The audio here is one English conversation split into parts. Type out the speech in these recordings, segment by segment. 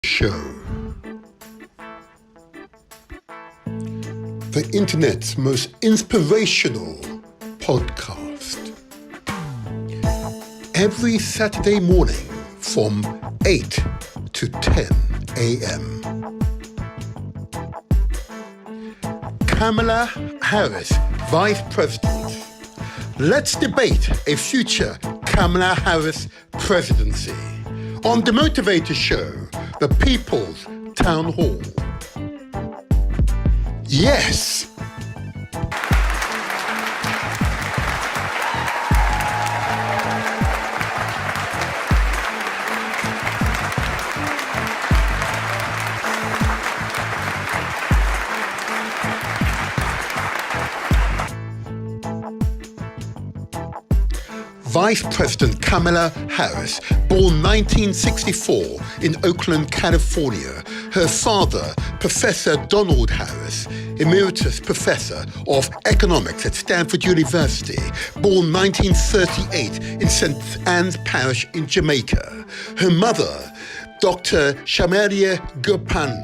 Show. The internet's most inspirational podcast. Every Saturday morning from 8 to 10 a.m. Kamala Harris, Vice President. Let's debate a future Kamala Harris presidency on the Motivator show, the People's Town Hall. Yes! Vice President Kamala Harris, born 1964 in Oakland, California. Her father, Professor Donald Harris, Emeritus Professor of Economics at Stanford University, born 1938 in St. Anne's Parish in Jamaica. Her mother, Dr. Shamalia Gopal,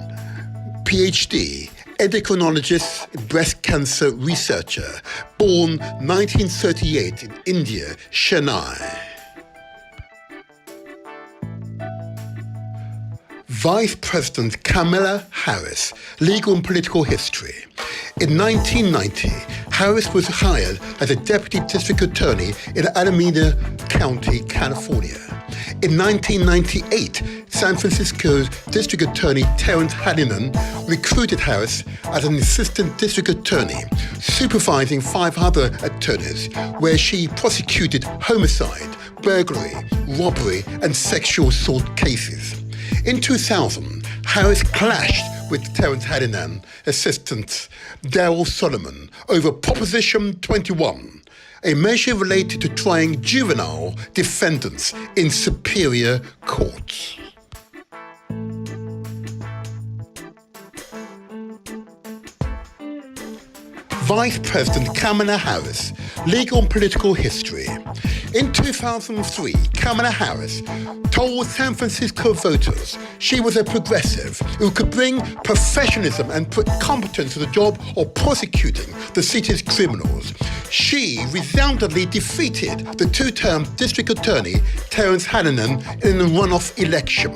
PhD, endocrinologist, breast cancer researcher, born 1938 in India, Chennai. Vice President Kamala Harris, legal and political history. In 1990, Harris was hired as a deputy district attorney in Alameda County, California. In 1998, San Francisco's District Attorney Terrence Hallinan recruited Harris as an assistant district attorney, supervising 5 other attorneys, where she prosecuted homicide, burglary, robbery, and sexual assault cases. In 2000, Harris clashed with Terrence Hallinan assistant Darrell Solomon over Proposition 21, a measure related to trying juvenile defendants in superior courts. Vice President Kamala Harris, legal and political history. In 2003, Kamala Harris told San Francisco voters she was a progressive who could bring professionalism and put competence to the job of prosecuting the city's criminals. She resoundingly defeated the 2-term district attorney Terrence Hallinan in a runoff election.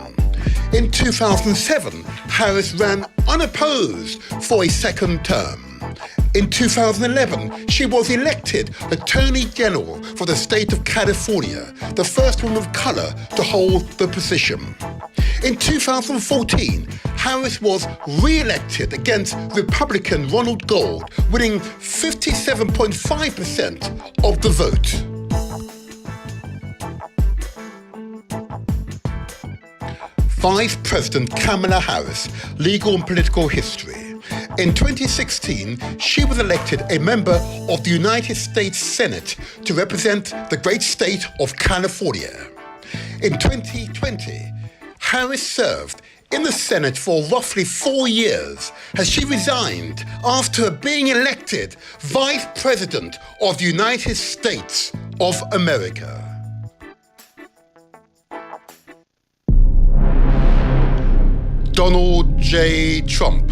In 2007, Harris ran unopposed for a second term. In 2011, she was elected Attorney General for the state of California, the first woman of color to hold the position. In 2014, Harris was re-elected against Republican Ronald Gold, winning 57.5% of the vote. Vice President Kamala Harris, legal and political history. In 2016, she was elected a member of the United States Senate to represent the great state of California. In 2020, Harris served in the Senate for roughly 4 years as she resigned after being elected Vice President of the United States of America. Donald J. Trump,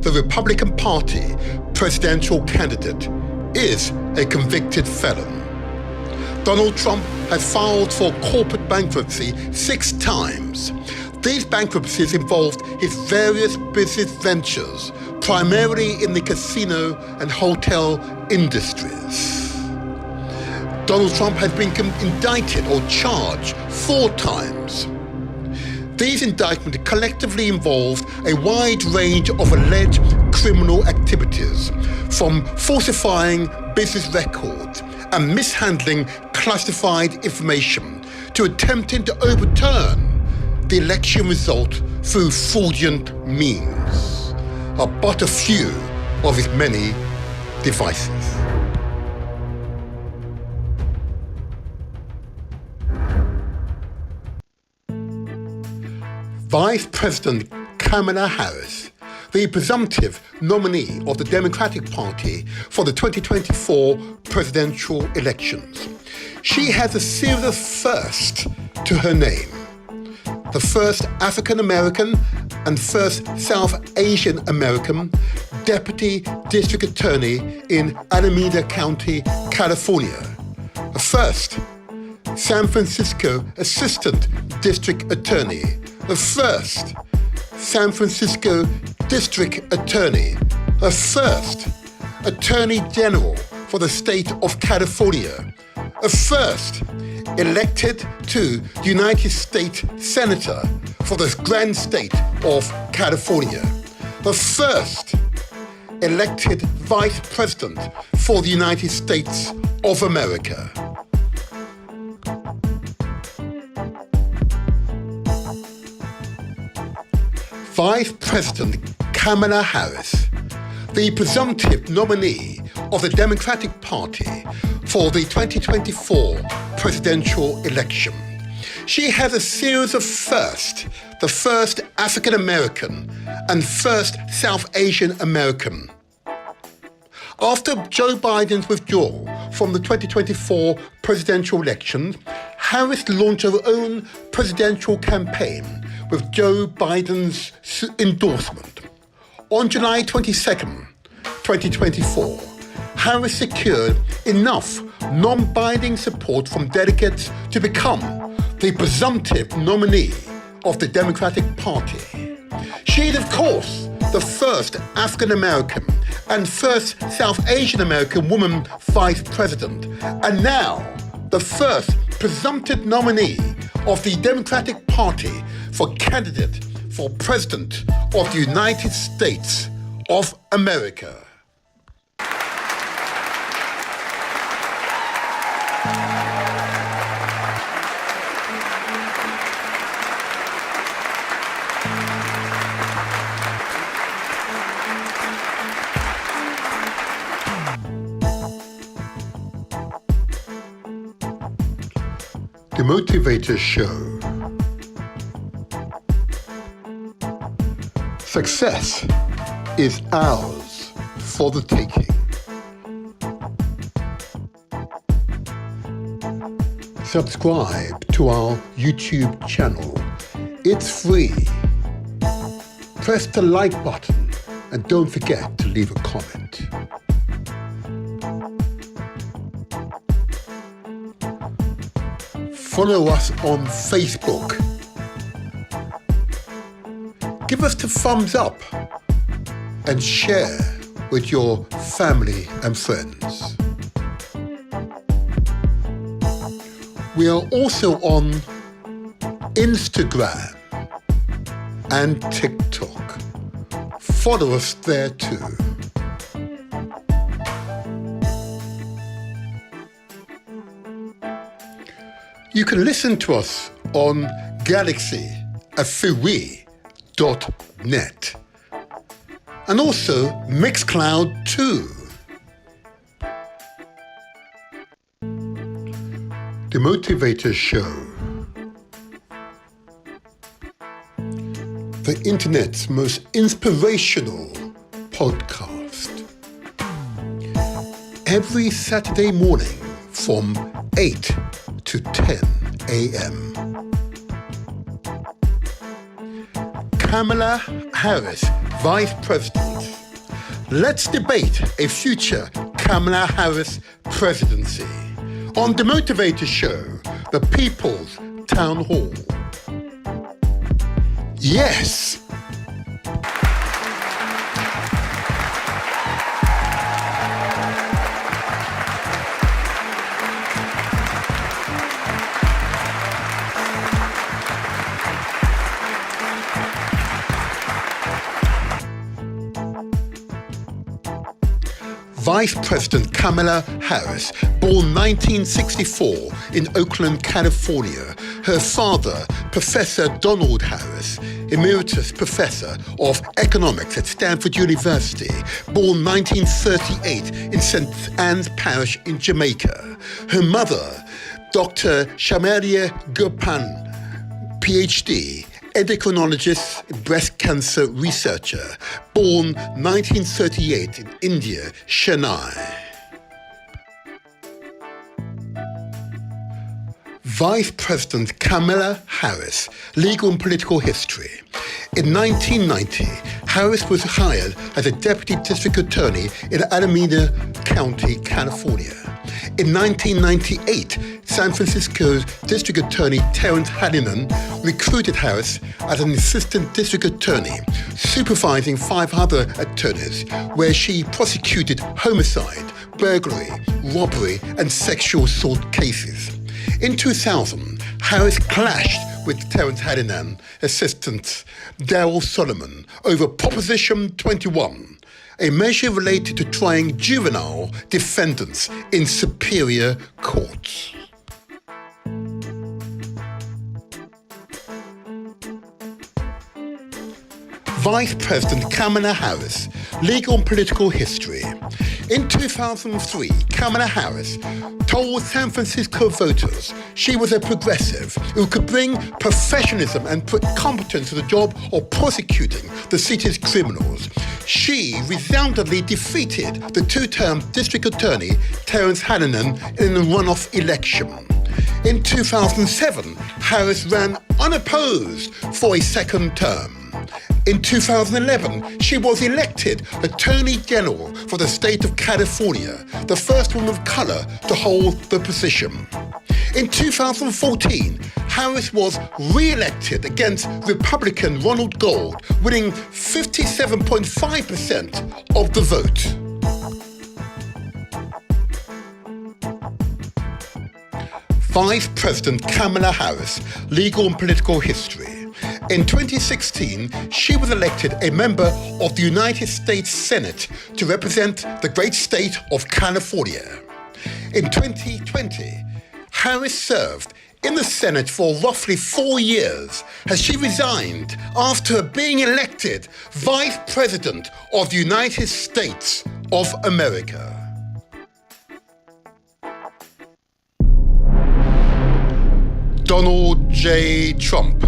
the Republican Party presidential candidate, is a convicted felon. Donald Trump has filed for corporate bankruptcy 6 times. These bankruptcies involved his various business ventures, primarily in the casino and hotel industries. Donald Trump has been indicted or charged 4 times. These indictments collectively involved a wide range of alleged criminal activities, from falsifying business records and mishandling classified information to attempting to overturn the election result through fraudulent means, are but a few of his many devices. Vice President Kamala Harris, the presumptive nominee of the Democratic Party for the 2024 presidential elections. She has a series of firsts to her name. the first African American and first South Asian American Deputy District Attorney in Alameda County, California. The first San Francisco Assistant District Attorney. The first San Francisco District Attorney. The first Attorney General for the state of California. The first elected to the United States Senator for the grand state of California. The first elected Vice President for the United States of America. Vice President Kamala Harris, the presumptive nominee of the Democratic Party for the 2024 presidential election. She has a series of firsts, the first African American and first South Asian American. After Joe Biden's withdrawal from the 2024 presidential election, Harris launched her own presidential campaign with Joe Biden's endorsement. On July 22nd, 2024, Harris secured enough non-binding support from delegates to become the presumptive nominee of the Democratic Party. She is, of course, the first African American and first South Asian American woman vice president, and now the first presumptive nominee of the Democratic Party for candidate for President of the United States of America. The Motivator Show. Success is ours for the taking. Subscribe to our YouTube channel. It's free. Press the like button and don't forget to leave a comment. Follow us on Facebook. Give us the thumbs up and share with your family and friends. We are also on Instagram and TikTok. Follow us there too. You can listen to us on galaxy.net and also Mixcloud too. The Motivator Show. The internet's most inspirational podcast. Every Saturday morning from 8 to 10 a.m. Kamala Harris, Vice President. Let's debate a future Kamala Harris presidency on The Motivator Show, the People's Town Hall. Yes! Vice President Kamala Harris, born 1964 in Oakland, California. Her father, Professor Donald Harris, Emeritus Professor of Economics at Stanford University, born 1938 in St. Anne's Parish in Jamaica. Her mother, Dr. Shamalia Gopal, PhD, endocrinologist, breast cancer researcher, born 1938 in India, Chennai. Vice President Kamala Harris, legal and political history. In 1990, Harris was hired as a deputy district attorney in Alameda County, California. In 1998, San Francisco's district attorney Terrence Hallinan recruited Harris as an assistant district attorney, supervising 5 other attorneys, where she prosecuted homicide, burglary, robbery, and sexual assault cases. In 2000, Harris clashed with Terrence Hallinan assistant Darrell Solomon over Proposition 21, a measure related to trying juvenile defendants in superior courts. Vice President Kamala Harris, legal and political history. In 2003, Kamala Harris told San Francisco voters she was a progressive who could bring professionalism and put competence to the job of prosecuting the city's criminals. She resoundingly defeated the 2-term district attorney Terrence Hallinan in a runoff election. In 2007, Harris ran unopposed for a second term. In 2011, she was elected Attorney General for the state of California, the first woman of color to hold the position. In 2014, Harris was re-elected against Republican Ronald Gold, winning 57.5% of the vote. Vice President Kamala Harris, legal and political history. In 2016, she was elected a member of the United States Senate to represent the great state of California. In 2020, Harris served in the Senate for roughly 4 years as she resigned after being elected Vice President of the United States of America. Donald J. Trump,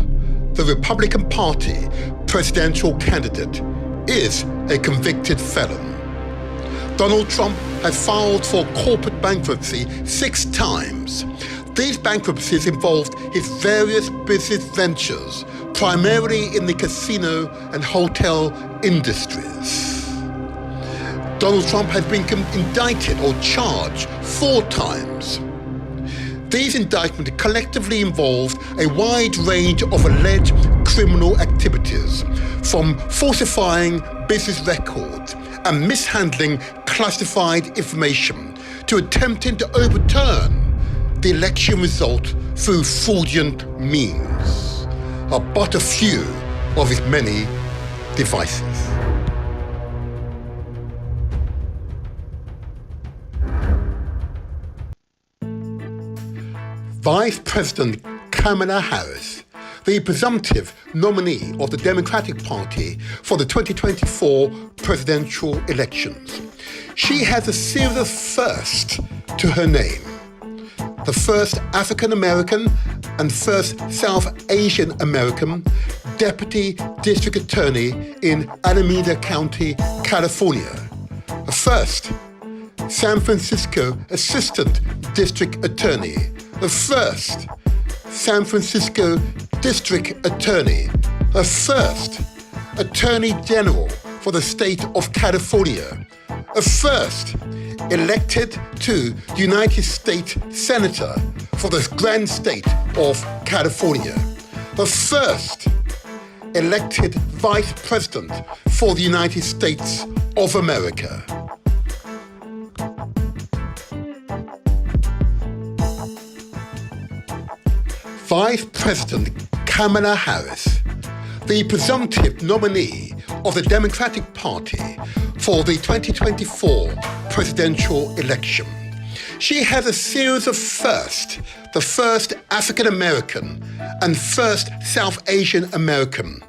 the Republican Party presidential candidate, is a convicted felon. Donald Trump has filed for corporate bankruptcy 6 times. These bankruptcies involved his various business ventures, primarily in the casino and hotel industries. Donald Trump has been indicted or charged 4 times. These indictments collectively involved a wide range of alleged criminal activities, from falsifying business records and mishandling classified information to attempting to overturn the election result through fraudulent means, are but a few of his many devices. Vice President Kamala Harris, the presumptive nominee of the Democratic Party for the 2024 presidential elections. She has a series of firsts to her name. The first African American and first South Asian American Deputy District Attorney in Alameda County, California. The first San Francisco Assistant District Attorney. The first San Francisco District Attorney, the first Attorney General for the state of California, a first elected to the United States Senator for the grand state of California, the first elected Vice President for the United States of America. Vice President Kamala Harris, the presumptive nominee of the Democratic Party for the 2024 presidential election. She has a series of firsts, the first African American and first South Asian American.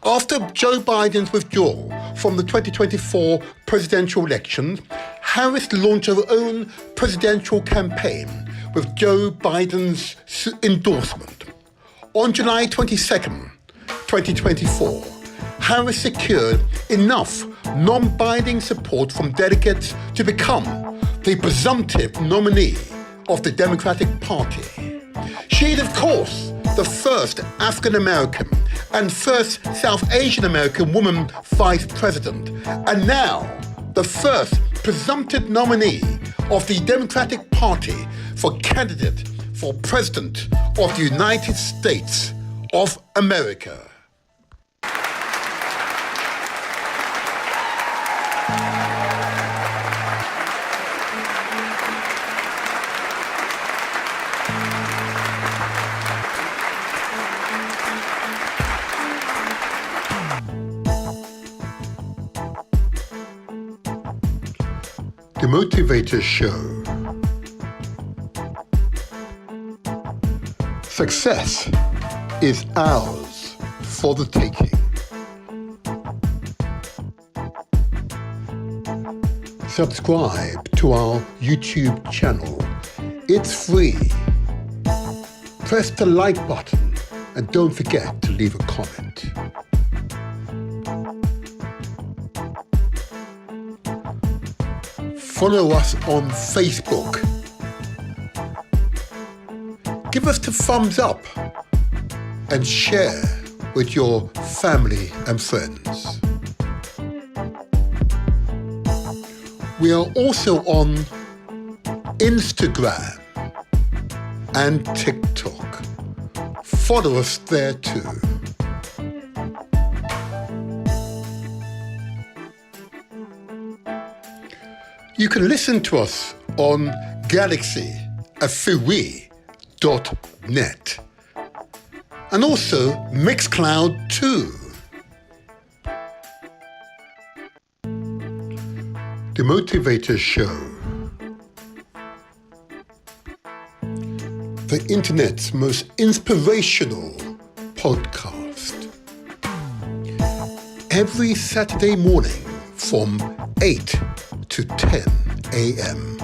After Joe Biden's withdrawal from the 2024 presidential election, Harris launched her own presidential campaign with Joe Biden's endorsement. On July 22nd, 2024, Harris secured enough non-binding support from delegates to become the presumptive nominee of the Democratic Party. She is, of course, the first African American and first South Asian American woman vice president, and now the first presumptive nominee of the Democratic Party for candidate for President of the United States of America. The Motivator Show. Success is ours for the taking. Subscribe to our YouTube channel. It's free. Press the like button and don't forget to leave a comment. Follow us on Facebook. Give us the thumbs up and share with your family and friends. We are also on Instagram and TikTok. Follow us there too. You can listen to us on galaxy.net and also Mixcloud too. The Motivator Show. The internet's most inspirational podcast. Every Saturday morning from 8 to 10 a.m.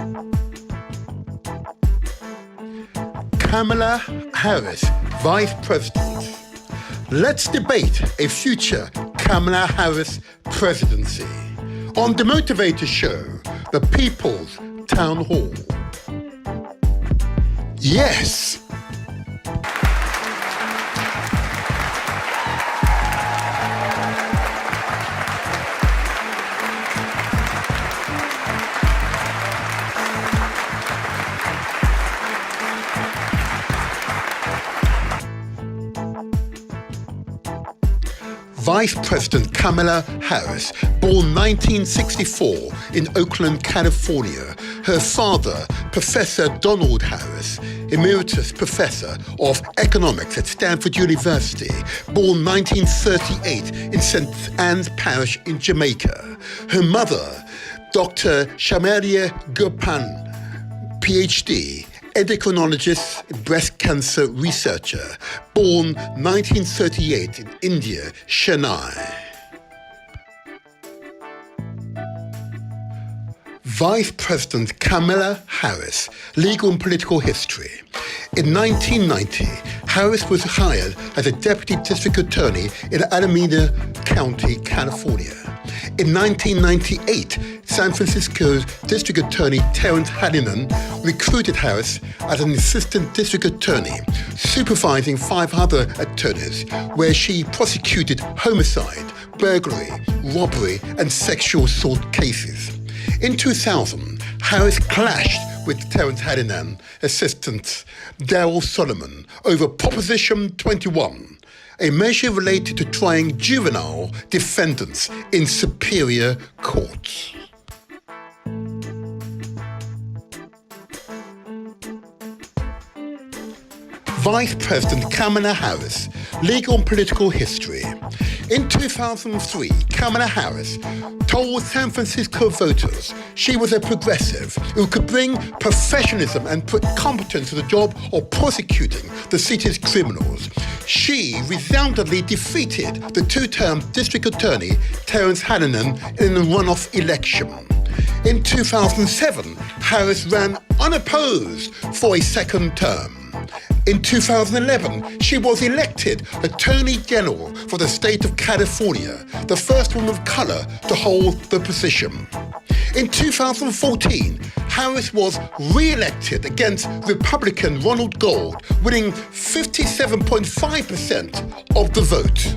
Kamala Harris, Vice President. Let's debate a future Kamala Harris presidency on The Motivator Show, the People's Town Hall. Yes! Vice President Kamala Harris, born 1964 in Oakland, California. Her father, Professor Donald Harris, Emeritus Professor of Economics at Stanford University, born 1938 in St. Anne's Parish in Jamaica. Her mother, Dr. Shamalia Gurpan, PhD, endocrinologist, breast cancer researcher, born 1938 in India, Chennai. Vice President Kamala Harris, legal and political history. In 1990, Harris was hired as a deputy district attorney in Alameda County, California. In 1998, San Francisco's District Attorney Terrence Hallinan recruited Harris as an assistant district attorney, supervising 5 other attorneys, where she prosecuted homicide, burglary, robbery, and sexual assault cases. In 2000, Harris clashed with Terrence Hallinan assistant Darrell Solomon over Proposition 21, a measure related to trying juvenile defendants in superior courts. Vice President Kamala Harris, legal and political history. In 2003, Kamala Harris told San Francisco voters she was a progressive who could bring professionalism and put competence to the job of prosecuting the city's criminals. She resoundingly defeated the 2-term district attorney Terrence Hallinan in a runoff election. In 2007, Harris ran unopposed for a second term. In 2011, she was elected Attorney General for the state of California, the first woman of color to hold the position. In 2014, Harris was re-elected against Republican Ronald Gold, winning 57.5% of the vote.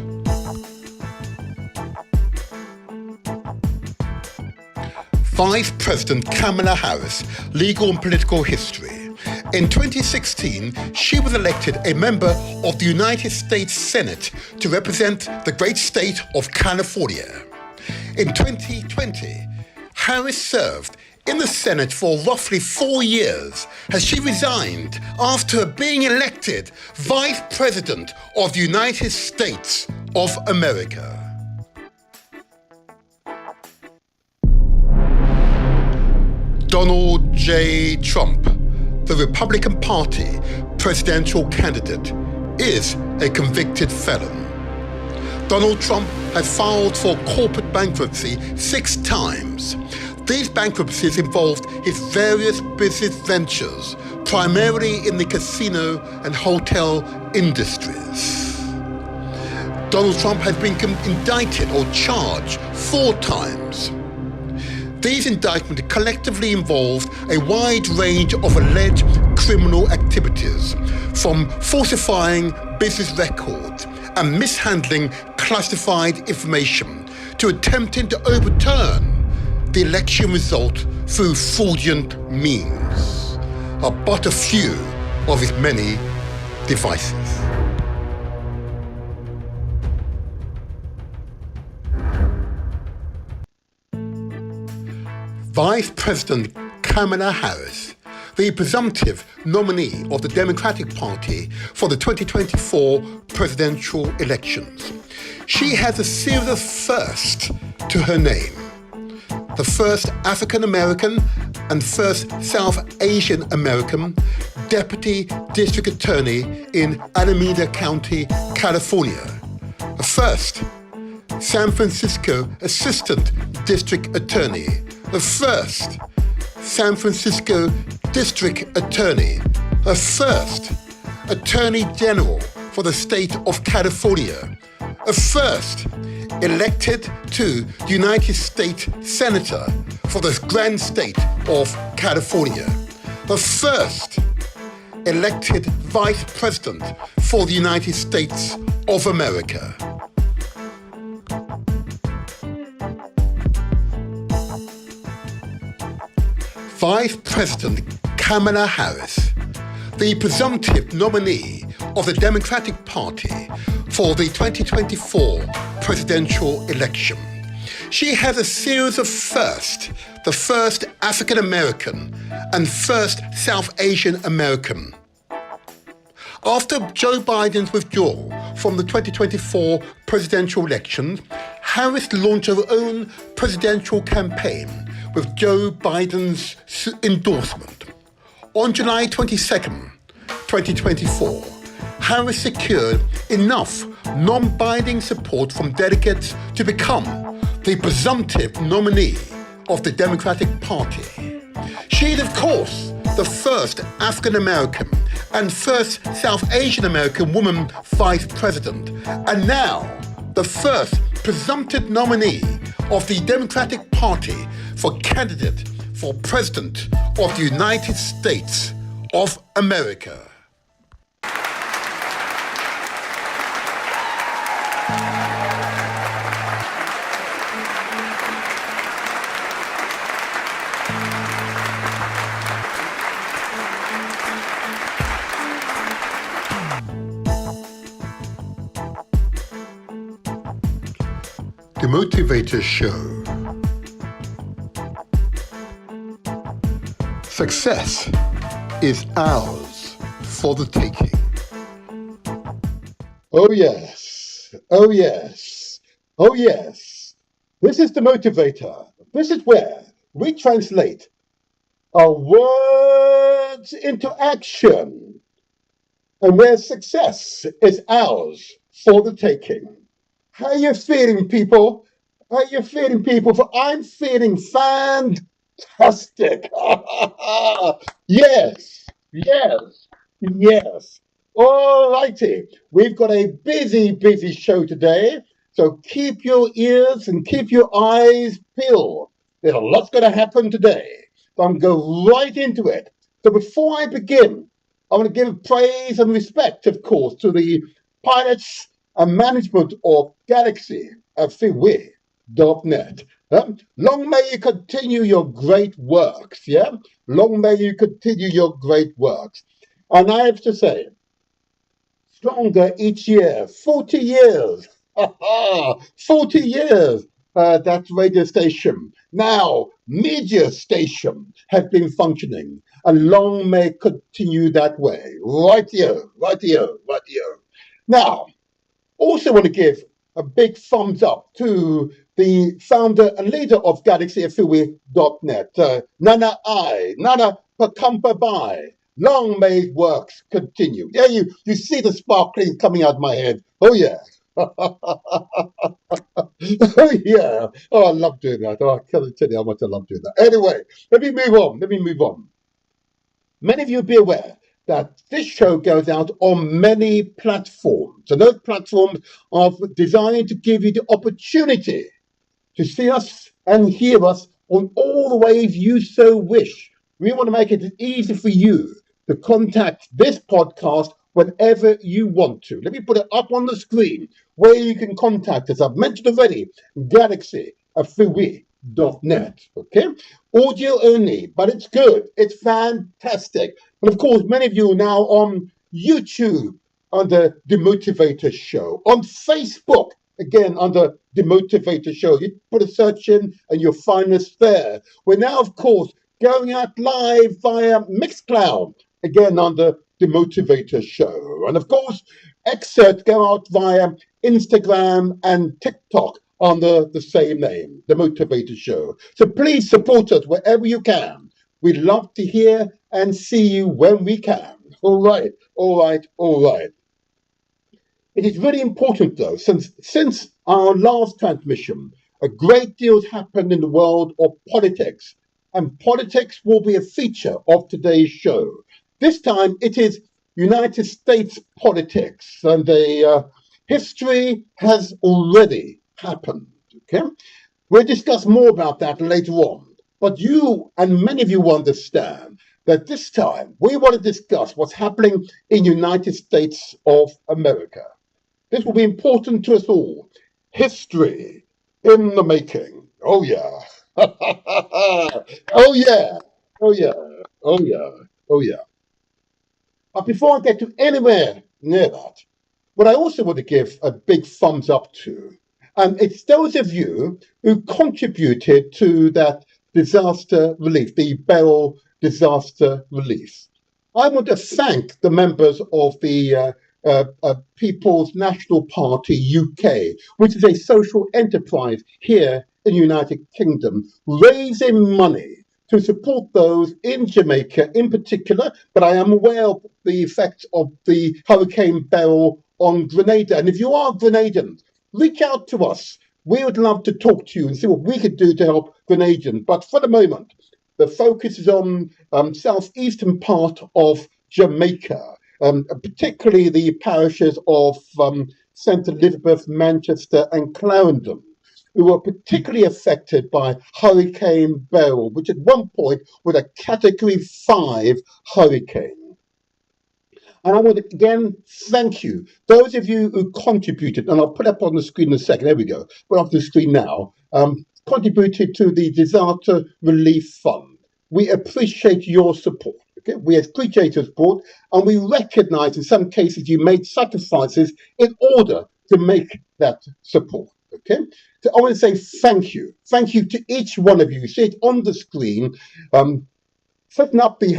Vice President Kamala Harris, legal and political history. In 2016, she was elected a member of the United States Senate to represent the great state of California. In 2020, Harris served in the Senate for roughly 4 years as she resigned after being elected Vice President of the United States of America. Donald J. Trump, the Republican Party presidential candidate, is a convicted felon. Donald Trump has filed for corporate bankruptcy 6 times. These bankruptcies involved his various business ventures, primarily in the casino and hotel industries. Donald Trump has been indicted or charged 4 times. These indictments collectively involved a wide range of alleged criminal activities, from falsifying business records and mishandling classified information to attempting to overturn the election result through fraudulent means, are but a few of his many devices. Vice President Kamala Harris, the presumptive nominee of the Democratic Party for the 2024 presidential elections. She has a series of firsts to her name. The first African American and first South Asian American Deputy District Attorney in Alameda County, California. A first San Francisco Assistant District Attorney. The first San Francisco District Attorney, a first Attorney General for the state of California, a first elected to the United States Senator for the grand state of California, the first elected Vice President for the United States of America. Vice President Kamala Harris, the presumptive nominee of the Democratic Party for the 2024 presidential election. She has a series of firsts, the first African American and first South Asian American. After Joe Biden's withdrawal from the 2024 presidential election, Harris launched her own presidential campaign with Joe Biden's endorsement. On July 22nd, 2024, Harris secured enough non-binding support from delegates to become the presumptive nominee of the Democratic Party. She is, of course, the first African American and first South Asian American woman vice president, and now the first presumptive nominee of the Democratic Party for candidate for President of the United States of America. The Motivator Show. Success is ours for the taking. Oh yes, oh yes, oh yes. This is the Motivator. This is where we translate our words into action, and where success is ours for the taking. How you feeling, people? How you feeling, people? For I'm feeling fantastic. Yes, yes, yes. All righty. We've got a busy show today. So keep your ears and keep your eyes peeled, There's a lot's going to happen today. So I'm going to go right into it. So before I begin, I want to give praise and respect, of course, to the pilots and management of Galaxy at freeway.net. Long may you continue your great works, yeah? Long may you continue your great works. And I have to say, stronger each year, 40 years, 40 years, that radio station, now media station, has been functioning, and long may it continue that way. Right here, right here, right here. Now, also want to give a big thumbs up to the founder and leader of GalaxyFreeway.net, Nana Pakampa Bai. Long may his works continue. Yeah, you see the sparkling coming out of my head. Oh, yeah. Oh, yeah. Oh, I love doing that. Oh, I can't tell you how much I love doing that. Anyway, let me move on. Many of you will be aware that this show goes out on many platforms. And those platforms are designed to give you the opportunity to see us and hear us on all the ways you so wish. We want to make it easy for you to contact this podcast whenever you want to. Let me put it up on the screen where you can contact us. I've mentioned already, Galaxy@freeway.net. Okay? Audio only, but it's good. It's fantastic. And of course, many of you are now on YouTube under The Motivator Show, on Facebook, again, under The Motivator Show. You put a search in and you'll find us there. We're now, of course, going out live via Mixcloud, again, under The Motivator Show. And of course, excerpts go out via Instagram and TikTok under the same name, The Motivator Show. So please support us wherever you can. We'd love to hear and see you when we can. All right. It is really important, though, since our last transmission, a great deal has happened in the world of politics, and politics will be a feature of today's show. This time, it is United States politics, and the history has already happened. Okay, we'll discuss more about that later on. But you and many of you understand that this time we want to discuss what's happening in United States of America. This will be important to us all. History in the making. Oh, yeah. Oh, yeah. Oh, yeah. Oh, yeah. Oh, yeah. But before I get to anywhere near that, what I also want to give a big thumbs up to, and it's those of you who contributed to that disaster relief, the Beryl disaster relief. I want to thank the members of the People's National Party UK, which is a social enterprise here in the United Kingdom, raising money to support those in Jamaica in particular, but I am aware of the effects of the Hurricane Beryl on Grenada. And if you are Grenadans, reach out to us. We would love to talk to you and see what we could do to help Grenadans. But for the moment, the focus is on southeastern part of Jamaica, particularly the parishes of St. Elizabeth, Manchester and Clarendon, who were particularly affected by Hurricane Beryl, which at one point was a Category 5 hurricane. And I want to again thank you, those of you who contributed, and I'll put up on the screen in a second, there we go, put up the screen now, contributed to the Disaster Relief Fund. We appreciate your support. Okay? We appreciate your support, and we recognize in some cases you made sacrifices in order to make that support. Okay? So I want to say thank you. Thank you to each one of you. You see it on the screen. Setting up the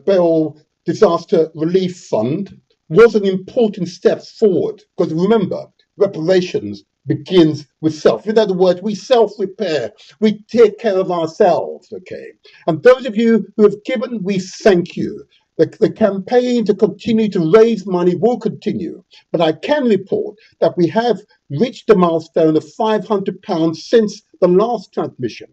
Beryl Disaster Relief Fund was an important step forward, because remember, reparations begins with self. In other words, we self-repair. We take care of ourselves, okay? And those of you who have given, we thank you. The campaign to continue to raise money will continue, but I can report that we have reached the milestone of £500 since the last transmission,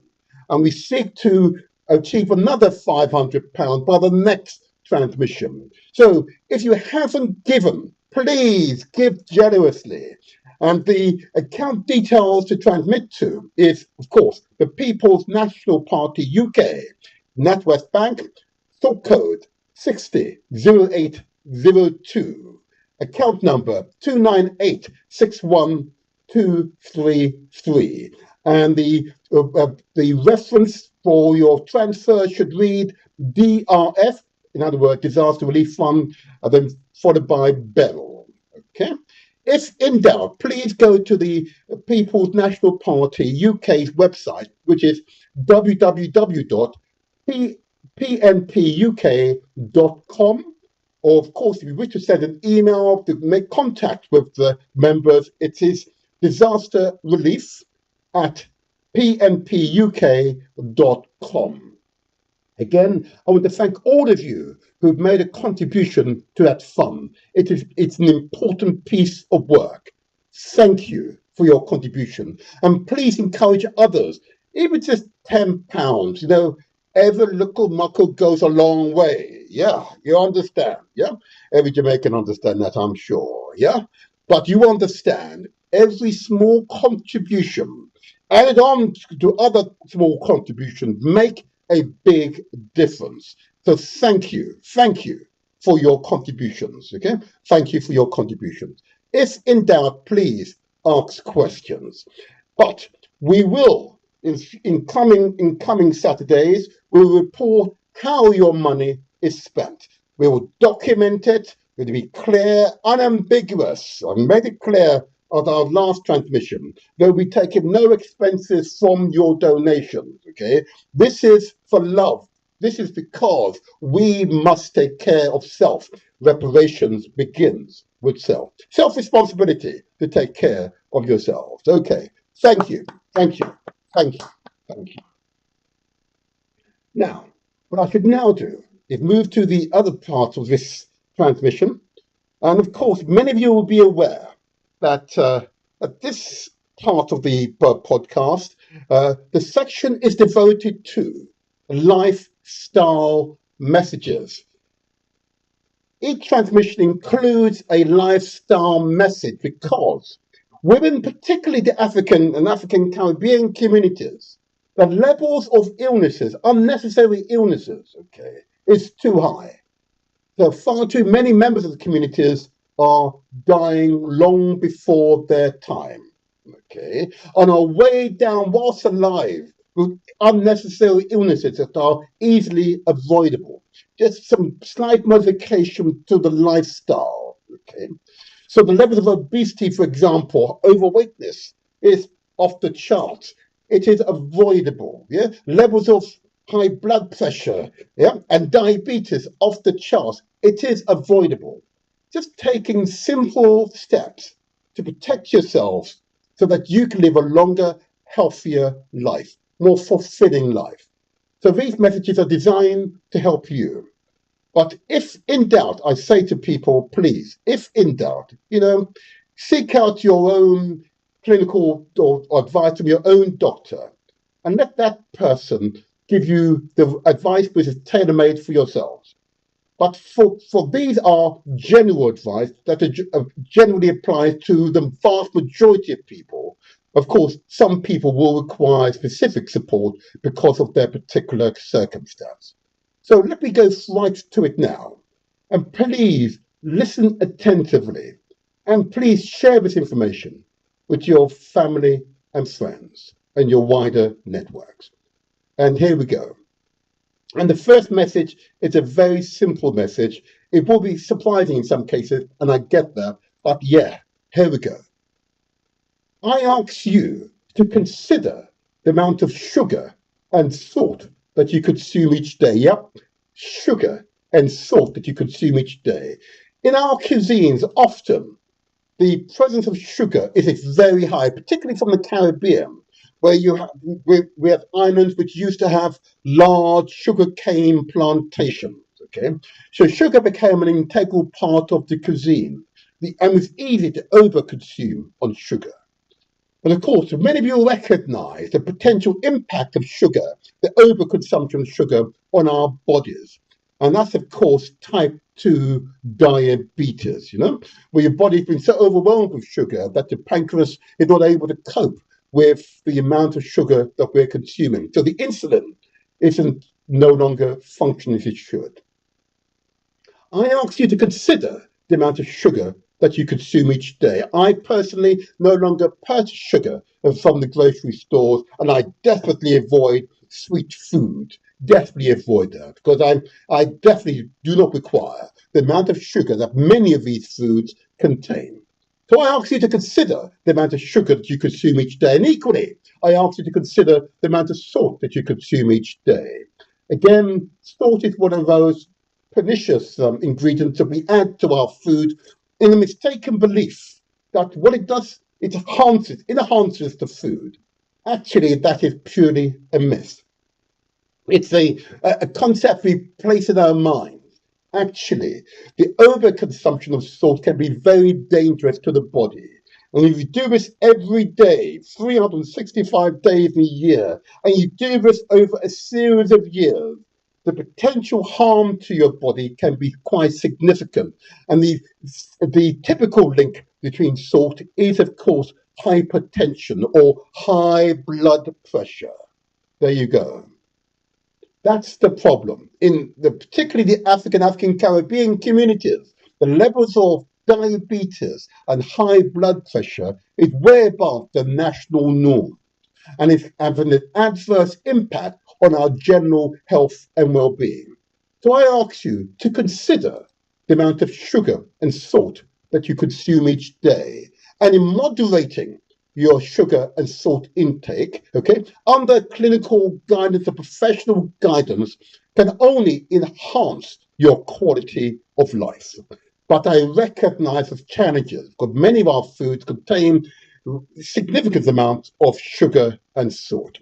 and we seek to achieve another £500 by the next transmission. So if you haven't given, please give generously. And the account details to transmit to is, of course, the People's National Party UK, NatWest Bank, sort code 600802, account number 298612333. And the reference for your transfer should read DRF, in other words, Disaster Relief Fund, and then followed by Beryl. Okay. If in doubt, please go to the People's National Party UK's website, which is www.pnpuk.com. Or, of course, if you wish to send an email to make contact with the members, it is disasterrelief@pnpuk.com. Again, I want to thank all of you who've made a contribution to that fund. It's an important piece of work. Thank you for your contribution. And please encourage others, even just £10, every little muckle goes a long way. Yeah, you understand. Yeah, every Jamaican understand that, I'm sure. Yeah, but you understand every small contribution added on to other small contributions make a big difference. So thank you for your contributions. Okay, thank you for your contributions. If in doubt, please ask questions. But we will, in coming Saturdays, we'll report how your money is spent. We will document it. We'll be clear, unambiguous. I've made it clear at our last transmission. There'll be taking no expenses from your donations. Okay, this is for love. This is because we must take care of self. Reparations begins with self. Self-responsibility to take care of yourselves. Okay, thank you. Now, what I should now do is move to the other part of this transmission. And of course, many of you will be aware that at this part of the podcast, the section is devoted to lifestyle messages. Each transmission includes a lifestyle message because within particularly the African and African Caribbean communities, the levels of illnesses, unnecessary illnesses, okay, is too high. So far too many members of the communities are dying long before their time, okay, on our way down whilst alive with unnecessary illnesses that are easily avoidable. Just some slight modification to the lifestyle, okay. So the levels of obesity, for example, overweightness is off the charts. It is avoidable, yeah. Levels of high blood pressure, yeah, and diabetes off the charts. It is avoidable. Just taking simple steps to protect yourselves so that you can live a longer, healthier life, more fulfilling life. So these messages are designed to help you. But if in doubt, I say to people, please, if in doubt, seek out your own clinical or advice from your own doctor and let that person give you the advice which is tailor-made for yourselves. But for these are general advice that generally applies to the vast majority of people. Of course, some people will require specific support because of their particular circumstance. So let me go right to it now. And please listen attentively. And please share this information with your family and friends and your wider networks. And here we go. And the first message is a very simple message. It will be surprising in some cases, and I get that, but yeah, here we go. I ask you to consider the amount of sugar and salt that you consume each day. Yep, sugar and salt that you consume each day. In our cuisines, often the presence of sugar is very high, particularly from the Caribbean, where we have islands which used to have large sugarcane plantations. Okay, so sugar became an integral part of the cuisine, and it was easy to overconsume on sugar. And of course, many of you recognize the potential impact of sugar, the overconsumption of sugar on our bodies. And that's, of course, type 2 diabetes, where your body's been so overwhelmed with sugar that the pancreas is not able to cope with the amount of sugar that we're consuming. So the insulin isn't no longer functioning as it should. I ask you to consider the amount of sugar that you consume each day. I personally no longer purchase sugar from the grocery stores, and I definitely avoid sweet food. Definitely avoid that, because I definitely do not require the amount of sugar that many of these foods contain. So I ask you to consider the amount of sugar that you consume each day, and equally, I ask you to consider the amount of salt that you consume each day. Again, salt is one of those pernicious ingredients that we add to our food in the mistaken belief that what it does, it enhances the food. Actually, that is purely a myth. It's a concept we place in our minds. Actually, the overconsumption of salt can be very dangerous to the body. And if you do this every day, 365 days a year, and you do this over a series of years, the potential harm to your body can be quite significant. And the typical link between salt is, of course, hypertension or high blood pressure. There you go. That's the problem. Particularly the African Caribbean communities, the levels of diabetes and high blood pressure is way above the national norm, and it's having an adverse impact on our general health and well-being. So I ask you to consider the amount of sugar and salt that you consume each day, and in moderating your sugar and salt intake, under clinical guidance or professional guidance, can only enhance your quality of life. But I recognize the challenges, because many of our foods contain significant amounts of sugar and salt.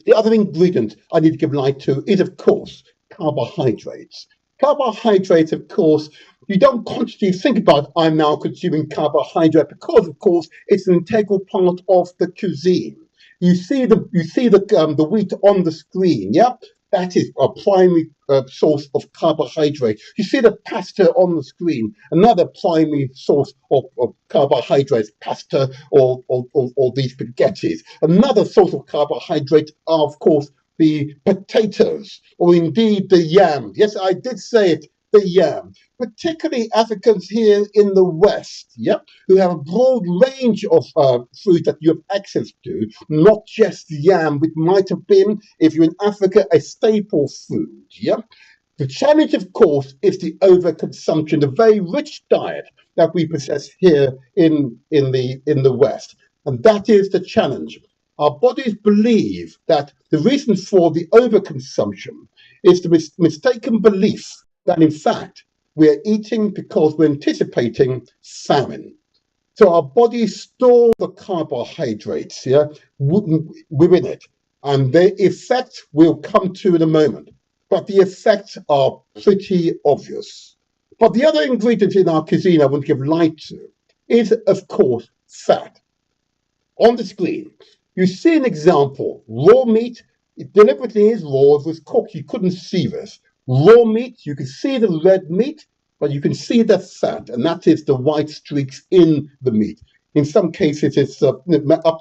The other ingredient I need to give light to is, of course, carbohydrates. Carbohydrates, of course, you don't consciously think about, I'm now consuming carbohydrate, because, of course, it's an integral part of the cuisine. You see the wheat on the screen, yeah? That is a primary source of carbohydrate. You see the pasta on the screen, another primary source of carbohydrates, pasta or these spaghettis. Another source of carbohydrate are, of course, the potatoes, or indeed the yam. Yes, I did say it, the yam. Particularly Africans here in the West, who have a broad range of food that you have access to, not just yam, which might have been, if you're in Africa, a staple food, The challenge, of course, is the overconsumption, the very rich diet that we possess here in the West. And that is the challenge. Our bodies believe that the reason for the overconsumption is the mistaken belief that, in fact, we're eating because we're anticipating famine. So our bodies store the carbohydrates within it, and their effect will come to in a moment. But the effects are pretty obvious. But the other ingredient in our cuisine I want to give light to is, of course, fat. On the screen, you see an example. Raw meat, it deliberately is raw. If it was cooked, you couldn't see this. Raw meat, you can see the red meat, but you can see the fat, and that is the white streaks in the meat. In some cases, it's up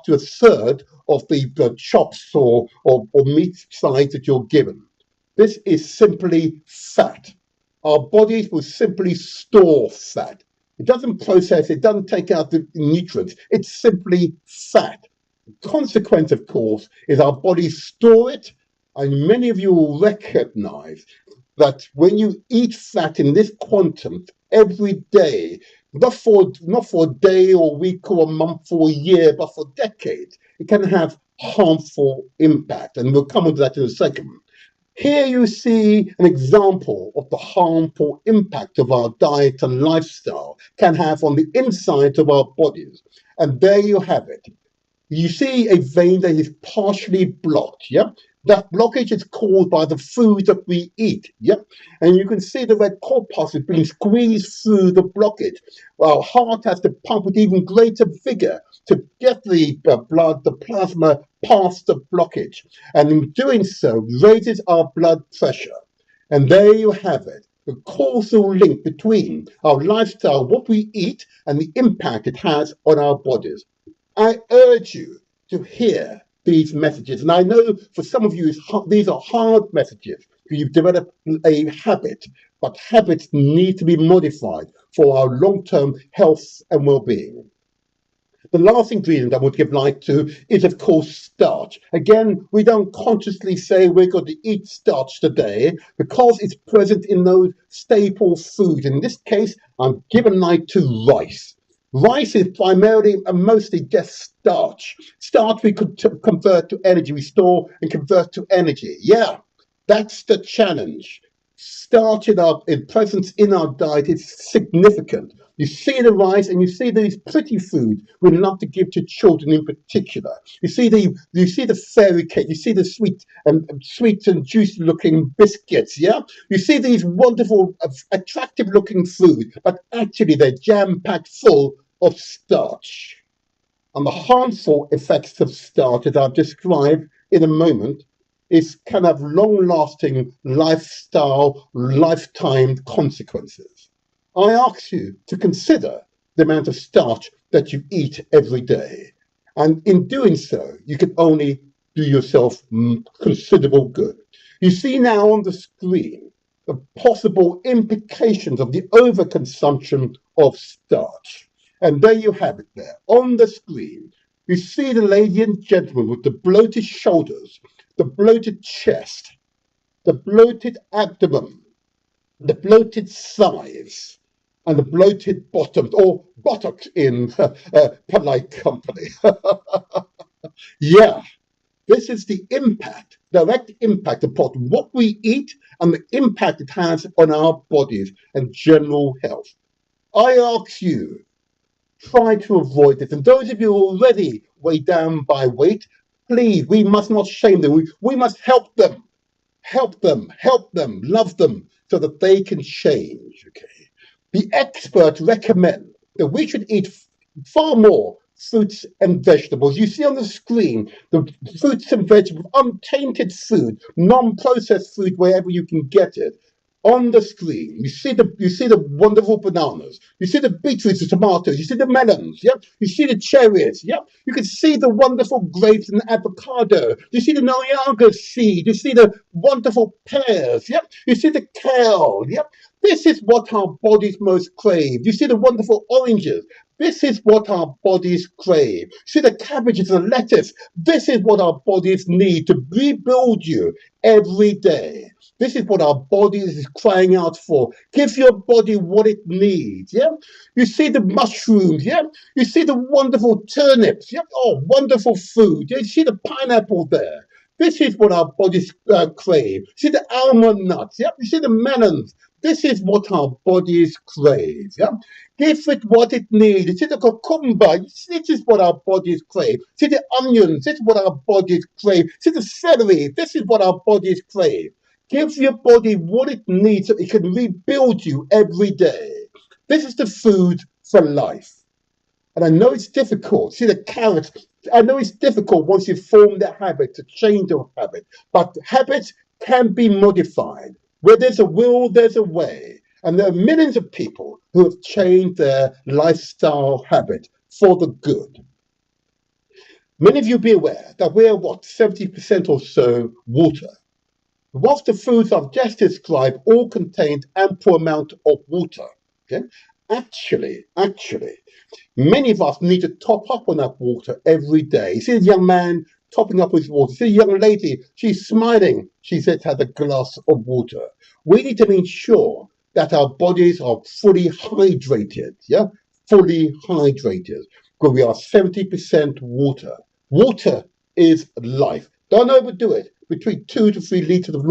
to a third of the chops or meat size that you're given. This is simply fat. Our bodies will simply store fat. It doesn't process, it doesn't take out the nutrients. It's simply fat. The consequence, of course, is our bodies store it, and many of you will recognize that when you eat fat in this quantum every day, not for a day or a week or a month or a year, but for decades, it can have harmful impact. And we'll come on to that in a second. Here you see an example of the harmful impact of our diet and lifestyle can have on the inside of our bodies. And there you have it. You see a vein that is partially blocked, That blockage is caused by the food that we eat, And you can see the red corpuscles being squeezed through the blockage. Our heart has to pump with even greater vigor to get the blood, the plasma, past the blockage. And in doing so, raises our blood pressure. And there you have it, the causal link between our lifestyle, what we eat, and the impact it has on our bodies. I urge you to hear these messages. And I know for some of you, these are hard messages. You've developed a habit, but habits need to be modified for our long-term health and well-being. The last ingredient I would give light to is, of course, starch. Again, we don't consciously say we're going to eat starch today because it's present in those staple foods. In this case, I'm giving light to rice. Rice is primarily and mostly just starch. Starch we could convert to energy, we store and convert to energy. Yeah, that's the challenge. Starch in presence in our diet is significant. You see the rice and you see these pretty foods we love to give to children in particular. You see the fairy cake, you see the sweet and juicy looking biscuits, yeah? You see these wonderful, attractive looking food, but actually they're jam-packed full of starch. And the harmful effects of starch, as I'll describe in a moment, can have long-lasting lifestyle, lifetime consequences. I ask you to consider the amount of starch that you eat every day. And in doing so, you can only do yourself considerable good. You see now on the screen the possible implications of the overconsumption of starch. And there you have it there on the screen. You see the lady and gentleman with the bloated shoulders, the bloated chest, the bloated abdomen, the bloated thighs, and the bloated bottoms, or buttocks in polite company. Yeah, this is the impact, direct impact upon what we eat and the impact it has on our bodies and general health. I ask you, try to avoid this. And those of you already weighed down by weight, please, we must not shame them. We must help them, love them so that they can change. Okay. The experts recommend that we should eat far more fruits and vegetables. You see on the screen the fruits and vegetables, untainted food, non-processed food wherever you can get it. On the screen, you see the wonderful bananas, you see the beetroots, the tomatoes, you see the melons, yep, you see the cherries, yep, you can see the wonderful grapes and avocado, you see the noriaga seed, you see the wonderful pears, yep, you see the kale, yep. This is what our bodies most crave. You see the wonderful oranges. This is what our bodies crave. See the cabbages and the lettuce. This is what our bodies need to rebuild you every day. This is what our body is crying out for. Give your body what it needs. Yeah. You see the mushrooms. Yeah. You see the wonderful turnips. Yeah. Oh, wonderful food. You see the pineapple there. This is what our bodies crave. See the almond nuts. Yeah. You see the melons. This is what our bodies crave. Yeah. Give it what it needs. You see the cucumber. This is what our bodies crave. See the onions. This is what our bodies crave. See the celery. This is what our bodies crave. Give your body what it needs so it can rebuild you every day. This is the food for life. And I know it's difficult. See the carrots. I know it's difficult once you've formed a habit to change your habit. But habits can be modified. Where there's a will, there's a way. And there are millions of people who have changed their lifestyle habit for the good. Many of you be aware that we're 70% or so water. Whilst the foods I've just described all contained ample amount of water, okay, actually, many of us need to top up on that water every day. You see the young man topping up his water. See the young lady, she's smiling. She said had a glass of water. We need to ensure that our bodies are fully hydrated, yeah, fully hydrated, because we are 70% water. Water is life. Don't overdo it. Between 2 to 3 litres of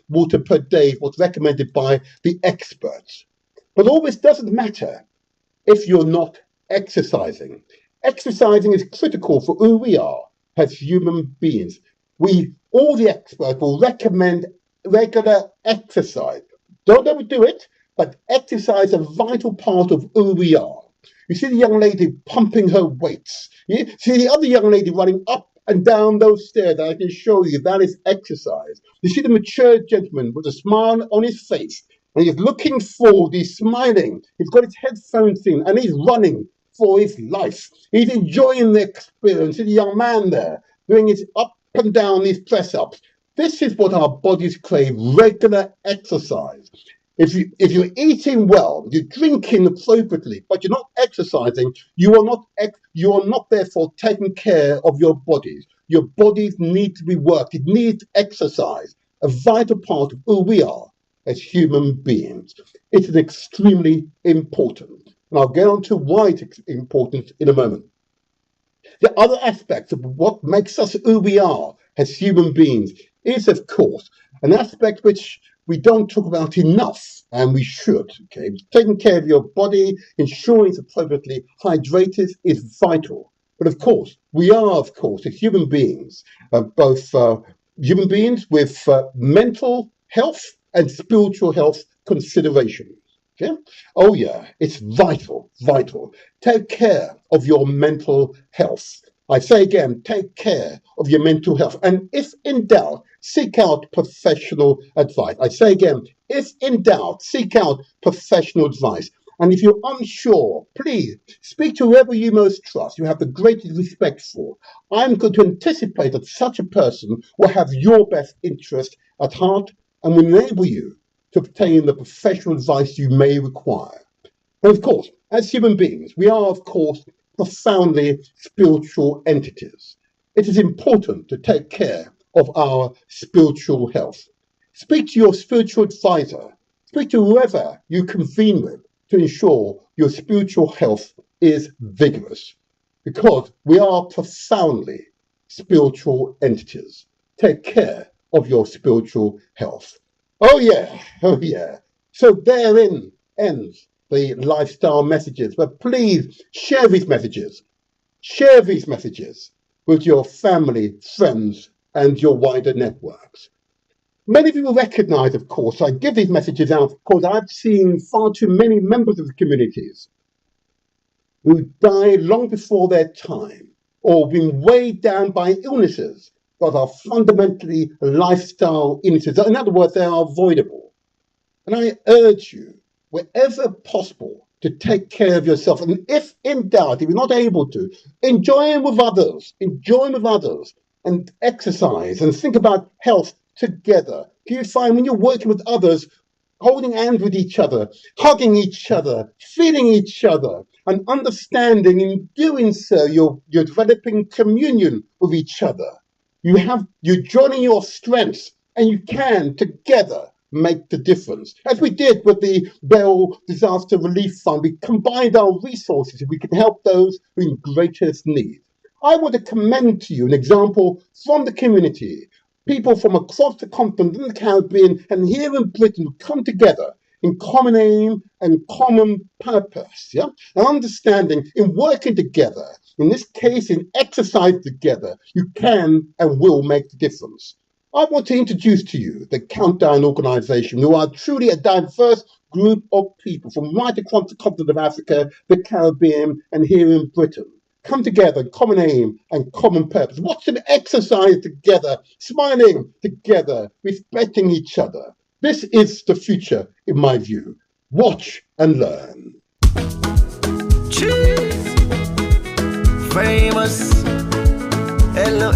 water per day is what's recommended by the experts. But all this doesn't matter if you're not exercising. Exercising is critical for who we are as human beings. All the experts will recommend regular exercise. Don't overdo it, but exercise is a vital part of who we are. You see the young lady pumping her weights. You see the other young lady running up and down those stairs. I can show you that is exercise. You see the mature gentleman with a smile on his face, and he's looking forward, he's smiling, he's got his headphones in, and he's running for his life. He's enjoying the experience. There's a young man there doing his up and down these press-ups. This is what our bodies crave, regular exercise. If you're eating well, you're drinking appropriately, but you're not exercising, you are not therefore taking care of your bodies. Your bodies need to be worked. It needs exercise, a vital part of who we are as human beings. It is extremely important. And I'll get on to why it's important in a moment. The other aspect of what makes us who we are as human beings is, of course, an aspect which we don't talk about enough, and we should. Okay, taking care of your body, ensuring it's appropriately hydrated is vital. But of course, we are, of course, as human beings, both human beings with mental health and spiritual health considerations. Okay? Oh yeah, it's vital. Take care of your mental health. I say again, take care of your mental health. And if in doubt, seek out professional advice. I say again, if in doubt, seek out professional advice. And if you're unsure, please speak to whoever you most trust, you have the greatest respect for. I'm going to anticipate that such a person will have your best interest at heart and will enable you to obtain the professional advice you may require. And of course, as human beings, we are, of course, profoundly spiritual entities. It is important to take care of our spiritual health. Speak to your spiritual advisor. Speak to whoever you convene with to ensure your spiritual health is vigorous, because we are profoundly spiritual entities. Take care of your spiritual health. Oh yeah. So therein ends the lifestyle messages, but please share these messages. Share these messages with your family, friends, and your wider networks. Many people recognize, of course, I give these messages out because I've seen far too many members of the communities who died long before their time or been weighed down by illnesses that are fundamentally lifestyle illnesses. In other words, they are avoidable. And I urge you, wherever possible, to take care of yourself. And if in doubt, if you're not able to, enjoy with others, and exercise and think about health together. Do you find when you're working with others, holding hands with each other, hugging each other, feeling each other, and understanding in doing so, you're developing communion with each other. You're joining your strengths, and you can together make the difference. As we did with the Bell Disaster Relief Fund, we combined our resources and we can help those who are in greatest need. I want to commend to you an example from the community. People from across the continent, in the Caribbean, and here in Britain who come together in common aim and common purpose, yeah? And understanding in working together, in this case, in exercise together, you can and will make the difference. I want to introduce to you the Countdown Organization, who are truly a diverse group of people from right across the continent of Africa, the Caribbean, and here in Britain. Come together, common aim and common purpose. Watch them exercise together, smiling together, respecting each other. This is the future, in my view. Watch and learn. Cheese. Famous. Hello.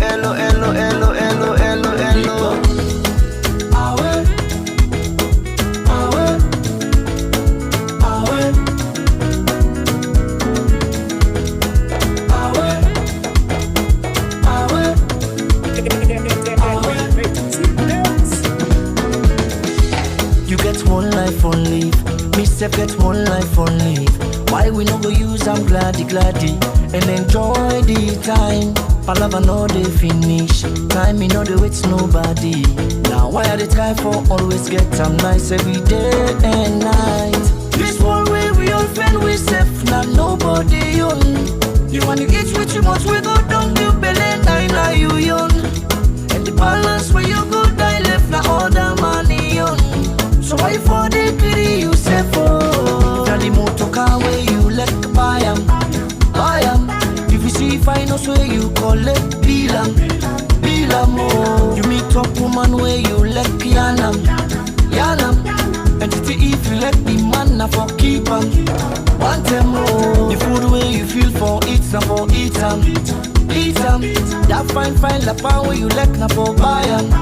You get one life on leave. Me self get one life on leave. Why we not go use am gladdy and enjoy the time? Palava no dey finish. Time me no dey wait nobody. Now why I dey try for always get am nice every day and night? This one way we all fend we safe, not nobody own. You want to eat with you much we go down you belly nine you young. And the balance where you go die left na all the money on. So why for the greedy you say for? If the motor car where you let buy 'em. If you see see finance where you collect bilam, oh. You meet up woman where you let yanam, and if you let the man na for keep am, want them more. The food where you feel for eat na for eat am. That fine lapa where you let na for buy am,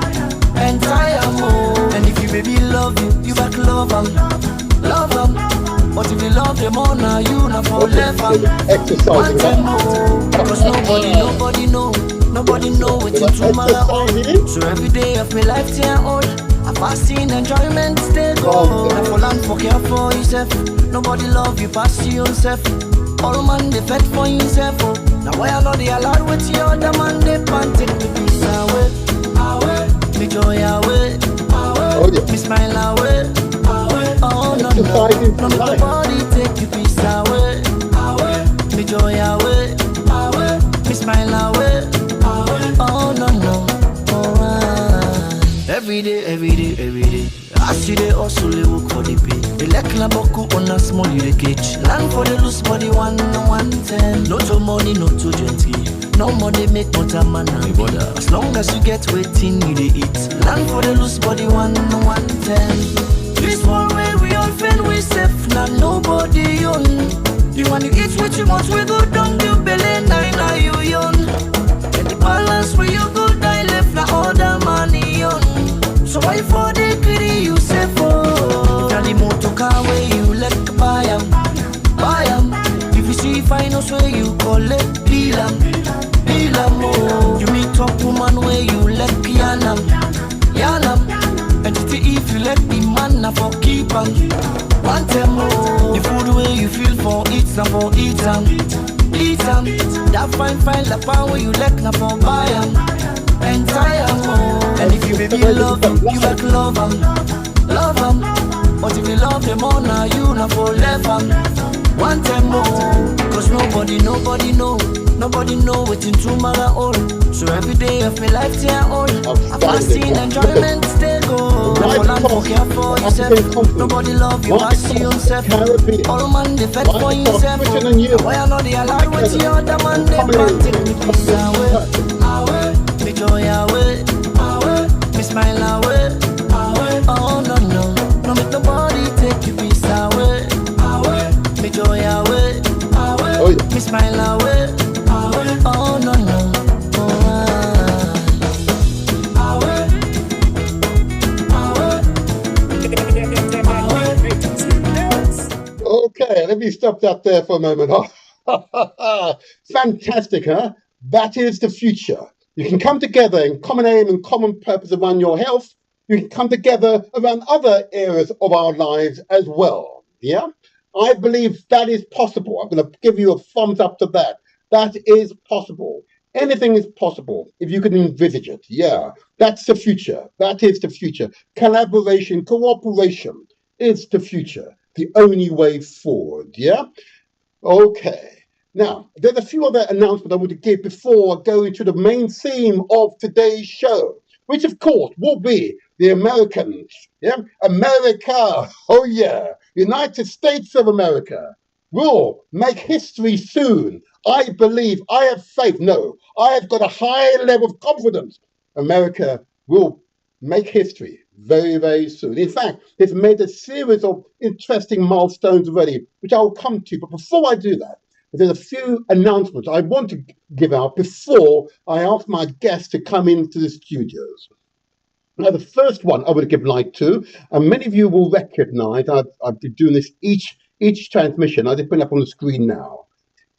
and tie am more. And if you baby love you back love am. But if you love them all now, you not for left am. Want them more, cause nobody know what's in tomorrow. So every day of my life till I'm old, I fasting enjoyment stay go. I fall and for care for yourself. Nobody love you past you yourself. All man they fed for himself. Oh. Now why I know they allowed with the other man they can't take me peace away, me joy away, me smile away. Oh no, make nobody take your peace away, me joy away, me smile away. Oh no, every day. I see they also they work for the pay. They like na boku on a small you the cage. Land for the loose body 110. No to money, no to gentry. No more they make motor man and bother. As long as you get waiting, you they eat. Land for the loose body 110. This one way we all feel we safe, now nobody on. You want to eat what you want, we go down your belly, now you young. And the balance where you go die left, now all the money on. So why for the greedy you say for? If the motor car where you let buy am. If you see finance where you collect bilam, oh. You meet up woman where you let yanam. And if you let the man na for keep am, want them more. The food where you feel for eat na for eat am. That fine lapa where you let na for buy am, and tie am more. And if you baby love you back love am. But if you love them all now, you not for left am. Want them more, cause nobody know what's in tomorrow all. So every day of my life till I'm old, I fasting enjoyment stay go. All man for care for yourself. Nobody love you as you yourself. All man they fed for yourself. Why I know they allowed with the other man they can't take me peace away, me joy away, me smile away. Oh no make nobody take your peace away, me joy away, me smile away. Oh no. Okay, let me stop that there for a moment. Fantastic, huh? That is the future. You can come together in common aim and common purpose around your health. You can come together around other areas of our lives as well. Yeah? I believe that is possible. I'm going to give you a thumbs up to that. That is possible. Anything is possible if you can envisage it. Yeah, that's the future. That is the future. Collaboration, cooperation is the future. The only way forward. Yeah? Okay. Now, there's a few other announcements I want to give before going to the main theme of today's show, which of course will be the Americans. Yeah? America. Oh yeah. United States of America will make history soon. I believe, I have faith. No, I have got a high level of confidence. America will make history very, very soon. In fact, it's made a series of interesting milestones already, which I'll come to. But before I do that, there's a few announcements I want to give out before I ask my guests to come into the studios. Now, the first one I would give light to, and many of you will recognize, I've been doing this each transmission. I just put it up on the screen now.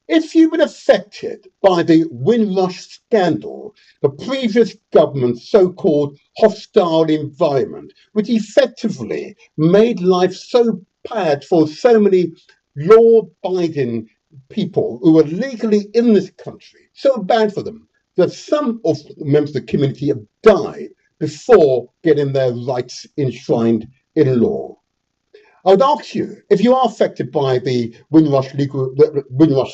If you've been affected by the Windrush scandal, the previous government's so-called hostile environment, which effectively made life so bad for so many law-abiding people who are legally in this country, so bad for them, that some of the members of the community have died before getting their rights enshrined in law. I would ask you, if you are affected by the Windrush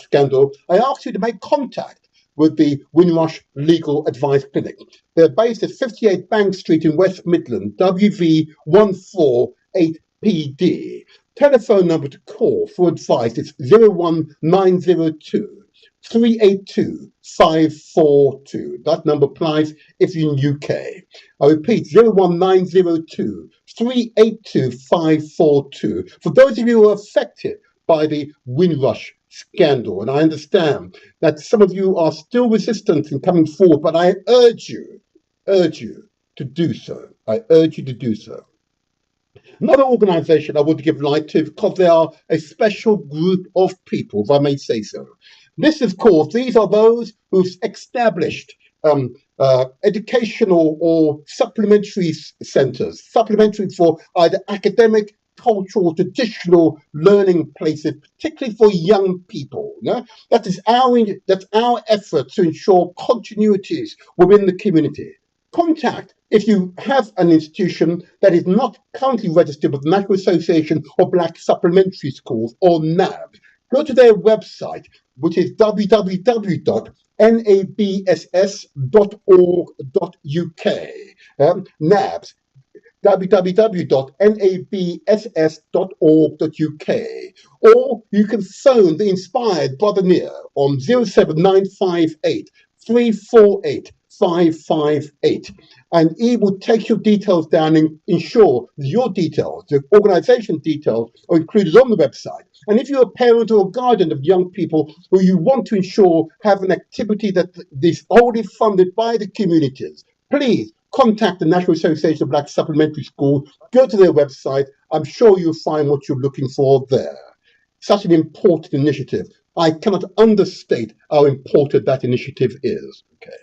scandal, I ask you to make contact with the Windrush Legal Advice Clinic. They're based at 58 Bank Street in West Midland, WV148PD. Telephone number to call for advice is 01902 382-542. That number applies if you're in UK. I repeat, 01902 382-542. For those of you who are affected by the Windrush scandal, and I understand that some of you are still resistant in coming forward, but I urge you to do so. I urge you to do so. Another organization I want to give light to because they are a special group of people, if I may say so. This, of course, these are those who've established educational or supplementary centers, supplementary for either academic, cultural, traditional learning places, particularly for young people. Yeah? That's our effort to ensure continuities within the community. Contact if you have an institution that is not currently registered with the National Association of Black Supplementary Schools, or NAB. Go to their website, which is www.nabss.org.uk. NABS, www.nabss.org.uk, or you can phone the Inspired Brother Near on 07958 348 558, and he will take your details down and ensure your details, the organization details, are included on the website. And if you're a parent or a guardian of young people who you want to ensure have an activity that is wholly funded by the communities, please contact the National Association of Black Supplementary Schools. Go to their website. I'm sure you'll find what you're looking for there. Such an important initiative. I cannot understate how important that initiative is. Okay.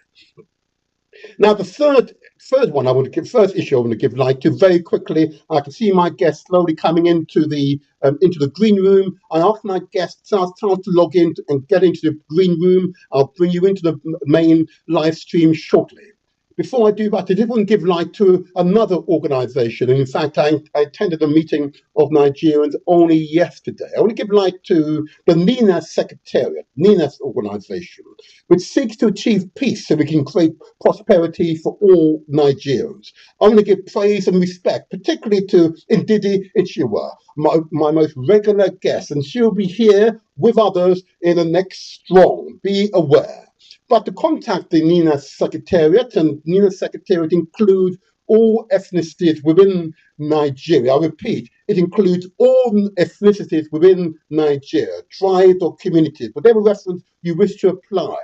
Now, the third issue I want to give light to very quickly. I can see my guests slowly coming into the green room. I ask my guests to log in and get into the green room. I'll bring you into the main live stream shortly. Before I do that, I did want to give light to another organization. And in fact, I attended a meeting of Nigerians only yesterday. I want to give light to the NINAS Secretariat, NINAS organization, which seeks to achieve peace so we can create prosperity for all Nigerians. I want to give praise and respect, particularly to Ndidi Ichiwa, my most regular guest, and she'll be here with others in the next strong. Be aware. But to contact the NINAS Secretariat, and NINAS Secretariat includes all ethnicities within Nigeria. I repeat, it includes all ethnicities within Nigeria, tribes or communities, whatever reference you wish to apply,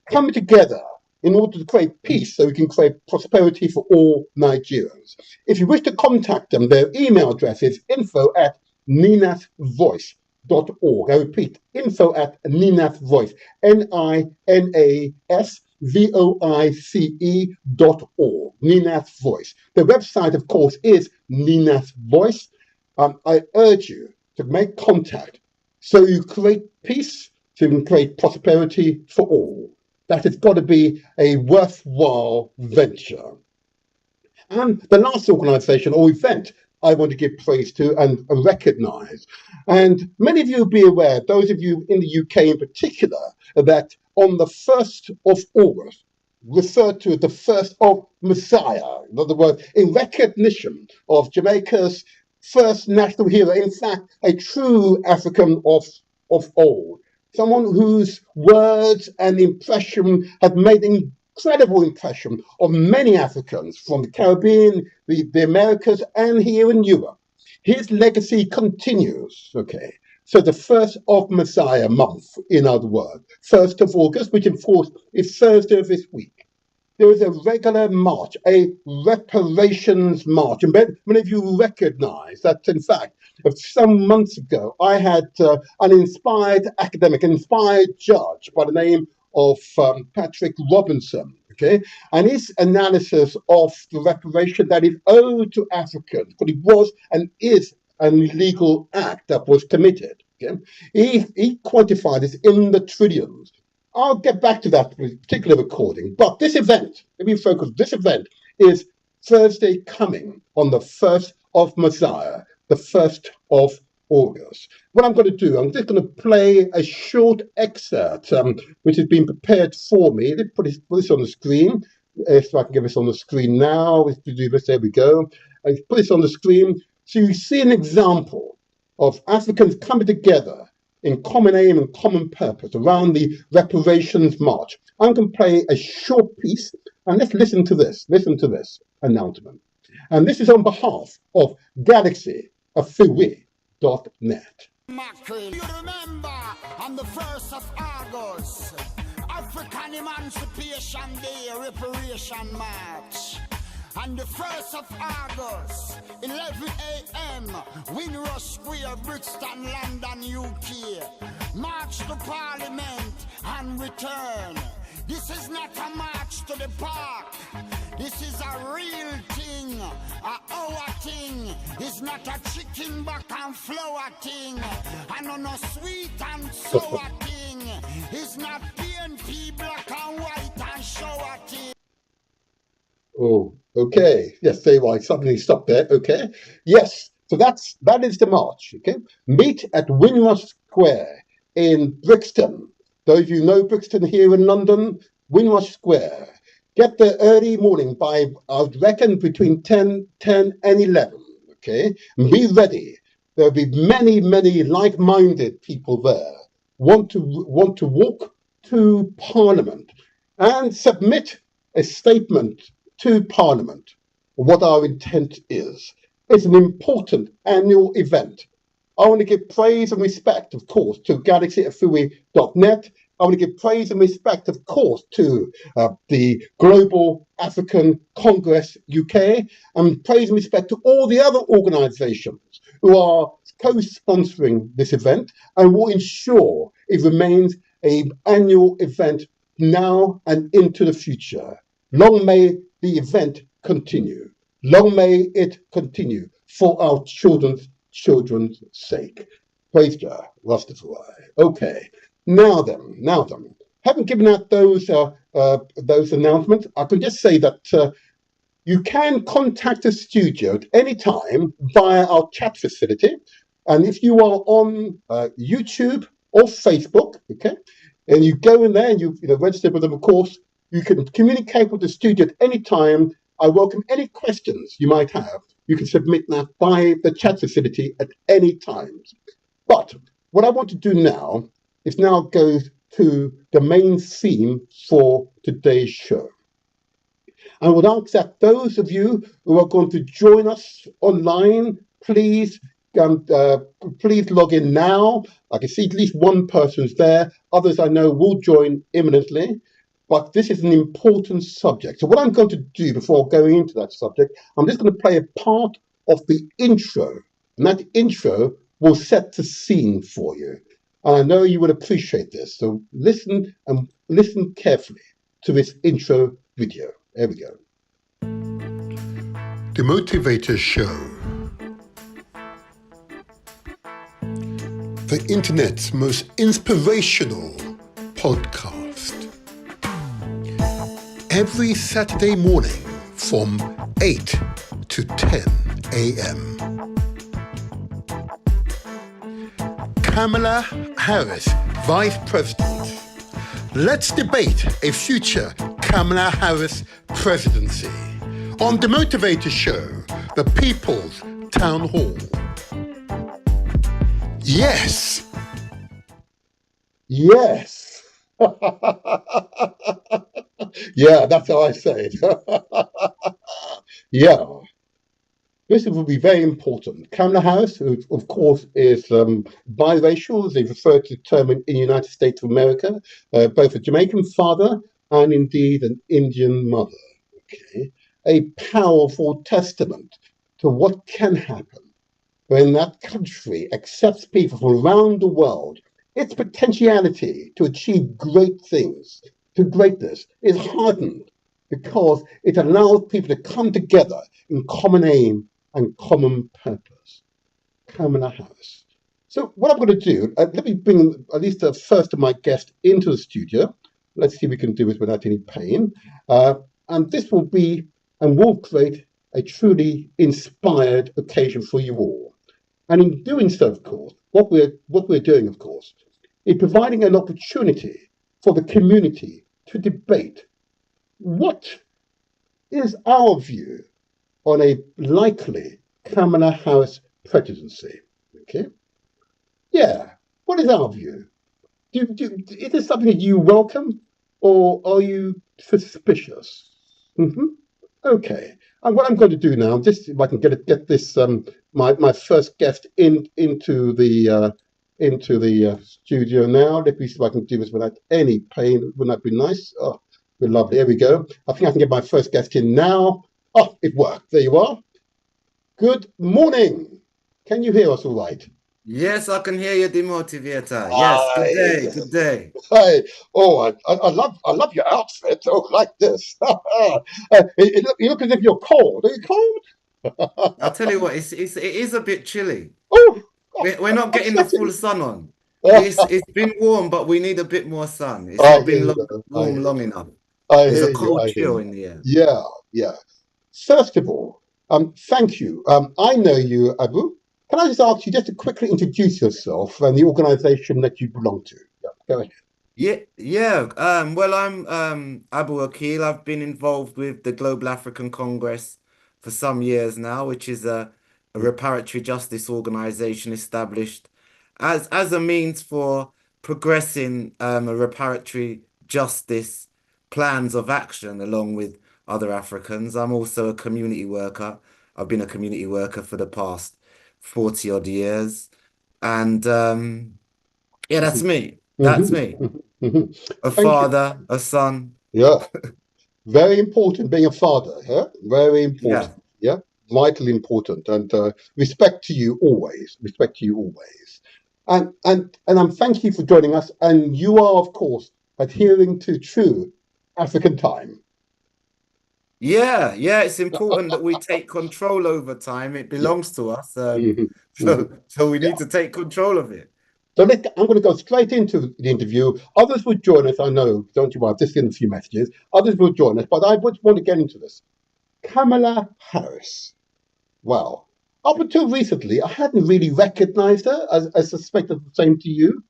coming together in order to create peace so we can create prosperity for all Nigerians. If you wish to contact them, their email address is info@ninasvoice.org. I repeat, info@ninasvoice, NINASVOICE.org, Ninas Voice. The website, of course, is Ninas Voice. I urge you to make contact so you create peace, so you can create prosperity for all. That has got to be a worthwhile venture. And the last organization or event I want to give praise to and recognize. And many of you will be aware, those of you in the UK in particular, that on the 1st of August, referred to as the 1st of Messiah, in other words, in recognition of Jamaica's first national hero, in fact, a true African of old, someone whose words and impression had made an incredible impression on many Africans from the Caribbean, the Americas, and here in Europe. His legacy continues, okay? So the 1st of Messiah month, in other words, 1st of August, which of course is Thursday of this week, there is a regular march, a reparations march. And many of you recognize that, in fact, some months ago, I had an inspired academic, an inspired judge by the name of Patrick Robinson, okay, and his analysis of the reparation that is owed to Africans, but it was and is an illegal act that was committed. Okay? He quantified this in the trillions. I'll get back to that particular recording, but this event, let me focus, this event is Thursday coming on the 1st of Messiah, the 1st of August. What I'm going to do, I'm just going to play a short excerpt which has been prepared for me. Let's put this on the screen. If I can get this on the screen now, let's do this, there we go. I put this on the screen so you see an example of Africans coming together in common aim and common purpose around the reparations march. I'm going to play a short piece, and let's listen to this. Listen to this announcement. And this is on behalf of Galaxy Afui.net. Mackerel. You remember on the 1st of August, African Emancipation Day, Reparation March. On the 1st of August, 11 a.m., Windrush Square, Brixton, London, UK. March to Parliament and return. This is not a march to the park. This is a real thing, our thing. It's not a chicken back and flour thing. And on a sweet and sour thing. It's not PNP black and white and shower thing. Oh, okay. Yes, say why. Suddenly stop there. Okay. Yes. So that is the march. Okay. Meet at Windrush Square in Brixton. Those of you know Brixton here in London, Windrush Square. Get there early morning by, I would reckon, between 10 and 11. Okay. And be ready. There'll be many, many like-minded people there. Want to walk to Parliament and submit a statement to Parliament what our intent is. It's an important annual event. I want to give praise and respect, of course, to galaxyafui.net. I want to give praise and respect, of course, to the Global African Congress UK, and praise and respect to all the other organisations who are co-sponsoring this event and will ensure it remains an annual event now and into the future. Long may the event continue. Long may it continue for our children's sake. Praise Jah, Rastafari. Okay, now then. Having given out those announcements, I can just say that you can contact the studio at any time via our chat facility, and if you are on YouTube or Facebook, okay, and you go in there and you register with them, of course. You can communicate with the studio at any time. I welcome any questions you might have. You can submit that by the chat facility at any time. But what I want to do now is go to the main theme for today's show. I would ask that those of you who are going to join us online, please log in now. I can see at least one person's there. Others I know will join imminently. But this is an important subject. So what I'm going to do before going into that subject, I'm just going to play a part of the intro. And that intro will set the scene for you. And I know you would appreciate this. So listen carefully to this intro video. There we go. The Motivator Show. The internet's most inspirational podcast. Every Saturday morning from 8 to 10 a.m. Kamala Harris, Vice President. Let's debate a future Kamala Harris presidency on the Motivator Show, the People's Town Hall. Yes. Yes. Yeah, that's how I say it. Yeah. This will be very important. Kamala Harris, who of course is biracial, as they refer to the term in the United States of America, both a Jamaican father and indeed an Indian mother. Okay, a powerful testament to what can happen when that country accepts people from around the world. Its potentiality to achieve great things, to greatness, is hardened because it allows people to come together in common aim and common purpose. Kamala Harris. So what I'm going to do, let me bring at least the first of my guests into the studio. Let's see if we can do this without any pain. And this will be and will create a truly inspired occasion for you all. And in doing so, of course, what we're doing, of course, is providing an opportunity for the community to debate what is our view on a likely Kamala Harris presidency. Okay? Yeah, What is our view? Is this something that you welcome, or are you suspicious? Hmm. Okay. And what I'm going to do now, just if I can get this my first guest into the studio now. Let me see if I can do this without any pain. Wouldn't that be nice? Oh, we're lovely. Here we go. I think I can get my first guest in now. Oh, it worked. There you are. Good morning. Can you hear us all right? Yes, I can hear you, the motivator. Yes, good Hi. day, good day. Hi. Oh, I love your outfit. Oh, like this. You look as if you're cold. Are you cold? I'll tell you what, it is a bit chilly. Oh, We're not I'm getting the sweating. full sun on. I It's been warm, but we need a bit more sun. It's hear not been you. Though. I warm hear long you. enough. I There's hear a you. cold I hear chill you. in the air. Yeah, yeah. First of all, thank you. I know you, Abu. Can I just ask you just to quickly introduce yourself and the organization that you belong to? Yeah, go ahead. Yeah, yeah. Well, I'm Abu Akil. I've been involved with the Global African Congress for some years now, which is a reparatory justice organization established as a means for progressing a reparatory justice plans of action along with other Africans. I'm also a community worker. I've been a community worker for the past 40 odd years. And yeah, that's me. That's Mhm, me. mhm, mhm. A Thank you. father, a son. Yeah, very important being a father. Yeah, very Yeah. important. Yeah, vitally important. And respect to you always. Respect to you always. And I'm thank you for joining us. And you are, of course, adhering to true African time. Yeah, yeah, it's important that we take control over time. It Yeah. belongs to us. Mhm, mhm. So we Yeah. need to take control of it. So I'm going to go straight into the interview. Others will join us. I know. Don't you worry. I've just seen a few messages. Others will join us, but I would want to get into this. Kamala Harris. Wow. Up until recently, I hadn't really recognized her. I suspect it's the same to you.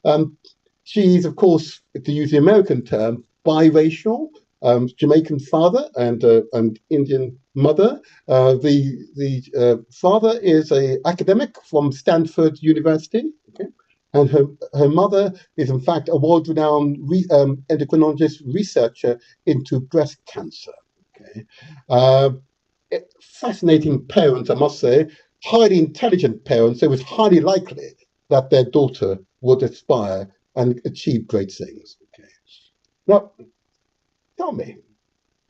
Um, she's, of course, to use the American term, biracial, Jamaican father and Indian mother. The father is a academic from Stanford University, okay? And her mother is, in fact, a world-renowned endocrinologist researcher into breast cancer. Okay, uh, fascinating parents, I must say, highly intelligent parents. So it was highly likely that their daughter would aspire and achieve great things. Okay. Now, tell me,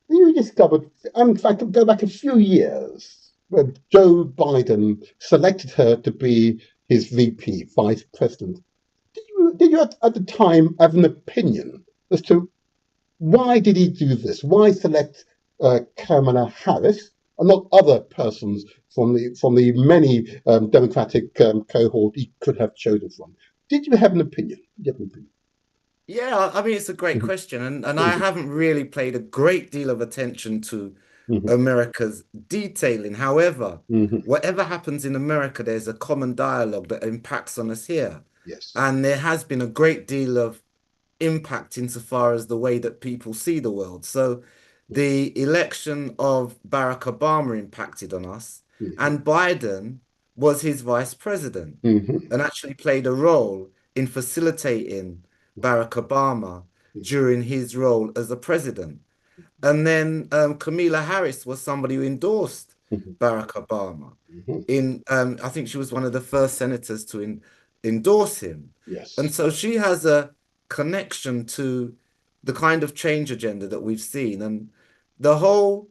you discovered, in fact, go back a few years when Joe Biden selected her to be his VP, vice president. Did you at the time have an opinion as to why did he do this? Why select Kamala Harris and not other persons from the many Democratic cohort he could have chosen from? Did you have an opinion? Did you have an opinion? Yeah, I mean, it's a great Mhm, question. And I haven't really paid a great deal of attention to mhm, America's detailing. However, mhm. whatever happens in America, there's a common dialogue that impacts on us here. Yes. And there has been a great deal of impact insofar as the way that people see the world. So the election of Barack Obama impacted on us, Mhm, and Biden was his vice president mhm, and actually played a role in facilitating Barack Obama during his role as a president. And then Kamala Harris was somebody who endorsed mhm, Barack Obama. mhm. I think she was one of the first senators to endorse him. And Yes. so she has a connection to the kind of change agenda that we've seen. And the whole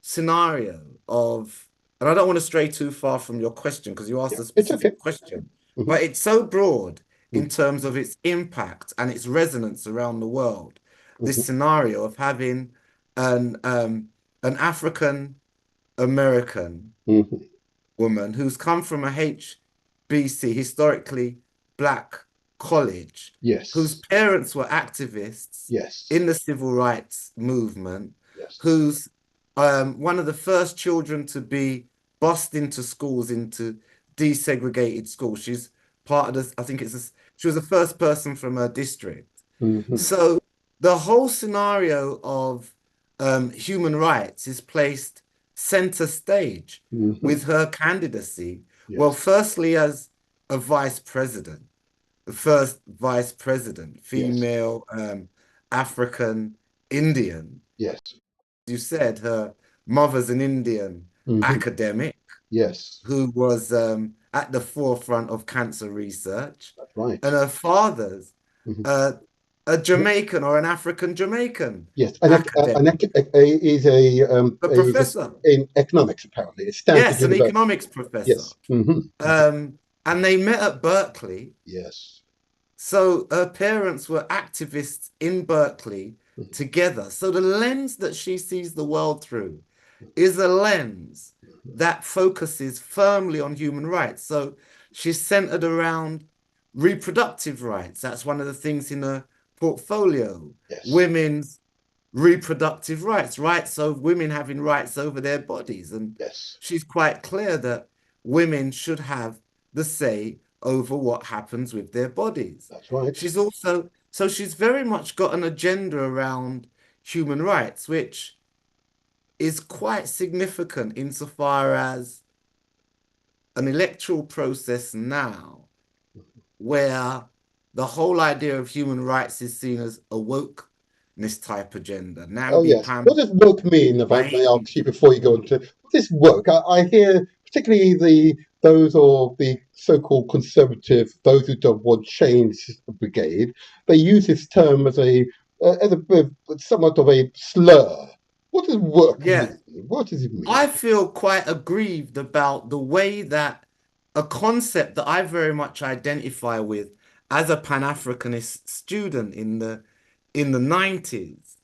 scenario of, and I don't want to stray too far from your question because you asked Yeah. a It's okay. specific question, Mhm, but it's so broad in mhm, terms of its impact and its resonance around the world. This mhm, scenario of having an African American mhm. woman who's come from a HBC, historically black college, whose Yes. parents were activists Yes. in the civil rights movement, Yes. who's one of the first children to be bussed into schools, into desegregated schools. She's part of this, I think she was the first person from her district. Mhm, So the whole scenario of human rights is placed center stage mhm. with her candidacy. Well, Yes. firstly, as a vice president, the first vice president, Yes. female African Indian. Yes. You said her mother's an Indian Hmm. academic Yes. who was at the forefront of cancer research, That's right. and her father's Hmm. uh, a Jamaican or an African Jamaican Yes. academic, a Is professor. in economics apparently. It's Stanford Yes, an University. economics professor. Yes. Hmm. And they met at Berkeley. Yes. So her parents were activists in Berkeley Mhm. together. So the lens that she sees the world through is a lens that focuses firmly on human rights. So she's centered around reproductive rights. That's one of the things in her portfolio. Yes. Women's reproductive rights, rights of women having rights over their bodies. And Yes. she's quite clear that women should have the say over what happens with their bodies. That's right. She's very much got an agenda around human rights, which is quite significant insofar as an electoral process now, where the whole idea of human rights is seen as a wokeness type agenda, Oh yes. What namby-pamby, does woke mean, if I may ask you before you go into what is woke? I hear particularly those or the so-called conservative, those who don't want change brigade, they use this term as a somewhat of a slur. What does woke Yeah, mean? What does it mean? I feel quite aggrieved about the way that a concept that I very much identify with as a Pan-Africanist student in the 90s,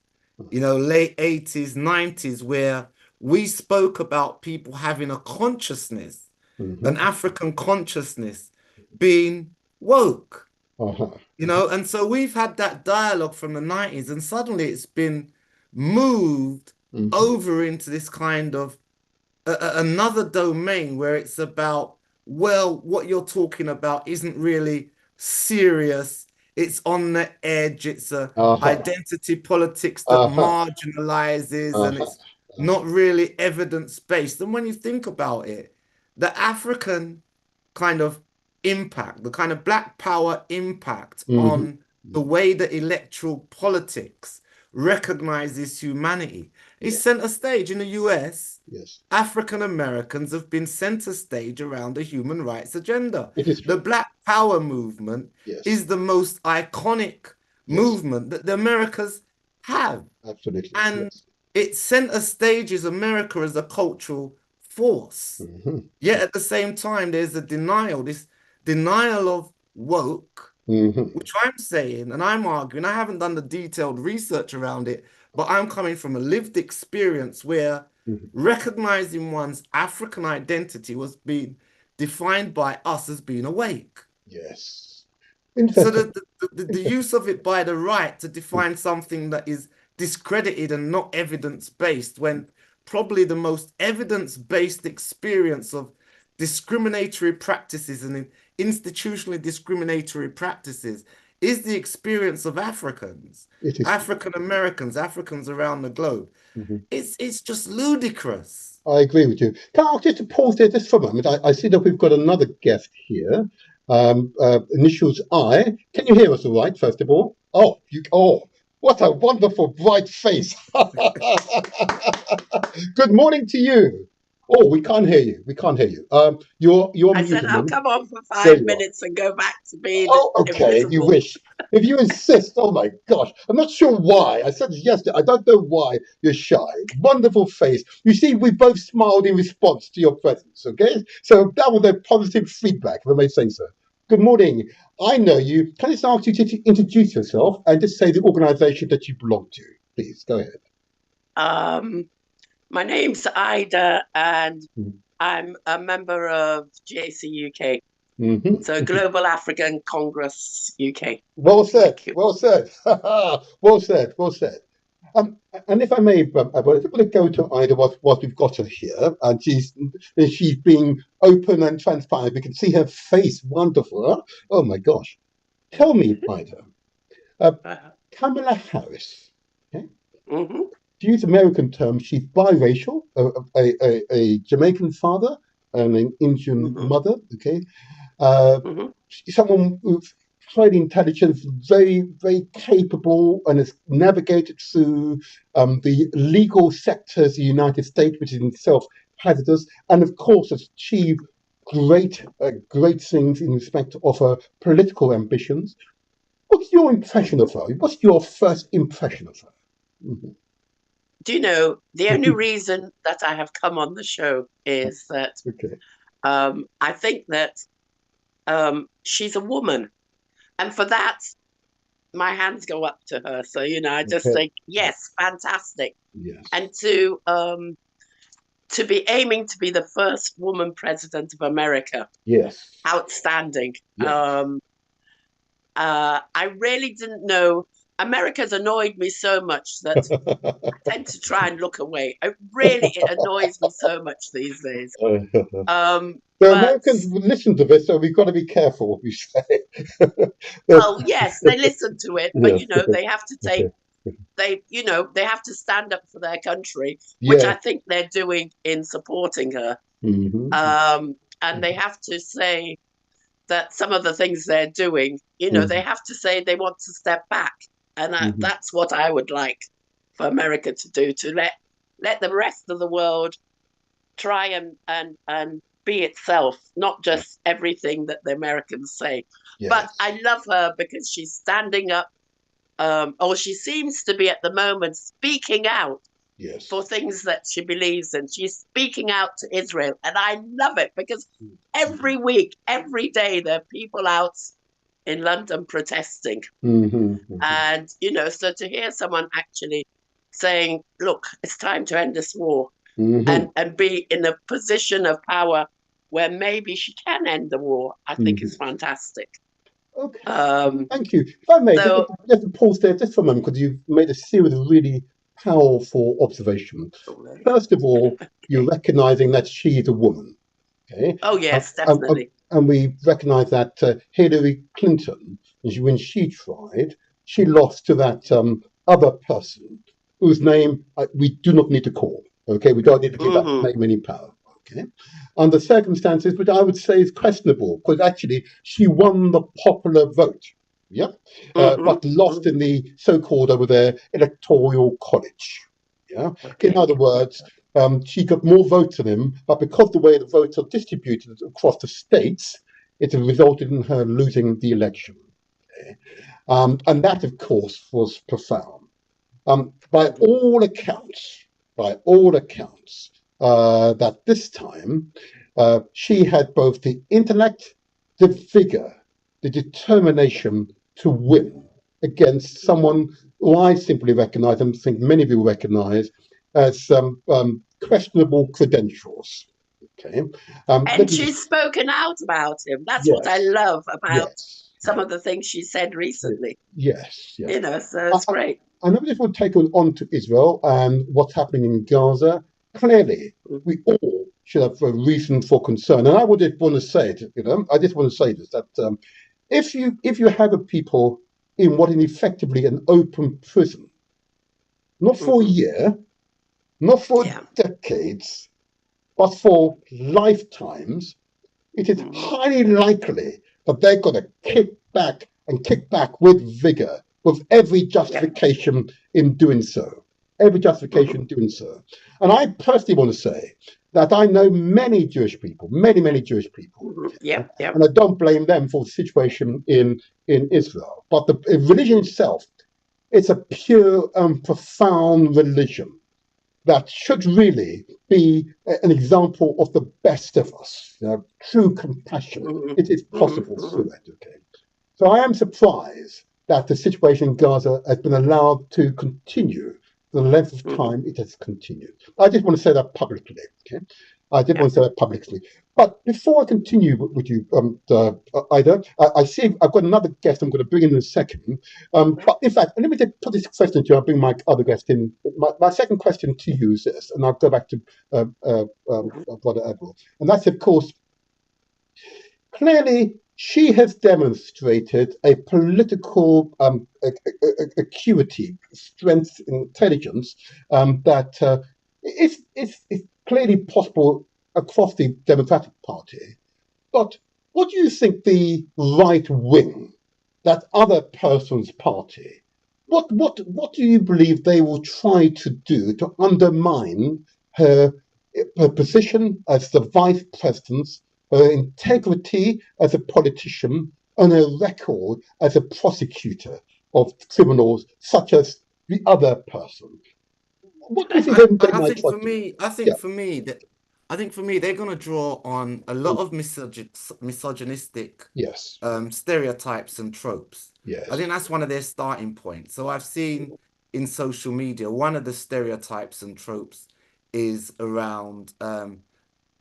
late 80s, 90s, where we spoke about people having a consciousness, an Hmm. African consciousness being woke, Uh-huh. and so we've had that dialogue from the 90s, and suddenly it's been moved Hmm. over into this kind of another domain where it's about, well, what you're talking about isn't really serious. It's on the edge. It's a Uh-huh. identity politics that Uh-huh. marginalizes, and Uh-huh. it's not really evidence based. And when you think about it, the African kind of impact, the kind of Black power impact Hmm. on the way that electoral politics recognizes humanity is Yes. center stage in the US. Yes. African Americans have been center stage around the human rights agenda. It is The true. Black Power movement Yes. is the most iconic Yes. movement that the Americas have. Absolutely. And Yes. it center stages America as a cultural force. Hmm. Yet at the same time, there's this denial of woke, Hmm. which I'm saying, and I'm arguing, I haven't done the detailed research around it, but I'm coming from a lived experience where Hmm. recognizing one's African identity was being defined by us as being awake. Yes. So Interesting. the use of it by the right to define something that is discredited and not evidence-based, when probably the most evidence-based experience of discriminatory practices and institutionally discriminatory practices is the experience of Africans, It is. African Americans, Africans around the globe. Mhm. It's just ludicrous. I agree with you. Can I ask just to pause there just for a moment? I see that we've got another guest here. Initials I. Can you hear us all right, first of all? Oh, what a wonderful bright face. Good morning to you. Oh, we can't hear you. We can't hear you. You're I said muted, I'll man. come on for There 5 you are. minutes and go back to being Oh, okay, if you invisible. wish. If you insist, oh my gosh. I'm not sure why. I said yesterday, I don't know why you're shy. Wonderful face. You see, we both smiled in response to your presence, okay? So that was a positive feedback, if I may say so. Good morning. I know you. Can I just ask you to introduce yourself and just say the organization that you belong to? Please, go ahead. My name's Ida, and Mhm. I'm a member of GAC UK, Mhm. so Global African Congress UK. Well said. Thank you. Well said. Well said. Well said. And if I may, I want to go to Ida whilst we've got her here, and she's being open and transparent. We can see her face. Wonderful. Huh? Oh my gosh. Tell me, Ida, Kamala Harris. Okay? Mm-hmm. To use American terms, she's biracial, a Jamaican father and an Indian Mm-hmm. mother. Okay. Uh, Mm-hmm. Someone who highly intelligent, very, very capable, and has navigated through the legal sectors of the United States, which is in itself hazardous, and of course has achieved great things in respect of her political ambitions. What's your impression of her? What's your first impression of her? Mm-hmm. Do you know, the only reason that I have come on the show is that Okay. I think that she's a woman. And for that, my hands go up to her. So, I just think, yes, fantastic. Yes. And to be aiming to be the first woman president of America. Yes. Outstanding. Yes. I really didn't know. America's annoyed me so much that I tend to try and look away. It annoys me so much these days. The Americans listen to this, so we've got to be careful what we say. Well, yes, they listen to it, but Yes. they have to take they have to stand up for their country, which Yeah. I think they're doing in supporting her. Mm-hmm. And they have to say that some of the things they're doing, they have to say they want to step back. And that's what I would like for America to do, to let the rest of the world try and be itself, not just everything that the Americans say. Yes. But I love her because she's standing up, or she seems to be at the moment speaking out for things that she believes in. She's speaking out to Israel, and I love it because every week, every day, there are people out in London protesting. And, so to hear someone actually saying, look, it's time to end this war, and be in a position of power where maybe she can end the war, I think is fantastic. Okay. Thank you. If I may, just pause there just for a moment, because you've made a series of really powerful observations. First of all, you're recognizing that she's a woman. Okay. Oh, yes, definitely. And we recognize that Hillary Clinton, when she tried, she lost to that other person whose name we do not need to call. Okay, we don't need to give that name any power. Okay, under circumstances which I would say is questionable, because actually she won the popular vote, but lost in the so-called over there electoral college. Yeah, in other words, she got more votes than him, but because the way the votes are distributed across the states, it resulted in her losing the election. Okay? And that, of course, was profound. By all accounts, that this time she had both the intellect, the vigor, the determination to win against someone who I simply recognize, and think many of you recognize, as questionable credentials. Okay, and she's spoken out about him. That's what I love about some of the things she said recently. Yes. So it's great. I never just want to take on to Israel and what's happening in Gaza. Clearly, we all should have a reason for concern. And I would just want to say it, I just want to say this, that if you have a people in what is effectively an open prison, not for a year, not for decades, but for lifetimes, it is highly likely that they're going to kick back with vigor, with every justification in doing so. And I personally want to say that I know many Jewish people, many Jewish people, and I don't blame them for the situation in Israel. But the religion itself, it's a pure and profound religion that should really be an example of the best of us, true compassion. It is possible through it. Okay, so I am surprised that the situation in Gaza has been allowed to continue the length of time it has continued. I just want to say that publicly. Okay, But before I continue with you, Ida, I see I've got another guest I'm going to bring in a second. But in fact, let me just put this question to you. I'll bring my other guest in. My second question to you is this, and I'll go back to Brother Admiral. And that's, of course, clearly she has demonstrated a political acuity, strength, intelligence that is clearly possible across the Democratic Party. But what do you think the right wing, that other person's party, what do you believe they will try to do to undermine her position as the vice president, her integrity as a politician, and her record as a prosecutor of criminals such as the other person? What do you think they might try to do? I think for me, they're going to draw on a lot of misogynistic Yes. Stereotypes and tropes. Yes. I think that's one of their starting points. So I've seen in social media, one of the stereotypes and tropes is around,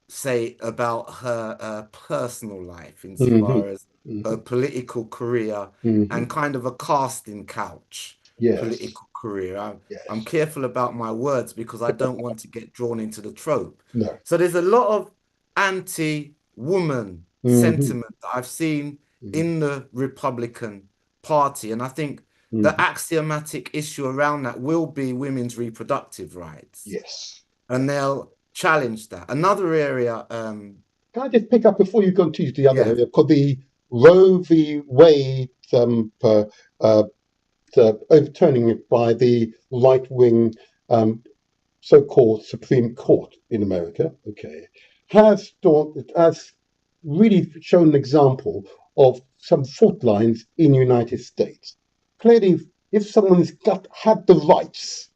say, about her personal life, insofar as her political career and kind of a casting couch political career. I'm careful about my words because I don't want to get drawn into the trope. No. So there's a lot of anti-woman sentiment that I've seen in the Republican Party, and I think the axiomatic issue around that will be women's reproductive rights. Yes. And they'll challenge that. Another area. Can I just pick up before you go to the other area? Because the Roe v. Wade overturning it by the right-wing so-called Supreme Court in America, has really shown an example of some fault lines in the United States. Clearly, if someone's had the rights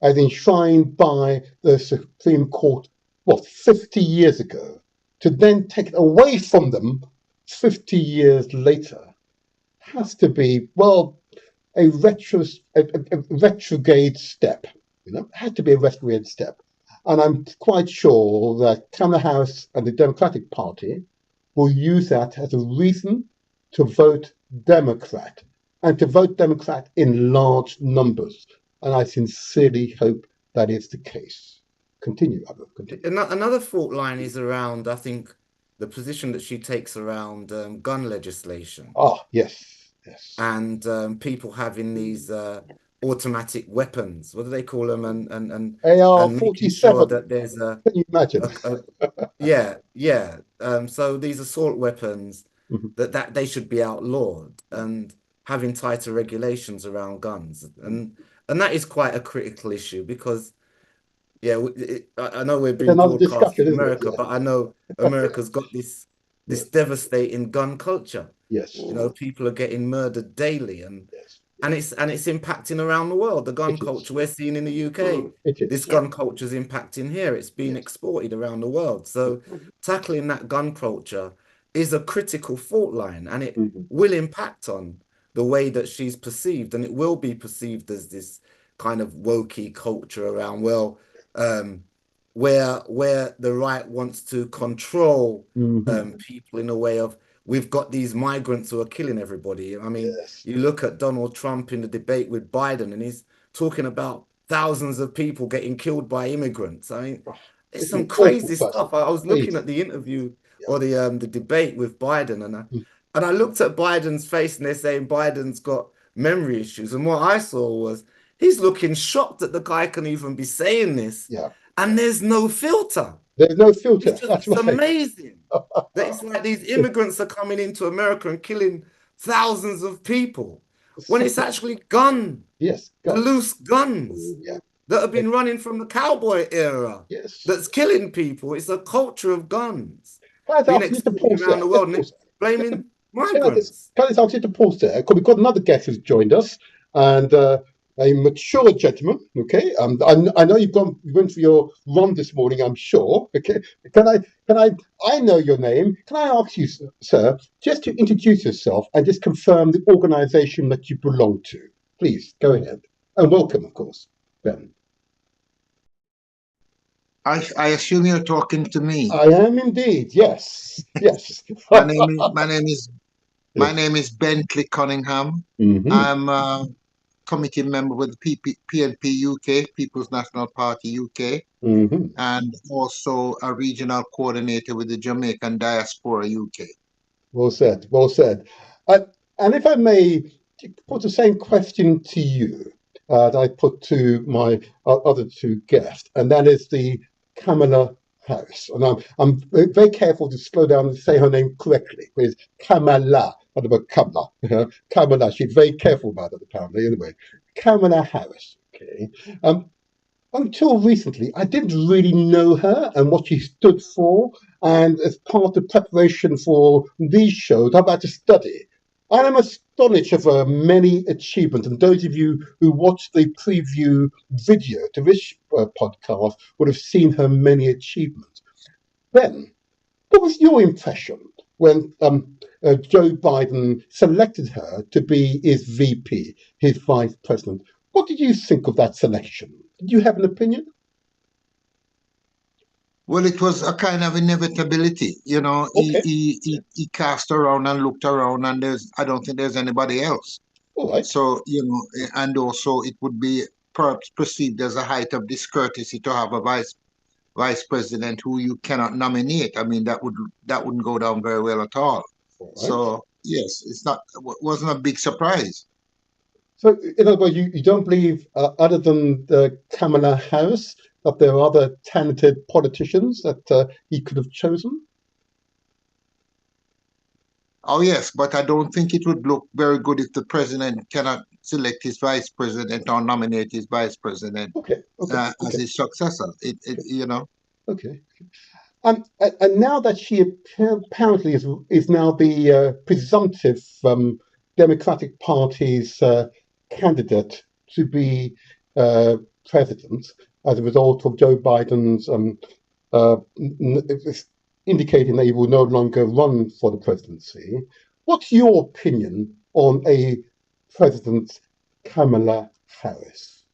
as enshrined by the Supreme Court, 50 years ago, to then take it away from them 50 years later, has to be, a retrograde step. It has to be a retrograde step. And I'm quite sure that Kamala Harris and the Democratic Party will use that as a reason to vote Democrat, and to vote Democrat in large numbers. And I sincerely hope that is the case. Continue, Abu. Continue. Another fault line is around, I think, the position that she takes around gun legislation. Yes. And people having these automatic weapons. What do they call them? And AR-47. Sure that there's Can you imagine? So these assault weapons, that they should be outlawed, and having tighter regulations around guns, and that is quite a critical issue because, I know we're being broadcast in America, but I know America's got this devastating gun culture. Yes. People are getting murdered daily, and it's impacting around the world. The gun culture we're seeing in the UK, this gun culture is impacting here. It's being exported around the world. So tackling that gun culture is a critical fault line, and it will impact on the way that she's perceived, and it will be perceived as this kind of wokey culture around, where the right wants to control people in a way of, we've got these migrants who are killing everybody. I mean, you look at Donald Trump in the debate with Biden, and he's talking about thousands of people getting killed by immigrants. I mean, it's some crazy stuff. I was looking at the interview or the debate with Biden, and I looked at Biden's face, and they're saying Biden's got memory issues. And what I saw was he's looking shocked that the guy can even be saying this. And there's no filter. There's no filter. It's amazing. That it's like these immigrants are coming into America and killing thousands of people, when it's actually loose guns that have been running from the cowboy era. That's killing people. It's a culture of guns being exported around the world, and it's blaming migrants. Can I just ask you to pause there? Because we've got another guest who's joined us, and a mature gentleman. I know you went for your run this morning, I'm sure. I know your name. Can I ask you, sir, just to introduce yourself and just confirm the organization that you belong to? Please go ahead, and welcome, of course, Ben. I assume you're talking to me. I am indeed. Yes. My name is Bentley Cunningham. I'm a committee member with the PNP UK, People's National Party UK, and also a regional coordinator with the Jamaican Diaspora UK. Well said. And if I may put the same question to you that I put to my other two guests, and that is the Kamala Harris. And I'm very careful to slow down and say her name correctly. It's Kamala about Kamala. Kamala, she's very careful about it, apparently. Anyway, Kamala Harris. Okay. Until recently, I didn't really know her and what she stood for. And as part of preparation for these shows, I've had to study. I am astonished of her many achievements. And those of you who watched the preview video to this podcast would have seen her many achievements. Ben, what was your impression when Joe Biden selected her to be his VP, his vice president? What did you think of that selection? Did you have an opinion? Well, it was a kind of inevitability, Okay. He cast around and looked around, and I don't think there's anybody else. All right. So, and also it would be perhaps perceived as a height of discourtesy to have a vice president who you cannot nominate. I mean, that wouldn't go down very well at all. Right. So yes, wasn't a big surprise. So in other words, you don't believe, other than Kamala Harris, that there are other talented politicians that he could have chosen? Oh yes, but I don't think it would look very good if the president cannot select his vice president or nominate his vice president as his successor. Okay. And now that she apparently is now the presumptive Democratic Party's candidate to be president as a result of Joe Biden's indicating that he will no longer run for the presidency. What's your opinion on a President Kamala Harris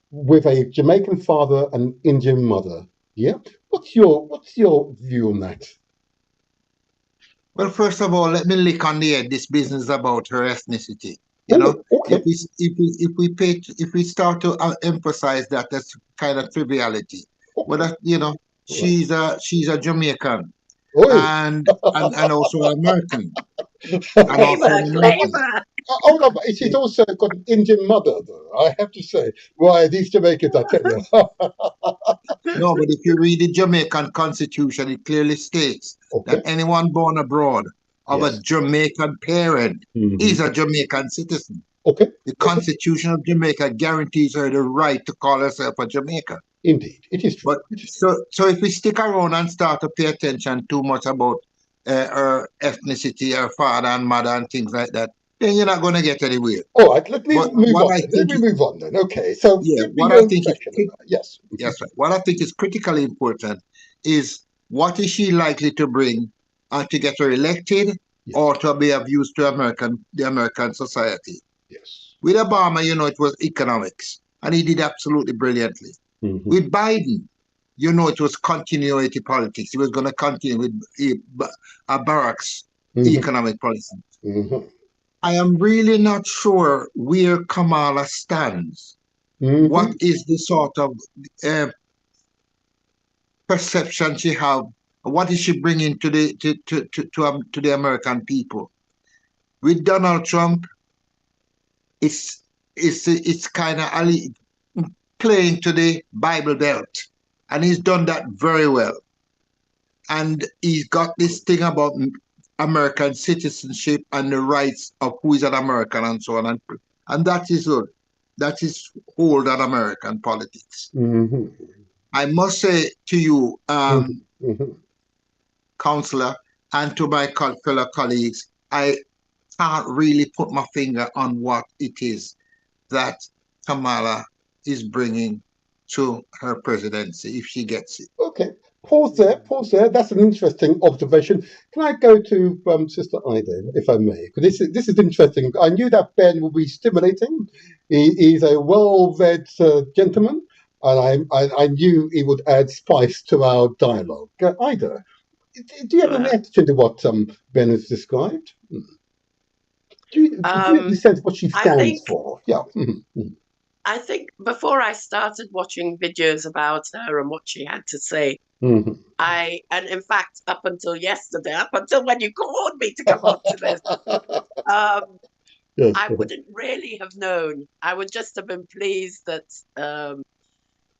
with a Jamaican father and Indian mother? Yeah. What's your view on that? Well, first of all, let me lick on the head this business about her ethnicity. Okay. If we start to emphasize that's kind of triviality. Okay. Well, she's a Jamaican and also American. Oh no, but she's also got an Indian mother, though. I have to say, why these Jamaicans, I tell you. No, but if you read the Jamaican Constitution, it clearly states that anyone born abroad of a Jamaican parent is a Jamaican citizen. Okay. The Constitution of Jamaica guarantees her the right to call herself a Jamaican. Indeed, it is true. But so if we stick around and start to pay attention too much about her ethnicity, her father and mother and things like that, then you're not going to get anywhere. All right, let me move on then. Okay, so what I think is what I think is critically important is what is she likely to bring to get her elected or to be of use to the American society. Yes. With Obama, it was economics, and he did absolutely brilliantly. Mm-hmm. With Biden, it was continuity politics. He was going to continue with Barack's economic policy. Mm-hmm. I am really not sure where Kamala stands. Mm-hmm. What is the sort of perception she have? What is she bringing to the American people? With Donald Trump, it's kind of playing to the Bible Belt, and he's done that very well. And he's got this thing about American citizenship and the rights of who is an American and so on, and that is good. That is hold on American politics. Mm-hmm. I must say to you, Counselor, and to my fellow colleagues, I can't really put my finger on what it is that Kamala is bringing to her presidency if she gets it. Okay. Pause there. That's an interesting observation. Can I go to Sister Ida, if I may? Because this is interesting. I knew that Ben will be stimulating. He's a well-read gentleman, and I knew he would add spice to our dialogue. Ida, do you have a reaction to what Ben has described? Do you have the sense of what she stands for? Yeah. Mm-hmm. I think before I started watching videos about her and what she had to say, and in fact, up until yesterday, up until when you called me to come on to this, I wouldn't really have known. I would just have been pleased that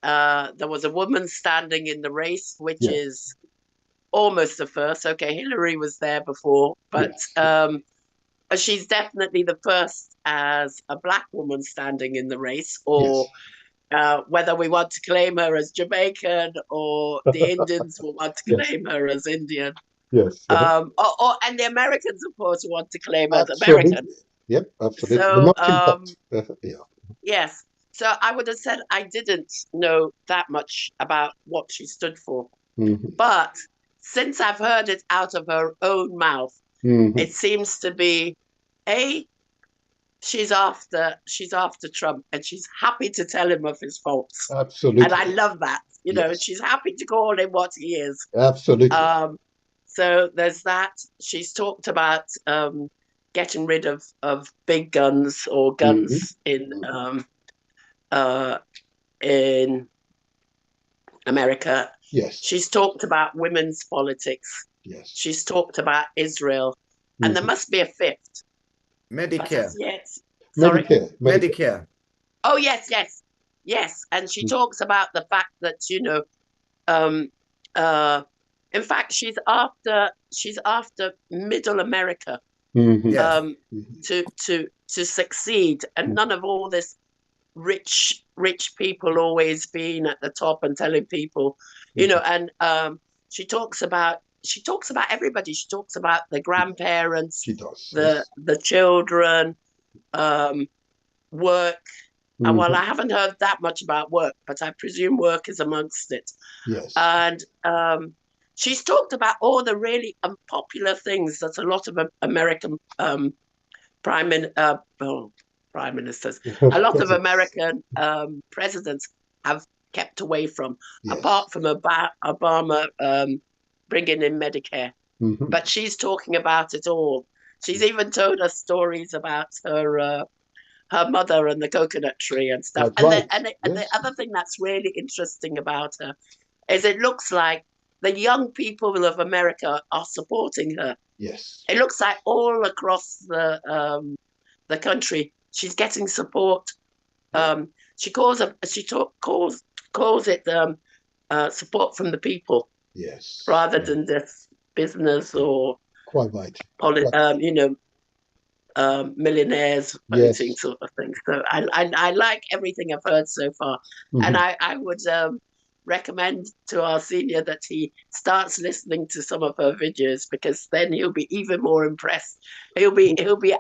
there was a woman standing in the race, which is almost a first. Okay, Hillary was there before, but she's definitely the first as a black woman standing in the race, or whether we want to claim her as Jamaican or the Indians will want to claim her as Indian. Yes. And the Americans, of course, want to claim as Absolutely. American. Yep, absolutely. So, yes. So I would have said I didn't know that much about what she stood for. But since I've heard it out of her own mouth, it seems to be, she's after Trump, and she's happy to tell him of his faults. Absolutely. And I love that. You know, she's happy to call him what he is. Absolutely. So there's that. She's talked about getting rid of big guns or guns in America. Yes. She's talked about women's politics. Yes. She's talked about Israel. And there must be a fifth. Medicare. Sorry? Medicare. Oh, yes. And she talks about the fact that, you know, in fact, she's after middle America to succeed, and none of all this rich people always being at the top and telling people, you know. And she talks about everybody. She talks about the grandparents, the children, work. Well, I haven't heard that much about work, but I presume work is amongst it. Yes. And she's talked about all the really unpopular things that a lot of American prime ministers, a lot of American presidents have kept away from, apart from Obama bringing in Medicare. But she's talking about it all. She's even told us stories about her mother and the coconut tree and stuff. And the other thing that's really interesting about her is it looks like the young people of America are supporting her. Yes. It looks like all across the country she's getting support. She calls it support from the people. Yes. Rather than this business or quite right. You know, millionaires voting sort of thing. So I like everything I've heard so far, and I would recommend to our senior that he starts listening to some of her videos, because then he'll be even more impressed. He'll be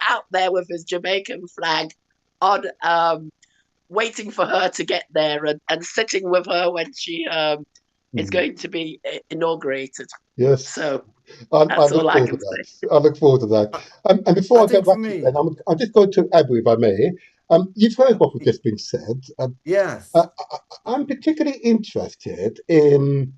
out there with his Jamaican flag on, waiting for her to get there and sitting with her when she is going to be inaugurated. Yes. So I that's look all I forward can to that. say. I look forward to that. And before I go back to you, I'm just going to Abu, if I may. You've heard what has just been said. Yes. I'm particularly interested in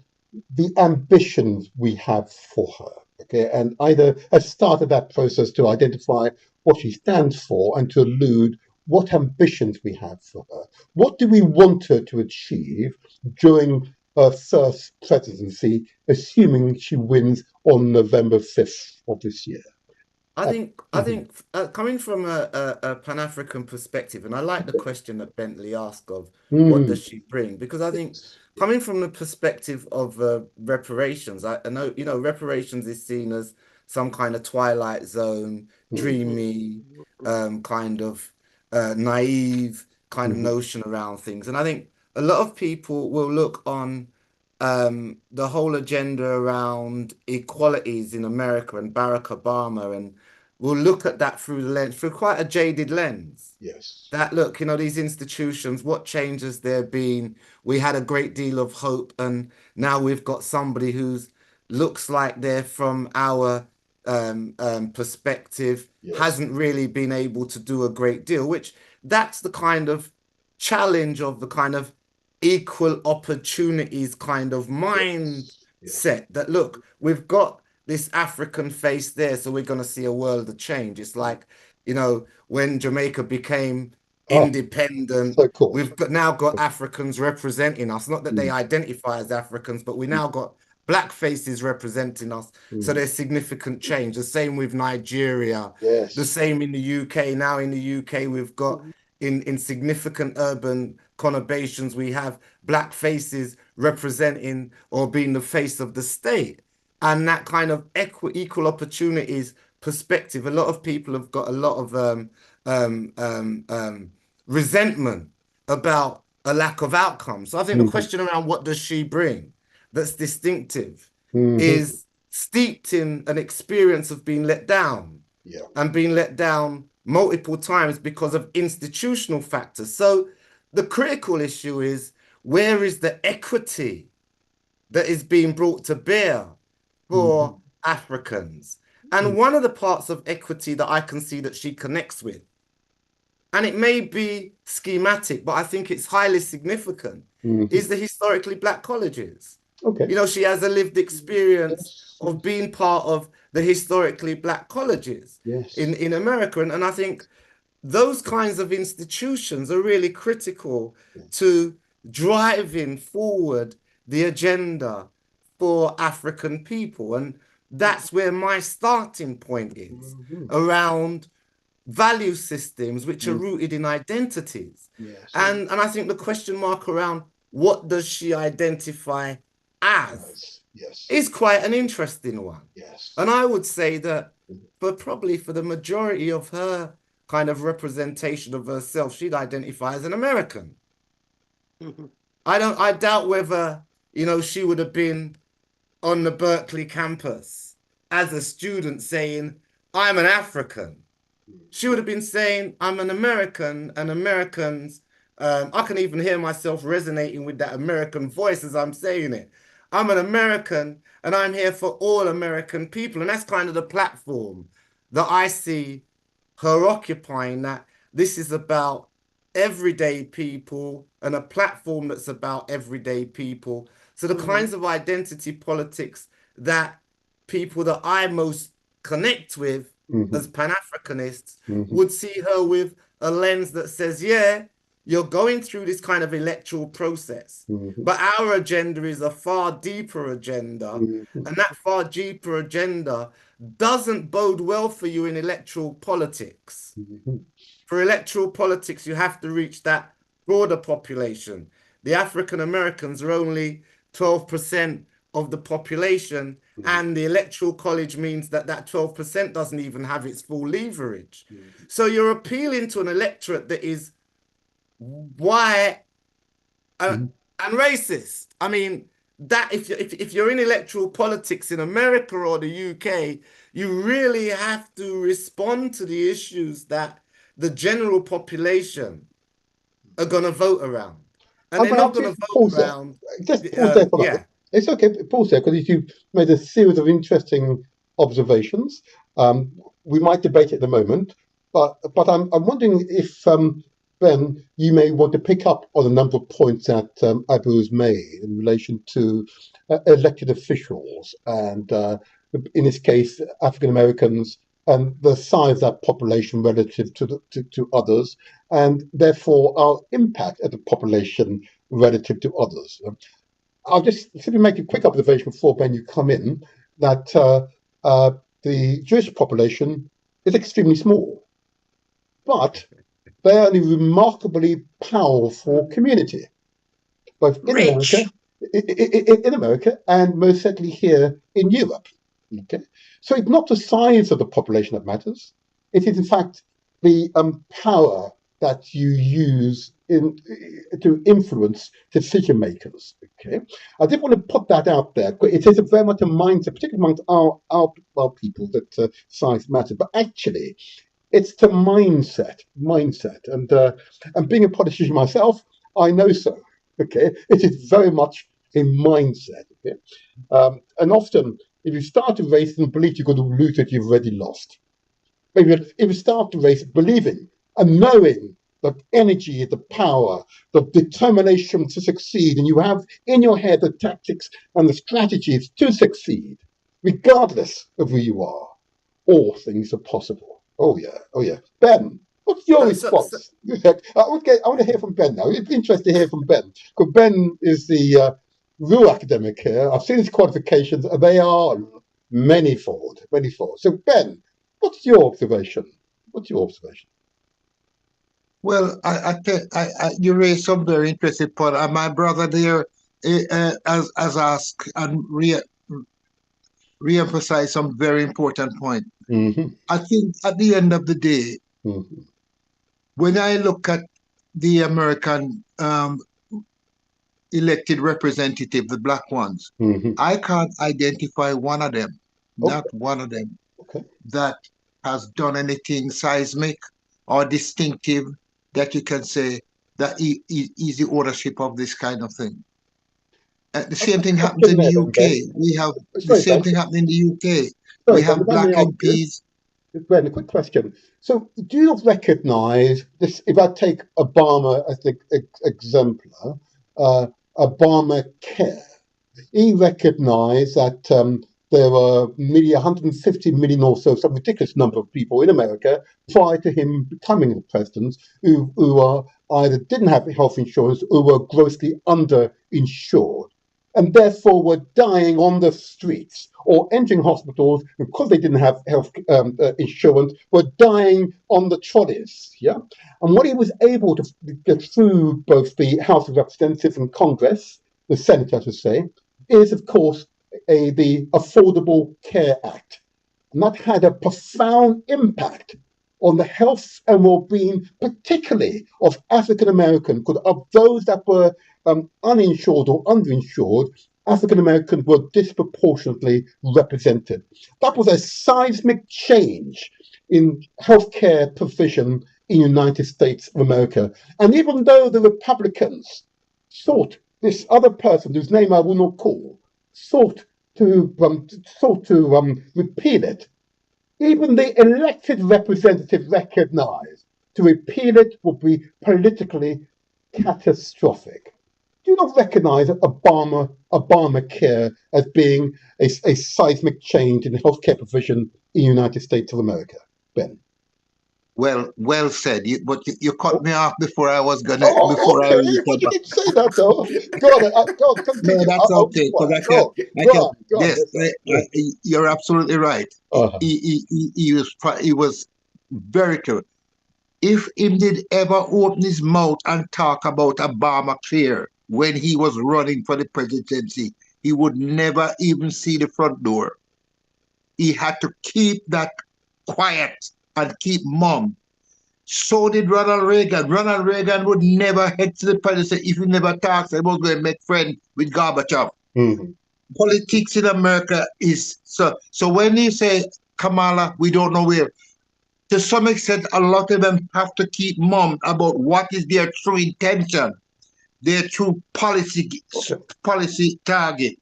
the ambitions we have for her. Okay, and either has started that process to identify what she stands for and to allude what ambitions we have for her. What do we want her to achieve during her first presidency, assuming she wins on November 5th of this year? I think coming from a Pan-African perspective, and I like the question that Bentley asked of what does she bring, because I think coming from the perspective of reparations, I know, you know, reparations is seen as some kind of twilight zone, dreamy, kind of naive kind of notion around things. And I think a lot of people will look on the whole agenda around equalities in America and Barack Obama, and we'll look at that through quite a jaded lens. Yes. That, look, you know, these institutions, what changes there been? We had a great deal of hope, and now we've got somebody who's looks like they're from our perspective, hasn't really been able to do a great deal, which that's the kind of challenge of the kind of equal opportunities kind of mindset that, look, we've got this African face there, so we're going to see a world of change. It's like, you know, when Jamaica became independent, so cool. We've now got Africans representing us. Not that they identify as Africans, but we now got black faces representing us. So there's significant change. The same with Nigeria. Yes. The same in the UK. Now in the UK, we've got in significant urban conurbations, we have black faces representing or being the face of the state. And that kind of equal opportunities perspective, a lot of people have got a lot of resentment about a lack of outcome. So I think the question around what does she bring that's distinctive is steeped in an experience of being let down and being let down multiple times because of institutional factors. So the critical issue is, where is the equity that is being brought to bear for Africans? And one of the parts of equity that I can see that she connects with, and it may be schematic, but I think it's highly significant, is the historically Black colleges. Okay. You know, she has a lived experience of being part of the historically Black colleges in America. And I think those kinds of institutions are really critical to driving forward the agenda for African people. And that's where my starting point is, around value systems which are rooted in identities. And I think the question mark around what does she identify as is quite an interesting one. And I would say that probably for the majority of her kind of representation of herself, she'd identify as an American. I doubt whether, you know, she would have been on the Berkeley campus as a student saying, I'm an African. She would have been saying, I'm an American, and Americans, I can even hear myself resonating with that American voice as I'm saying it. I'm an American, and I'm here for all American people. And that's kind of the platform that I see her occupying, that this is about everyday people and a platform that's about everyday people. So the kinds of identity politics that people that I most connect with as Pan-Africanists would see her with a lens that says, yeah, you're going through this kind of electoral process, but our agenda is a far deeper agenda, and that far deeper agenda doesn't bode well for you in electoral politics. For electoral politics, you have to reach that broader population. The African Americans are only 12% of the population, and the electoral college means that that 12% doesn't even have its full leverage. So you're appealing to an electorate that is white and racist. I mean, that if you're in electoral politics in America or the UK, you really have to respond to the issues that the general population are going to vote around. And they're not going to vote around. Just pause there for that. It's okay, pause there, because you've made a series of interesting observations. We might debate it at the moment, but I'm wondering if, Ben, you may want to pick up on a number of points that Abu has made in relation to elected officials and, in this case, African Americans, and the size of that population relative to others, and therefore our impact as a population relative to others. I'll just simply make a quick observation before, Ben, you come in, that the Jewish population is extremely small, but they are a remarkably powerful community, both in America and most certainly here in Europe. Okay, so it's not the size of the population that matters. It is, in fact, the power that you use to influence decision makers. Okay, I did want to put that out there. It is very much a mindset, particularly amongst our people, that size matters. But actually, it's the mindset, and being a politician myself, I know so. Okay, it is very much a mindset. Okay, and often, if you start a race and believe you're going to lose it, you've already lost. Maybe if you start the race believing and knowing the energy, the power, the determination to succeed, and you have in your head the tactics and the strategies to succeed, regardless of who you are, all things are possible. Oh yeah. Ben, what's your response? I want to hear from Ben now. It'd be interesting to hear from Ben, because Ben is the real academic here. I've seen his qualifications, and they are manifold. So Ben, what's your observation? Well, you raised some very interesting point. My brother there has asked and re-emphasized some very important point. I think at the end of the day, when I look at the American elected representative, the black ones, I can't identify one of them, not one of them, that has done anything seismic or distinctive that you can say that is the ownership of this kind of thing. The same thing happens in the UK. We have the same thing happening in the UK. We have black MPs. Ben, a quick question. So, do you recognize this? If I take Obama as the exemplar, Obamacare, he recognized that there were nearly 150 million or so, some ridiculous number of people in America prior to him becoming the president who are either didn't have health insurance or were grossly underinsured, and therefore were dying on the streets or entering hospitals because they didn't have health insurance, were dying on the trolleys. Yeah, and what he was able to get through both the House of Representatives and Congress, the Senate, I should say, is of course the Affordable Care Act, and that had a profound impact on the health and well-being, particularly of African Americans, of those that were uninsured or underinsured. African Americans were disproportionately represented. That was a seismic change in healthcare provision in the United States of America. And even though the Republicans sought this other person, whose name I will not call, sought to repeal it, even the elected representative recognized to repeal it would be politically catastrophic. Do you not recognize Obamacare as being a seismic change in healthcare provision in the United States of America, Ben? Well said. You cut me off before I was gonna. Okay, but you didn't say that though. Go on, continue. No, that's okay. You're absolutely right. He was very true. If he did ever open his mouth and talk about Obamacare when he was running for the presidency, he would never even see the front door. He had to keep that quiet and keep mum. So did Ronald Reagan. Ronald Reagan would never head to the presidency if he never talks about going to make friends with Gorbachev. Politics in America is so. So when you say Kamala, we don't know where. To some extent, a lot of them have to keep mum about what is their true intention, their true policy target,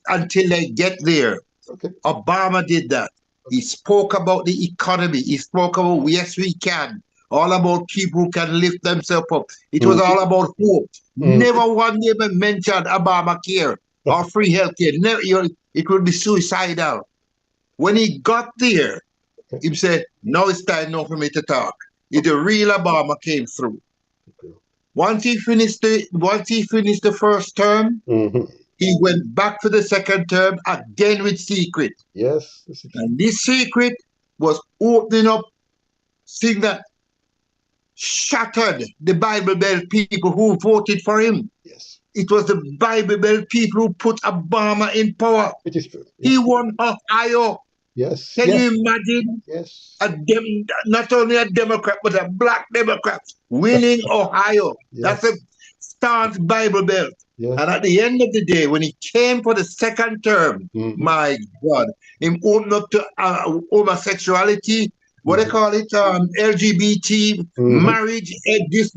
until they get there. Obama did that. He spoke about the economy. He spoke about, yes, we can. All about people who can lift themselves up. It was all about hope. Never one ever mentioned Obamacare or free healthcare. Never, it would be suicidal. When he got there, he said, now it's time now for me to talk. The real Obama came through. Once he finished the first term, he went back for the second term again with secret. Yes. And this secret was opening up things that shattered the Bible Belt people who voted for him. Yes. It was the Bible Belt people who put Obama in power. It is true. He won Ohio. Yes. Can you imagine? Yes. Not only a Democrat, but a black Democrat winning Ohio. Yes. That's a staunch Bible Belt. Yes. And at the end of the day, when he came for the second term, my God, him opened up to homosexuality, what they call it, LGBT, marriage, this,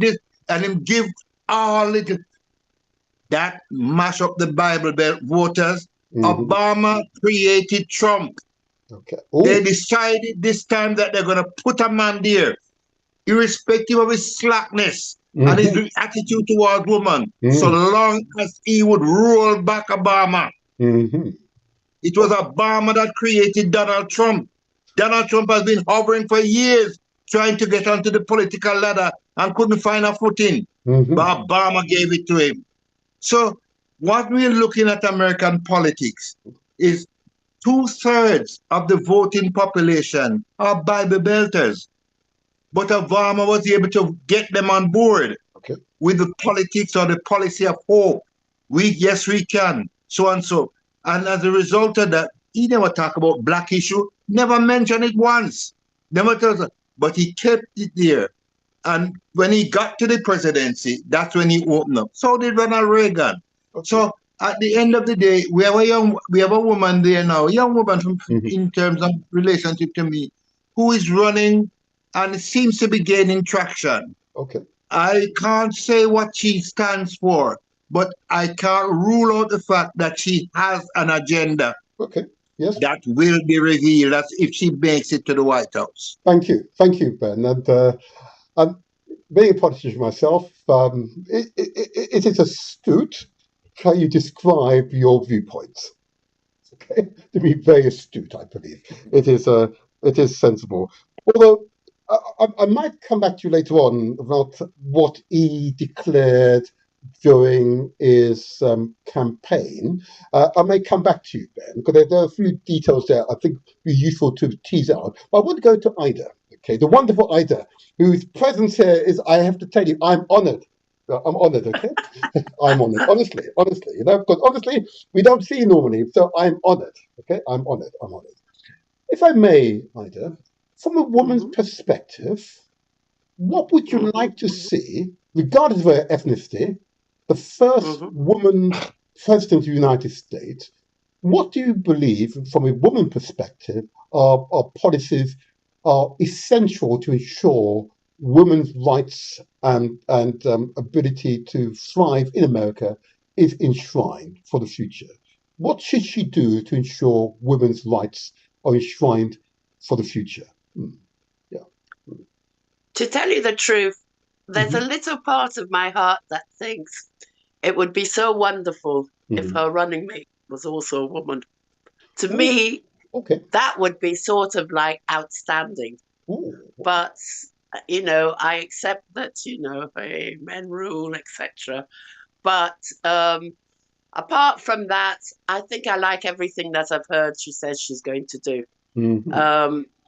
and him give all it. That mash up the Bible Belt voters. Obama created Trump. They decided this time that they're going to put a man there, irrespective of his slackness and his attitude towards women, so long as he would roll back Obama. It was Obama that created Donald Trump. Donald Trump has been hovering for years, trying to get onto the political ladder and couldn't find a footing. But Obama gave it to him. So what we're looking at American politics is 2/3 of the voting population are Bible Belters. But Obama was able to get them on board with the politics or the policy of hope. Yes, we can, so and so. And as a result of that, he never talk about black issue, never mentioned it once. Never tells us, but he kept it there. And when he got to the presidency, that's when he opened up. So did Ronald Reagan. Okay. So at the end of the day, we have a woman there now, a young woman from, in terms of relationship to me, who is running and seems to be gaining traction. Okay. I can't say what she stands for, but I can't rule out the fact that she has an agenda. Okay. Yes. That will be revealed as if she makes it to the White House. Thank you, Ben. And being a politician myself, it is astute how you describe your viewpoints. Okay, to be very astute, I believe it is sensible. Although I might come back to you later on about what he declared during his campaign. I may come back to you, Ben, because there are a few details there I think would be useful to tease out. But I want to go to Ida, okay, the wonderful Ida, whose presence here is, I have to tell you, I'm honoured. I'm honoured, okay? I'm honoured, honestly, because honestly, we don't see you normally, so I'm honoured, okay? I'm honoured. If I may, Ida, from a woman's perspective, what would you like to see, regardless of her ethnicity, the first woman president of the United States? What do you believe, from a woman perspective, are policies are essential to ensure women's rights and ability to thrive in America is enshrined for the future? What should she do to ensure women's rights are enshrined for the future? To tell you the truth, there's a little part of my heart that thinks it would be so wonderful if her running mate was also a woman. To me, that would be sort of like outstanding. But, I accept that, hey, men rule, etc. But apart from that, I think I like everything that I've heard she says she's going to do.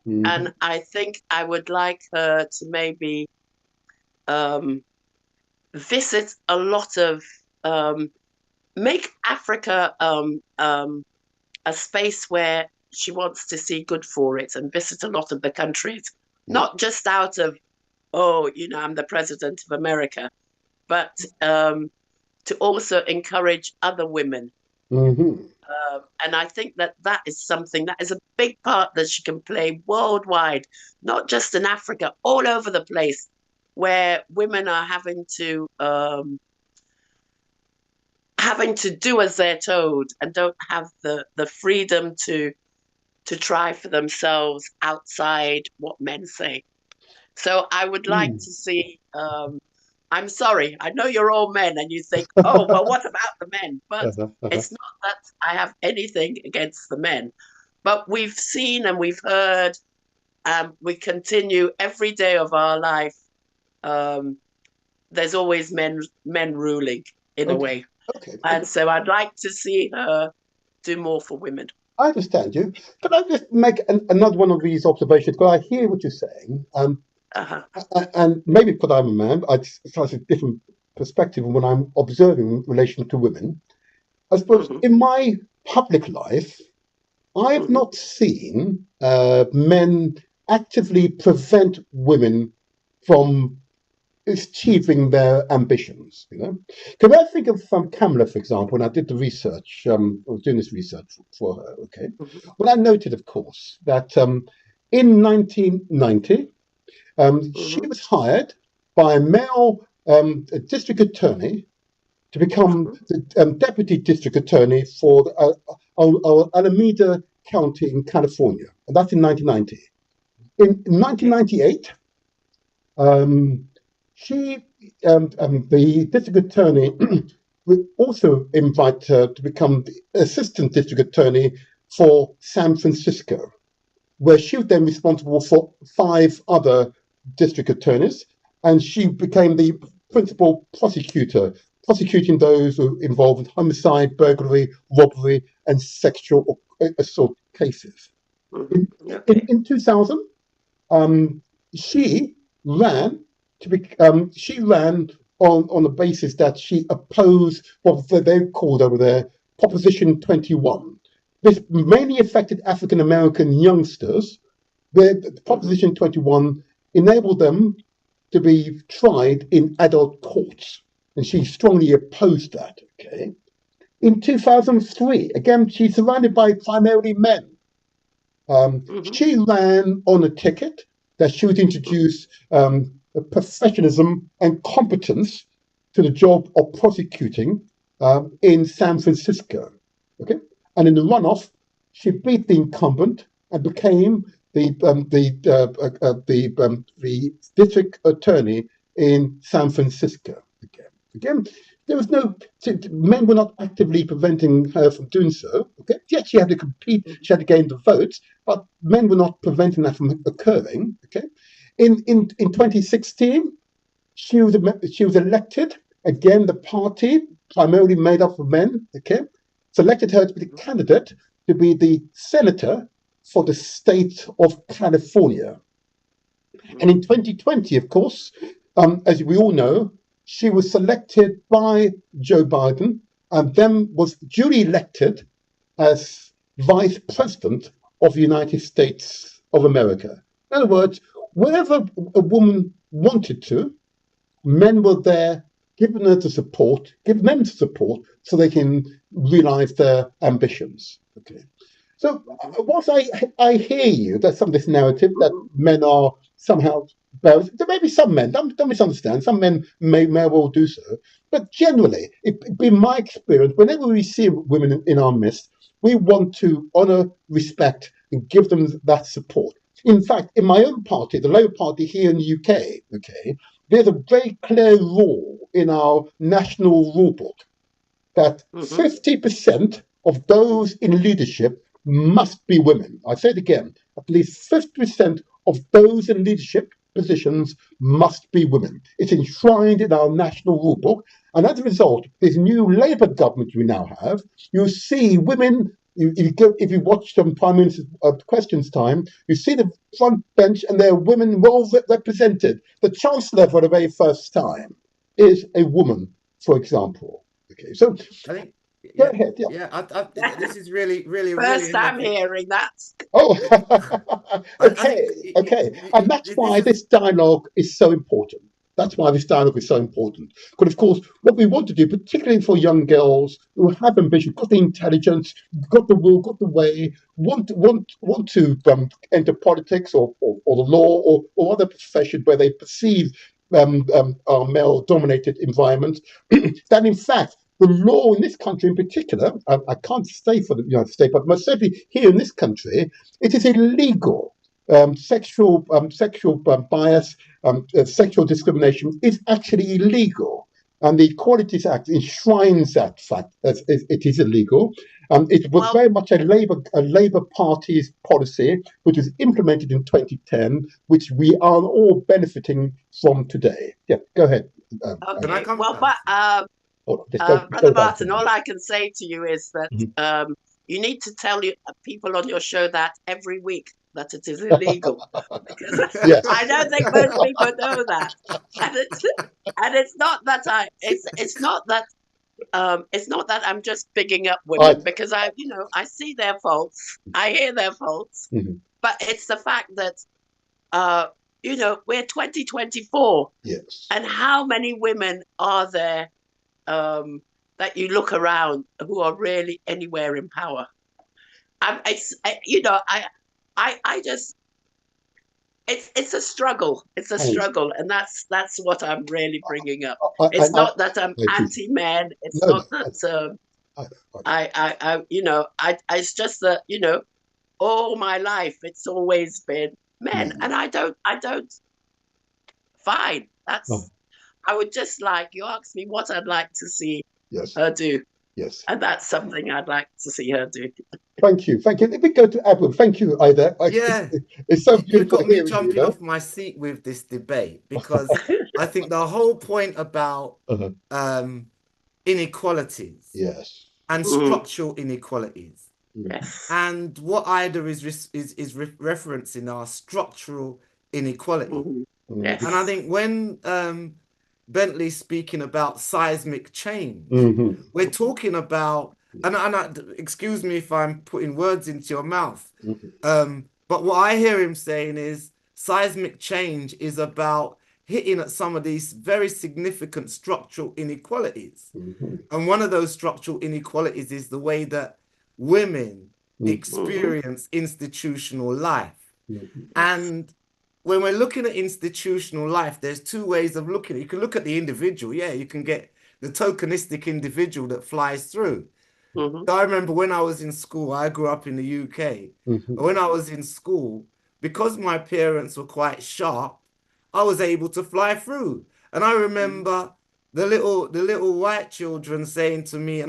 And I think I would like her to maybe visit a lot of, make Africa a space where she wants to see good for it, and visit a lot of the countries, not just out of, I'm the president of America, but to also encourage other women. And I think that is something that is a big part that she can play worldwide, not just in Africa, all over the place, where women are having to do as they're told and don't have the freedom to try for themselves outside what men say. So I would like to see, I'm sorry, I know you're all men and you think, oh, well, what about the men? But it's not that I have anything against the men. But we've seen and we've heard, we continue every day of our life. There's always men ruling in a way. And so I'd like to see her do more for women. I understand you. Can I just make another one of these observations? Because I hear what you're saying. And maybe because I'm a man, it's a different perspective when I'm observing in relation to women. I suppose in my public life, I have not seen men actively prevent women from achieving their ambitions. Can I think of Kamala, for example, when I did the research, I was doing this research for her, okay? Well, I noted, of course, that in 1990, she was hired by a male district attorney to become the deputy district attorney for Alameda County in California, and that's in 1990. In 1998, the district attorney would also invite her to become the assistant district attorney for San Francisco, where she was then responsible for 5 other district attorneys, and she became the principal prosecutor, prosecuting those who involved with homicide, burglary, robbery, and sexual assault cases. In 2000, she ran on the basis that she opposed what they called over there Proposition 21, This mainly affected African American youngsters, where Proposition 21 enabled them to be tried in adult courts, and she strongly opposed that. Okay. In 2003, again, she's surrounded by primarily men. She ran on a ticket that she would introduce professionalism and competence to the job of prosecuting in San Francisco. Okay, and in the runoff, she beat the incumbent and became the district attorney in San Francisco. Again, there was no, men were not actively preventing her from doing so. Okay, yes, she had to compete, she had to gain the votes, but men were not preventing that from occurring. Okay, in 2016, she was elected. Again, the party, primarily made up of men, okay, selected her to be the candidate to be the senator for the state of California. And in 2020, of course, as we all know, she was selected by Joe Biden and then was duly elected as vice president of the United States of America. In other words, wherever a woman wanted to, men were there giving them the support so they can realize their ambitions. Okay. So whilst I hear you, there's some of this narrative that men are somehow, there may be some men, don't misunderstand, some men may well do so, but generally, in my experience, whenever we see women in our midst, we want to honour, respect, and give them that support. In fact, in my own party, the Labour Party here in the UK, okay, there's a very clear rule in our national rule book that 50% of those in leadership must be women. I say it again, at least 50% of those in leadership positions must be women. It's enshrined in our national rule book. And as a result, this new Labour government we now have, you see women, if you watch some Prime Minister's Questions Time, you see the front bench and there are women well represented. The Chancellor for the very first time is a woman, for example. Okay, so I think, go ahead. This is really first time hearing that. Oh, okay. And that's why this dialogue is so important. That's why this dialogue is so important. Because, of course, what we want to do, particularly for young girls who have ambition, got the intelligence, got the will, got the way, want to enter politics or the law or other professions where they perceive our male-dominated environments, that in fact, the law in this country in particular, I can't say for the United States, but most certainly here in this country, it is illegal. Sexual bias, sexual discrimination is actually illegal. And the Equalities Act enshrines that fact that it is illegal. It was very much a Labour Party's policy, which was implemented in 2010, which we are all benefiting from today. Yeah, go ahead. Okay. Brother Martin, all I can say to you is that you need to tell people on your show that every week that it is illegal. Because I don't think most people know that, and it's not that it's not that I'm just bigging up women because I see their faults, I hear their faults, but it's the fact that we're 2024, yes, and how many women are there that you look around who are really anywhere in power? It's a struggle. It's a struggle, and that's what I'm really bringing up. It's not that I'm anti-men. It's not that it's just that all my life it's always been men, and I don't. Fine. That's. I would just like you asked me what I'd like to see her do. Yes. And that's something I'd like to see her do. Thank you. Let me go to Edward. Thank you, Ida. It's so beautiful. You got me jumping off my seat with this debate because I think the whole point about inequalities, yes, and structural inequalities, yes, and what Ida is referencing are structural inequality. Yes. And I think when Bentley's speaking about seismic change, we're talking about excuse me if I'm putting words into your mouth, but what I hear him saying is seismic change is about hitting at some of these very significant structural inequalities. And one of those structural inequalities is the way that women experience institutional life. And when we're looking at institutional life, there's two ways of looking at it. You can look at the individual. Yeah, you can get the tokenistic individual that flies through. I remember when I was in school, I grew up in the UK. When I was in school, because my parents were quite sharp, I was able to fly through. And I remember the little white children saying to me,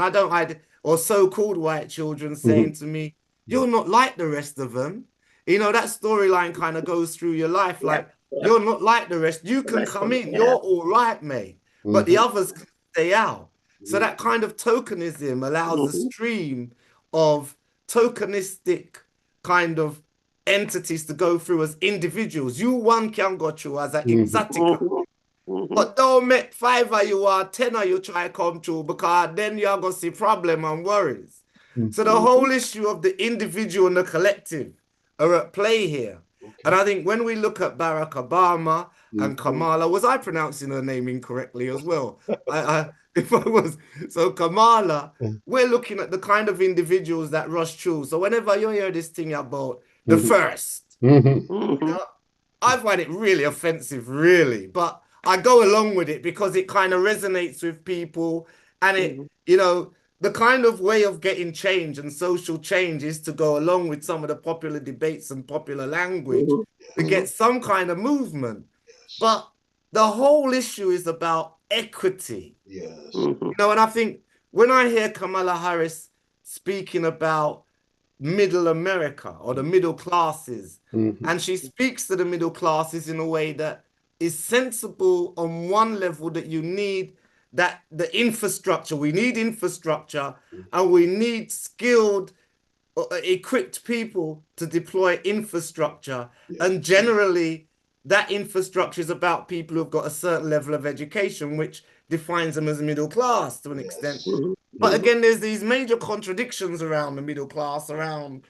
or so-called white children saying to me, "You're not like the rest of them." You know, that storyline kind of goes through your life. Like, you're not like the rest. You can come in. You're all right, mate. But the others can stay out. So that kind of tokenism allows a stream of tokenistic kind of entities to go through as individuals. You one can go through as an exotic. But don't make 5 of you or 10 of you try come through, because then you're going to see problem and worries. So the whole issue of the individual and the collective are at play here. And I think when we look at Barack Obama and Kamala, was I pronouncing her name incorrectly as well? If I was. So Kamala, we're looking at the kind of individuals that rush through. So whenever you hear this thing about the first, you know, I find it really offensive, really. But I go along with it because it kind of resonates with people. And it, you know, the kind of way of getting change and social change is to go along with some of the popular debates and popular language to get some kind of movement. But the whole issue is about equity. You know, and I think when I hear Kamala Harris speaking about middle America or the middle classes, and she speaks to the middle classes in a way that is sensible on one level, that you need that the infrastructure, we need infrastructure, and we need skilled, equipped people to deploy infrastructure. And generally, that infrastructure is about people who've got a certain level of education, which defines them as middle class to an extent. But again, there's these major contradictions around the middle class, around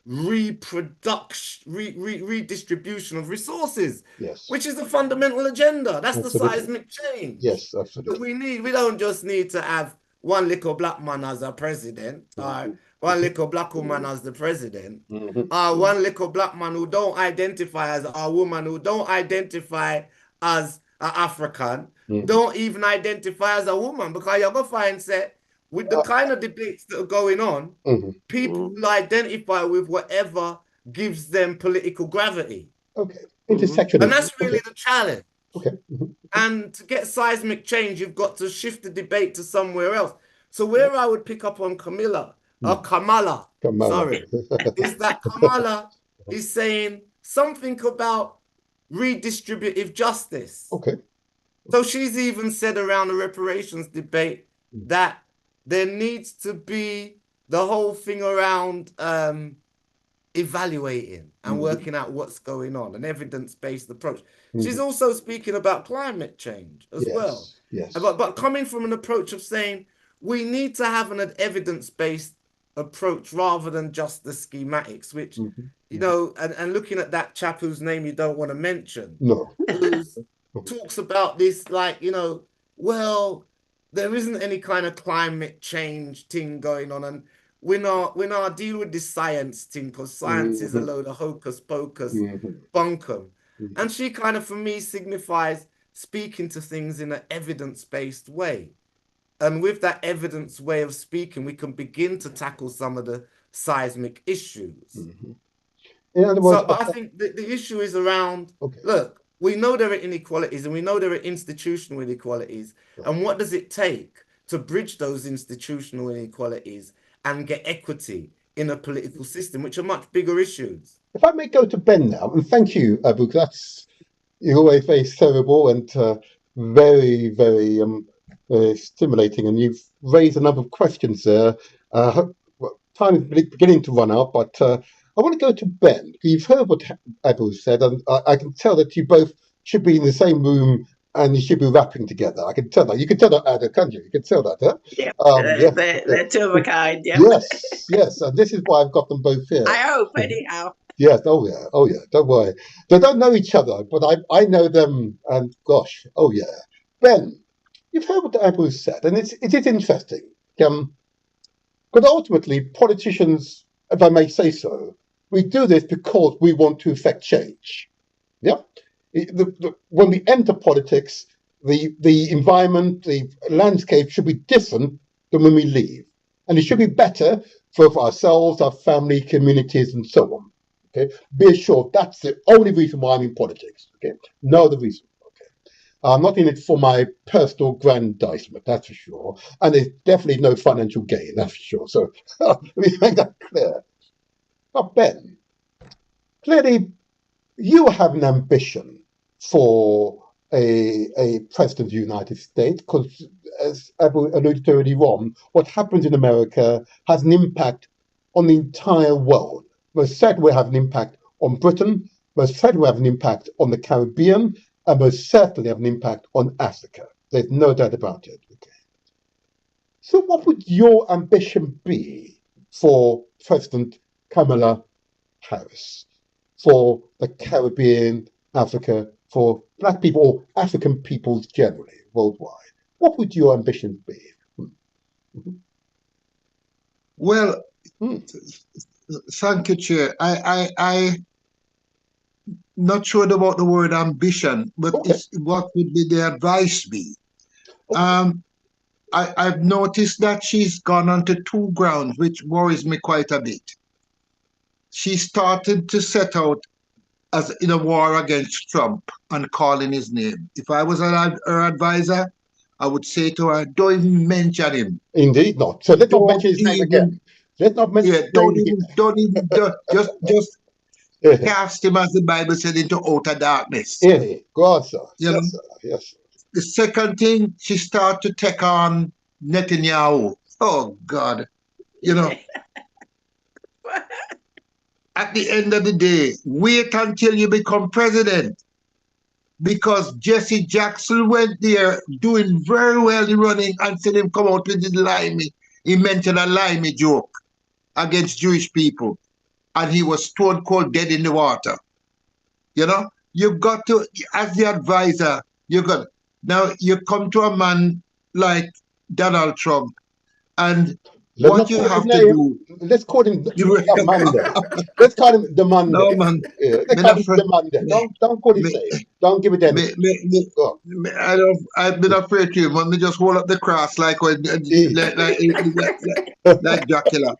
redistribution of resources, which is the fundamental agenda. That's the seismic change. Yes, absolutely. That we need. We don't just need to have one little black man as a president, or one little black woman as the president, or one little black man who don't identify as a woman, who don't identify as an African, don't even identify as a woman, because you're going to find that with the kind of debates that are going on, people identify with whatever gives them political gravity. Intersectional. And that's really the challenge. And to get seismic change, you've got to shift the debate to somewhere else. So where I would pick up on Kamala, sorry, is that Kamala is saying something about redistributive justice. So she's even said around the reparations debate that there needs to be the whole thing around evaluating and working out what's going on, an evidence-based approach. She's also speaking about climate change as well. But coming from an approach of saying we need to have an evidence-based approach rather than just the schematics, which, you know, and looking at that chap whose name you don't want to mention, who talks about this, like, you know, well, there isn't any kind of climate change thing going on, and we're not deal with this science thing, because science is a load of hocus pocus, bunkum. And she kind of, for me, signifies speaking to things in an evidence-based way. And with that evidence way of speaking, we can begin to tackle some of the seismic issues. But I think the issue is around, look, we know there are inequalities, and we know there are institutional inequalities. And what does it take to bridge those institutional inequalities and get equity in a political system, which are much bigger issues? If I may go to Ben now, and thank you, Abu, because you're always very cerebral and very, very stimulating, and you've raised a number of questions there. Time is beginning to run out, but I want to go to Ben. You've heard what Abu said, and I can tell that you both should be in the same room and you should be rapping together. I can tell that. You can tell that at the country. You can tell that, huh? Yeah, Yes. they're two of a kind. Yeah. Yes, and this is why I've got them both here. I hope, anyhow. Yes, oh yeah. Don't worry. They don't know each other, but I know them, and gosh, oh yeah. Ben, you've heard what Abu said, and it is interesting. But ultimately, politicians, if I may say so, we do this because we want to effect change. Yeah. When we enter politics, the environment, the landscape should be different than when we leave, and it should be better for ourselves, our family, communities, and so on. Okay, be assured that's the only reason why I'm in politics. Okay, no other reason. Okay, I'm not in it for my personal aggrandizement, that's for sure, and there's definitely no financial gain, that's for sure. So let me make that clear. But Ben, clearly you have an ambition for a president of the United States, because as Abu alluded to earlier on, what happens in America has an impact on the entire world. Most certainly will have an impact on Britain, most certainly will have an impact on the Caribbean, and most certainly have an impact on Africa. There's no doubt about it. Okay. So what would your ambition be for President Kamala Harris, for the Caribbean, Africa, for Black people, or African peoples generally, worldwide? What would your ambition be? Well, thank you, Chair. I not sure about the word ambition, but what would be the advice be? I've noticed that she's gone onto two grounds, which worries me quite a bit. She started to set out as in a war against Trump and calling his name. If I was her advisor, I would say to her, don't even mention him. Indeed not. So let's not mention his name again. Let's not mention his name again. Just cast him, as the Bible said, into outer darkness. Yeah, God, sir. Yes, sir. Yes. The second thing, she started to take on Netanyahu. Oh, God. You know, at the end of the day, wait until you become president. Because Jesse Jackson went there doing very well in running until him come out with his limey. He mentioned a limey joke against Jewish people. And he was stone cold dead in the water. You know, you've got to, as the advisor, now you come to a man like Donald Trump, and what you have to do. Let's call him the man there. Let's call him the man there. No, man. Let's call him the man there. Don't call his name. Don't give it any. I've been afraid to him. Let me just hold up the cross like Dracula.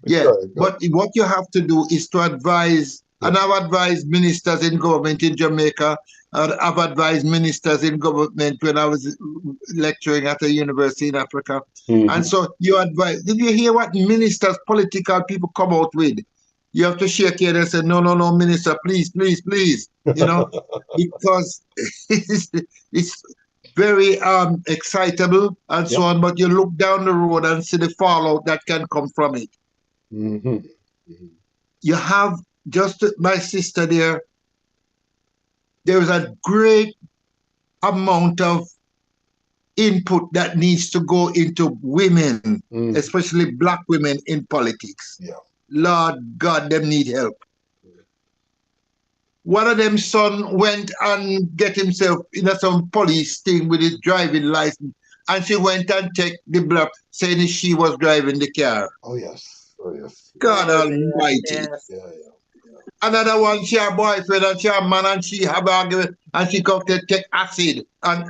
Yeah, but what you have to do is to advise, and I've advised ministers in government in Jamaica, I've advised ministers in government when I was lecturing at a university in Africa. And so you advise, did you hear what ministers, political people come out with? You have to shake your head and say, no, minister, please, you know, because it's very excitable and so on, but you look down the road and see the fallout that can come from it. You have just my sister there. There is a great amount of input that needs to go into women, especially Black women in politics. Lord God, them need help. One of them son went and get himself in some police thing with his driving license, and she went and checked the block, saying she was driving the car. Oh yes. God Almighty. Yes. Another one, she a boyfriend and she a man and she have argument and she come to take acid and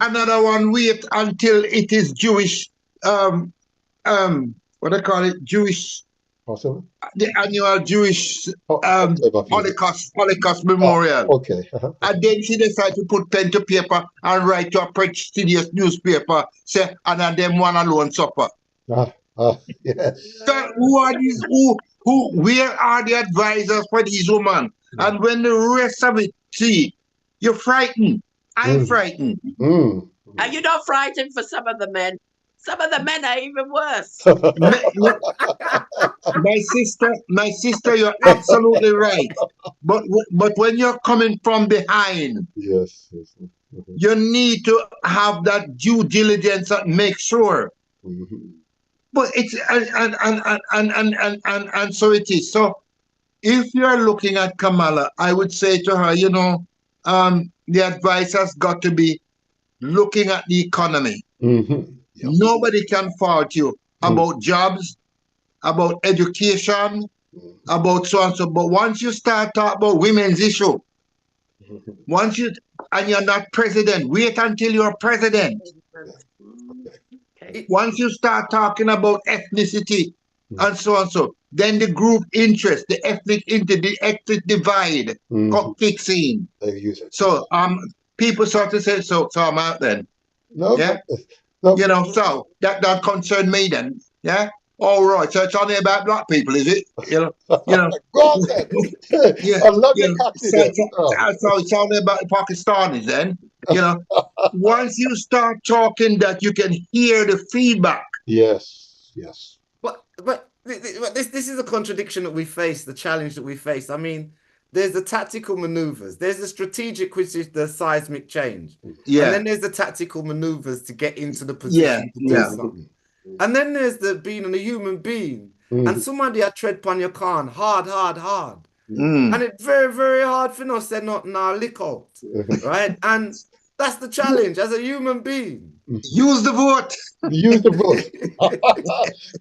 another one wait until it is Jewish what they call it, Jewish Passover? The annual Jewish Holocaust memorial. Okay. And then she decided to put pen to paper and write to a prestigious newspaper, say, and them one alone suffer. Yes. So where are the advisors for these women? And when the rest of it see, you're frightened. I'm frightened. Are you not frightened for some of the men? Some of the men are even worse. My sister, you're absolutely right. But when you're coming from behind, yes. You need to have that due diligence and make sure. But it's and so it is. So if you're looking at Kamala, I would say to her, the advice has got to be looking at the economy. Yep. Nobody can fault you about jobs, about education, about so and so. But once you start talking about women's issue, and you're not president, wait until you're president. Okay. Once you start talking about ethnicity and so, then the group interest, the ethnic divide kicks in. So people sort of say, so I'm out then. No, yeah. No. So that concerned me then. Yeah. All right. So it's only about black people, is it? Go on then. I love your captain. So it's only about the Pakistanis then. Once you start talking that you can hear the feedback. Yes. But this is a contradiction that we face, the challenge that we face. I mean, there's the tactical maneuvers, there's the strategic, which is the seismic change. Yeah. And then there's the tactical maneuvers to get into the position to do something. And then there's the being a human being. And somebody I tread upon your can hard. And it's very, very hard for us to not lick out. Right? And that's the challenge as a human being. Use the vote. Use the vote.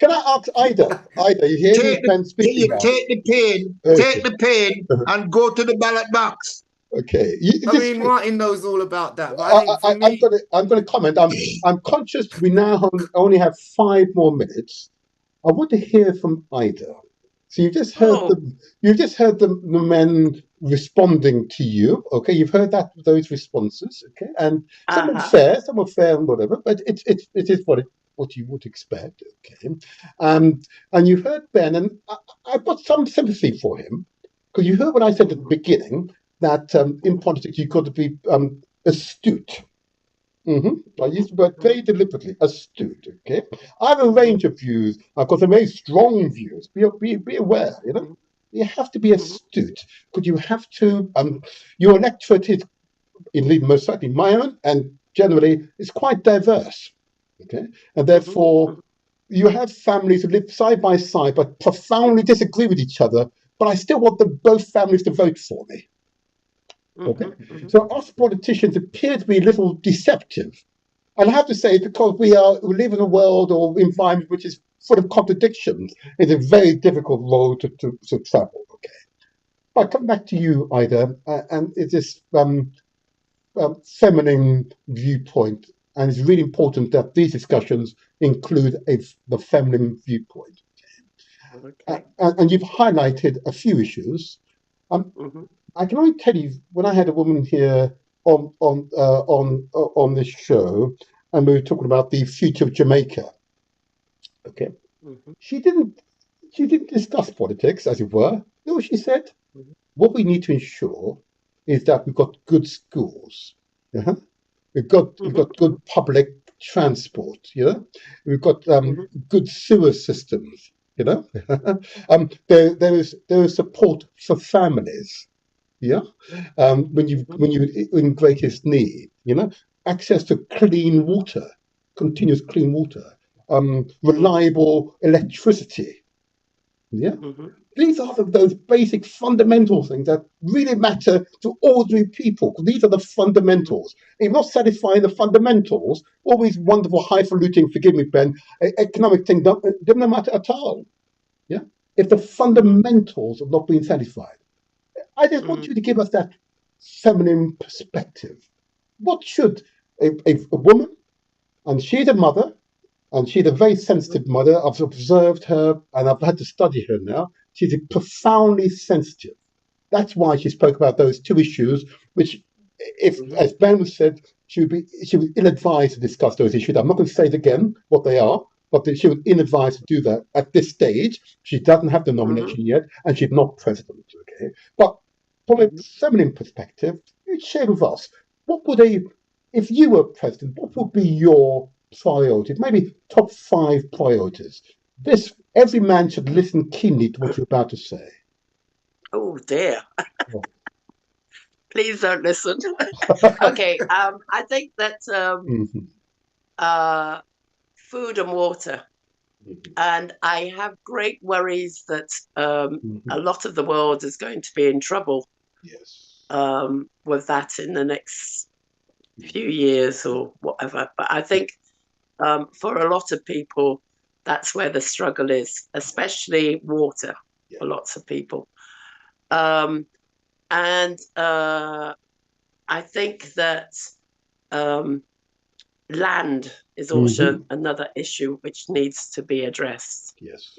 Can I ask Ida? Ida, you hear me? Take the pain and go to the ballot box. Okay. Martin knows all about that. But I'm going to comment. I'm conscious we now only have 5 more minutes. I want to hear from Ida. So you've just heard the men responding to you. Okay, you've heard those responses. Okay, and some are fair and whatever, but it is what you would expect. Okay, and you've heard Ben, and I've got some sympathy for him because you heard what I said at the beginning that in politics you've got to be astute. I use the word very deliberately, astute. Okay, I have a range of views. I've got some very strong views. Be aware. You have to be astute because you have to. Your electorate is, indeed, most certainly my own, and generally is quite diverse. Okay, and therefore you have families who live side by side but profoundly disagree with each other. But I still want both families to vote for me. Okay, so us politicians appear to be a little deceptive, and I have to say because we live in a world or environment which is full of contradictions. It's a very difficult road to travel. Okay, but I come back to you, Ida, and it's this feminine viewpoint, and it's really important that these discussions include the feminine viewpoint. Okay. And you've highlighted a few issues. I can only tell you when I had a woman here on this show, and we were talking about the future of Jamaica. Okay, she didn't discuss politics, as it were. You know what she said? What we need to ensure is that we've got good schools. We've got good public transport. We've got good sewer systems. There is support for families. When you're in greatest need, access to clean water, continuous clean water, reliable electricity. These are those basic fundamental things that really matter to ordinary people. These are the fundamentals. If you're not satisfying the fundamentals, all these wonderful, highfalutin, forgive me, Ben, economic things don't matter at all. If the fundamentals have not been satisfied. I just want you to give us that feminine perspective. What should a woman, and she's a mother, and she's a very sensitive mother. I've observed her, and I've had to study her now. She's profoundly sensitive. That's why she spoke about those 2 issues, which, as Ben said, she was ill-advised to discuss those issues. I'm not going to say it again, what they are, but she was ill-advised to do that at this stage. She doesn't have the nomination yet, and she's not president. Okay, but from a feminine perspective, you share with us, if you were president, what would be your priorities, maybe top 5 priorities. Every man should listen keenly to what you're about to say. Oh dear. Oh. Please don't listen. Okay, I think that food and water. And I have great worries that a lot of the world is going to be in trouble with that in the next few years or whatever. But I think for a lot of people, that's where the struggle is, especially water for lots of people. And I think that land is also another issue which needs to be addressed. Yes.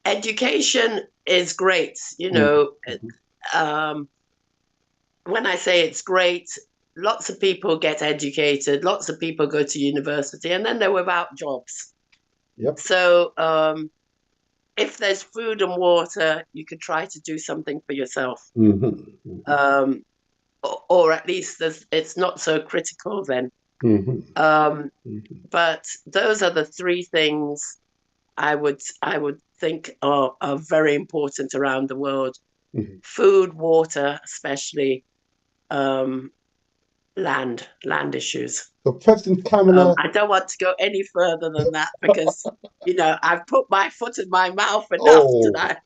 Education is great, you know. When I say it's great, lots of people get educated, lots of people go to university, and then they're without jobs. Yep. So if there's food and water, you could try to do something for yourself. Or at least it's not so critical then. But those are the 3 things I would think are very important around the world. Food, water, especially land issues. So President Kamala... I don't want to go any further than that because, you know, I've put my foot in my mouth enough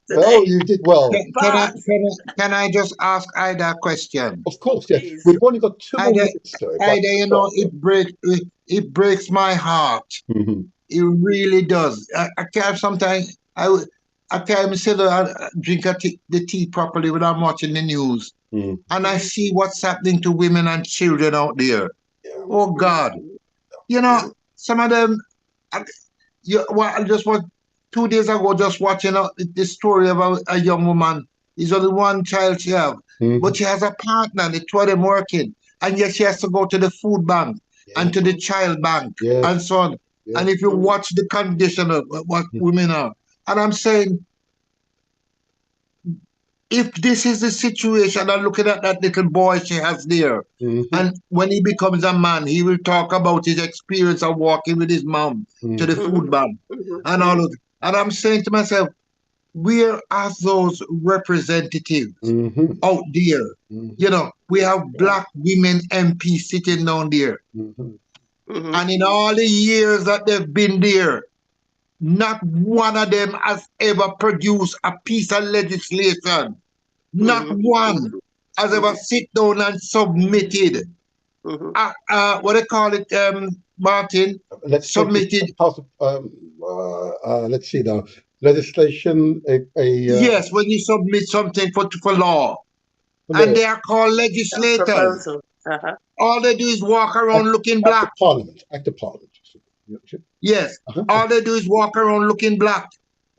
today. Oh, you did well. Can I just ask Ida a question? Of course, yes. Please. We've only got 2 more minutes. Ida, you know, it breaks my heart. It really does. I can't sometimes... I can't even sit down and drink the tea properly when I'm watching the news. And I see what's happening to women and children out there. Oh, God. You know, some of them... I just was 2 days ago just watching the story about a young woman. It's only 1 child she has. But she has a partner, the 2 of them working. And yet she has to go to the food bank and to the child bank and so on. And if you watch the condition of what women are, and I'm saying, if this is the situation, I'm looking at that little boy she has there, and when he becomes a man, he will talk about his experience of walking with his mom to the food bank and all of that. And I'm saying to myself, where are those representatives out there? You know, we have black women MPs sitting down there. And in all the years that they've been there, not one of them has ever produced a piece of legislation. Not one has ever sit down and submitted. What they call it, Martin? Submitted. Let's see now. Legislation. Yes, when you submit something for law, and they are called legislators. All they do is walk around looking black. Act of Parliament. Yes. All they do is walk around looking black.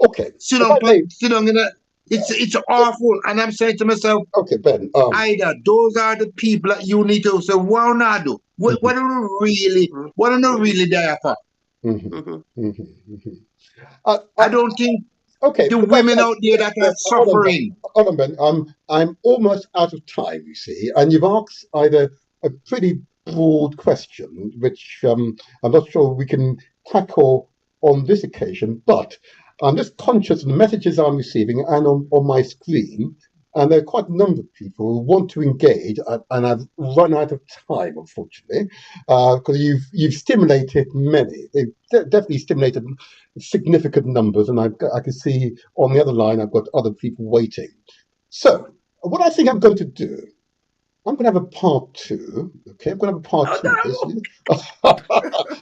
Okay. Sit down in a... It's awful. And I'm saying to myself, okay, Ben. Ida, those are the people that you need to say, what do you do? What are you really there for? I don't think the women out there that are suffering. Hold on, Ben. I'm almost out of time, you see, and you've asked either a pretty broad question, which I'm not sure we can tackle on this occasion, but I'm just conscious of the messages I'm receiving and on my screen, and there are quite a number of people who want to engage, and I've run out of time, unfortunately, because you've stimulated many. They've definitely stimulated significant numbers, and I can see on the other line I've got other people waiting. So what I think I'm going to do, I'm going to have a part 2. Okay, I'm going to have a part 2.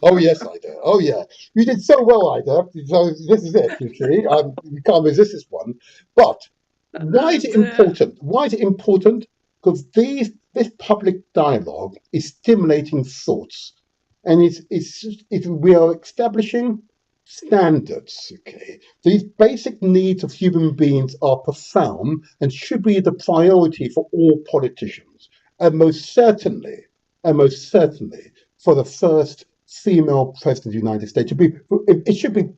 Oh, yes, Ida. Oh, yeah. You did so well, Ida. So this is it, you see. You can't resist this one. But why is it important? Why is it important? Because this public dialogue is stimulating thoughts. And we are establishing standards, okay? These basic needs of human beings are profound and should be the priority for all politicians. And most certainly, for the first female president of the United States, it should be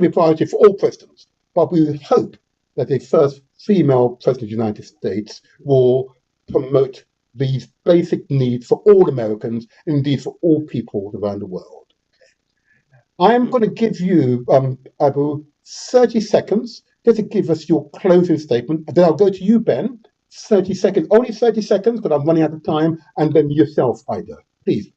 a priority for all presidents. But we hope that the first female president of the United States will promote these basic needs for all Americans, and indeed for all people around the world. I'm going to give you, Abu, 30 seconds just to give us your closing statement. And then I'll go to you, Ben. 30 seconds, only 30 seconds, because I'm running out of time. And then yourself, Ida, please.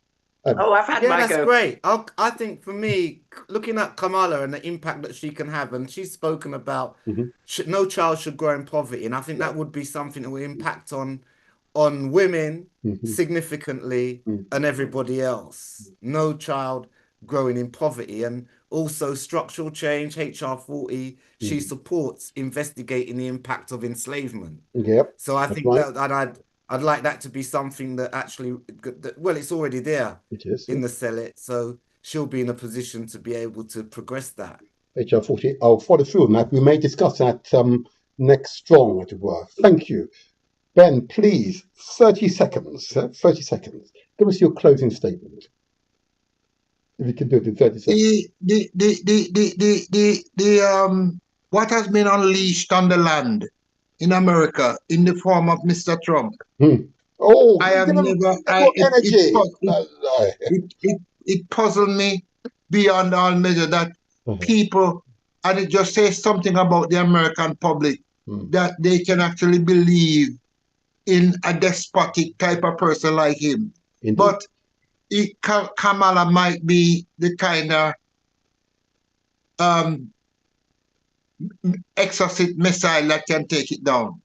I've had my that's go. Great. I think for me, looking at Kamala and the impact that she can have, and she's spoken about no child should grow in poverty, and I think that would be something that will impact on women significantly and everybody else. No child growing in poverty, and also structural change, HR 40. She supports investigating the impact of enslavement. Yep. So I think that I'd like that to be something that actually, well, it's already there in the Senate, so she'll be in a position to be able to progress that. HR 40, I'll follow through on that. We may discuss that next strong, as it were. Thank you. Ben, please, 30 seconds. 30 seconds. Give us your closing statement. If you can do it in 30 seconds. What has been unleashed on the land in America in the form of Mr. Trump. Oh, I have never. It puzzled me beyond all measure that people, and it just says something about the American public that they can actually believe in a despotic type of person like him. Indeed. But Kamala might be the kind of exorcist missile that can take it down.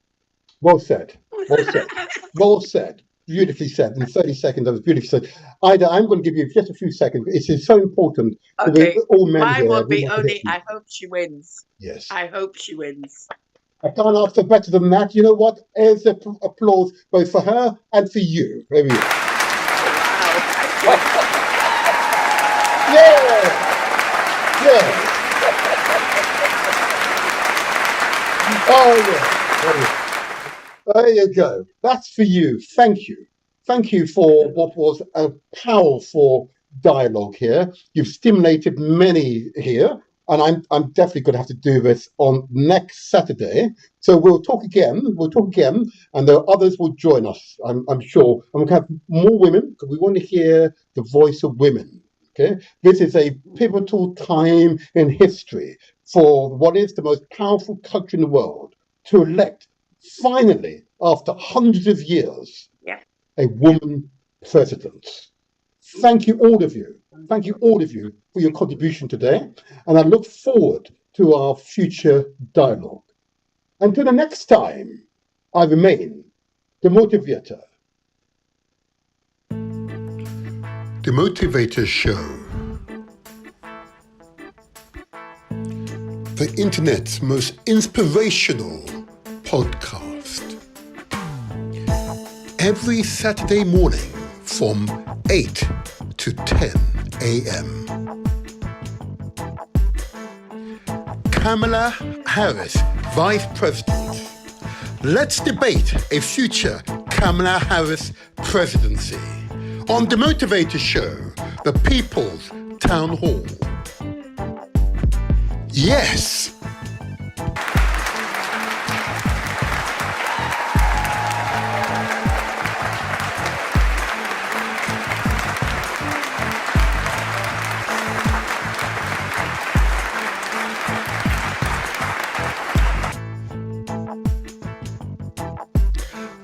Well said. Well said. Well said. Beautifully said. In 30 seconds, that was beautifully said. Ida, I'm going to give you just a few seconds. It's so important. Okay. All men Mine here, will be only, I hope she wins. Yes. I hope she wins. I can't ask for better than that. You know what? There's applause both for her and for you. There we go. Wow. Yeah. Yeah. Oh, yeah. There you go. That's for you. Thank you. Thank you for what was a powerful dialogue here. You've stimulated many here, and I'm definitely going to have to do this on next Saturday. So we'll talk again. And there are others will join us, I'm sure. And we'll have more women, because we want to hear the voice of women. Okay, this is a pivotal time in history for what is the most powerful country in the world to elect, finally, after hundreds of years, a woman president. Thank you, all of you. Thank you, all of you, for your contribution today. And I look forward to our future dialogue. Until the next time, I remain the Motivator. The Motivator Show. The internet's most inspirational podcast. Every Saturday morning from 8 to 10 a.m. Kamala Harris, Vice President. Let's debate a future Kamala Harris presidency on The Motivator Show, the People's Town Hall. Yes!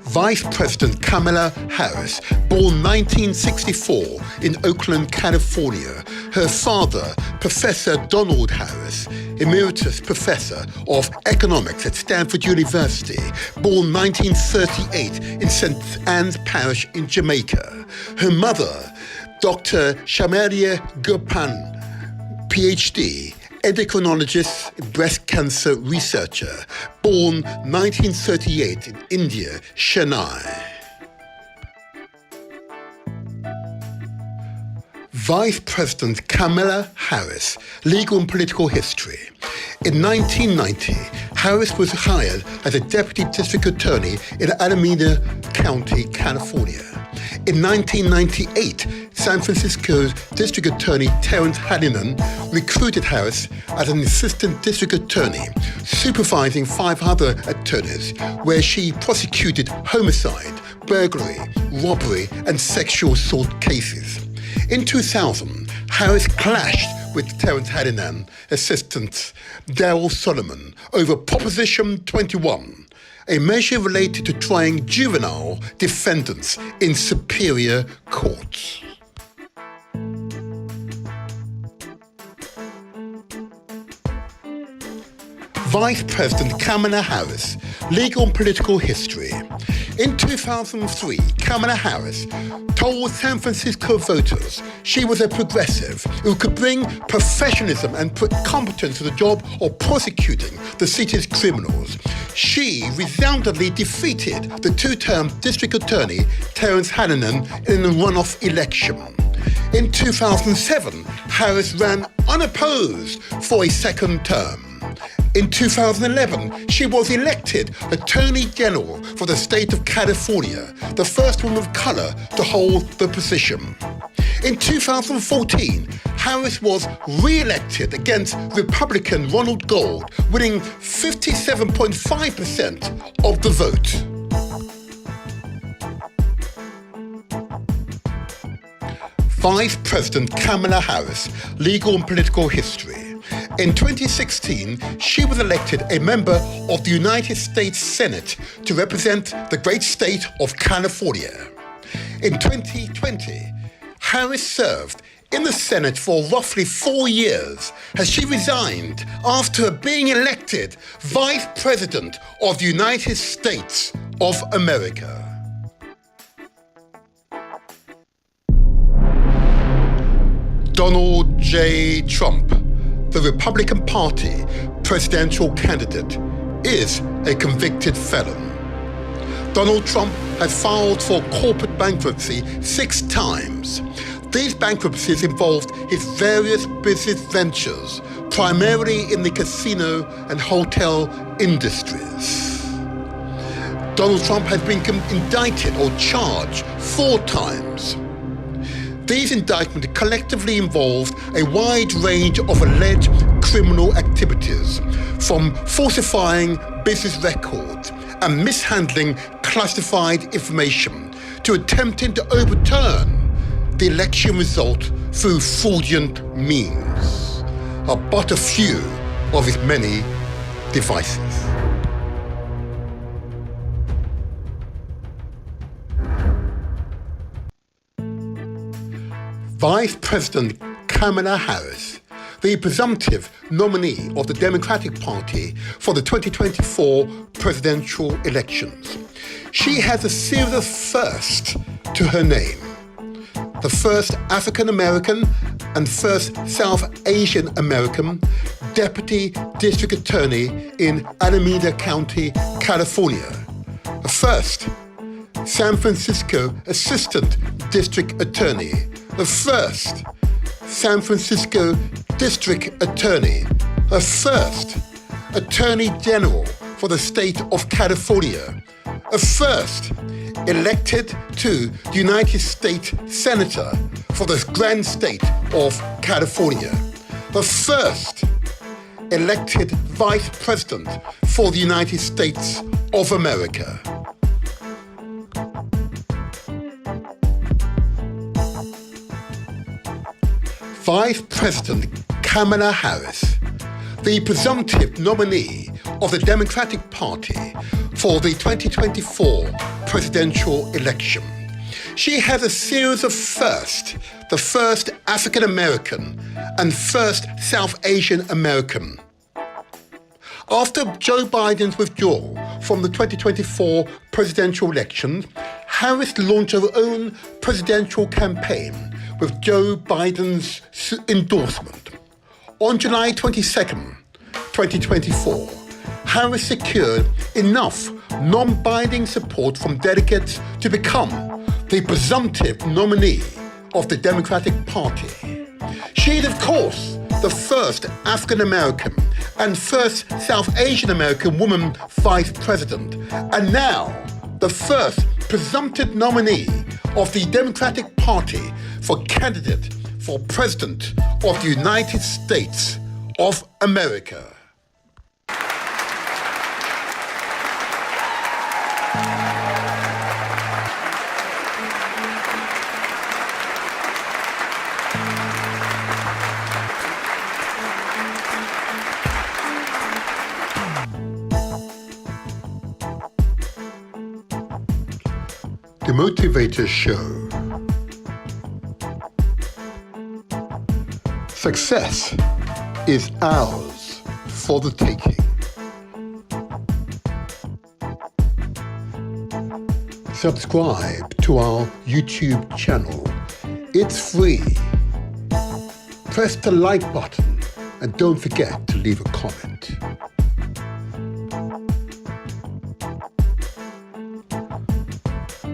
Vice President Kamala Harris, born 1964 in Oakland, California. Her father, Professor Donald Harris, Emeritus Professor of Economics at Stanford University, born 1938 in St. Anne's Parish in Jamaica. Her mother, Dr. Shamaria Gopal, PhD, endocrinologist, breast cancer researcher, born 1938 in India, Chennai. Vice President Kamala Harris, legal and political history. In 1990, Harris was hired as a deputy district attorney in Alameda County, California. In 1998, San Francisco's District Attorney Terrence Hallinan recruited Harris as an assistant district attorney, supervising 5 other attorneys, where she prosecuted homicide, burglary, robbery, and sexual assault cases. In 2000, Harris clashed with Terrence Hallinan assistant Darrell Solomon over Proposition 21, a measure related to trying juvenile defendants in superior courts. Vice President Kamala Harris, legal and political history. In 2003, Kamala Harris told San Francisco voters she was a progressive who could bring professionalism and put competence to the job of prosecuting the city's criminals. She resoundingly defeated the 2-term district attorney Terrence Hallinan in a runoff election. In 2007, Harris ran unopposed for a second term. In 2011, she was elected Attorney General for the state of California, the first woman of color to hold the position. In 2014, Harris was re-elected against Republican Ronald Gold, winning 57.5% of the vote. Vice President Kamala Harris, legal and political history. In 2016, she was elected a member of the United States Senate to represent the great state of California. In 2020, Harris served in the Senate for roughly 4 years as she resigned after being elected Vice President of the United States of America. Donald J. Trump, the Republican Party presidential candidate, is a convicted felon. Donald Trump has filed for corporate bankruptcy 6 times. These bankruptcies involved his various business ventures, primarily in the casino and hotel industries. Donald Trump has been indicted or charged 4 times. These indictments collectively involved a wide range of alleged criminal activities, from falsifying business records and mishandling classified information to attempting to overturn the election result through fraudulent means, are but a few of his many devices. Vice President Kamala Harris, the presumptive nominee of the Democratic Party for the 2024 presidential elections. She has a series of firsts to her name. The first African American and first South Asian American Deputy District Attorney in Alameda County, California. The first San Francisco Assistant District Attorney. The first San Francisco District Attorney, the first Attorney General for the state of California, a first elected to the United States Senator for the grand state of California, the first elected Vice President for the United States of America. Vice President Kamala Harris, the presumptive nominee of the Democratic Party for the 2024 presidential election. She has a series of firsts, the first African American and first South Asian American. After Joe Biden's withdrawal from the 2024 presidential election, Harris launched her own presidential campaign with Joe Biden's endorsement. On July 22nd, 2024, Harris secured enough non-binding support from delegates to become the presumptive nominee of the Democratic Party. She is, of course, the first African American and first South Asian American woman vice president, and now the first presumptive nominee of the Democratic Party for candidate for President of the United States of America. The Motivator Show. Success is ours for the taking. Subscribe to our YouTube channel. It's free. Press the like button and don't forget to leave a comment.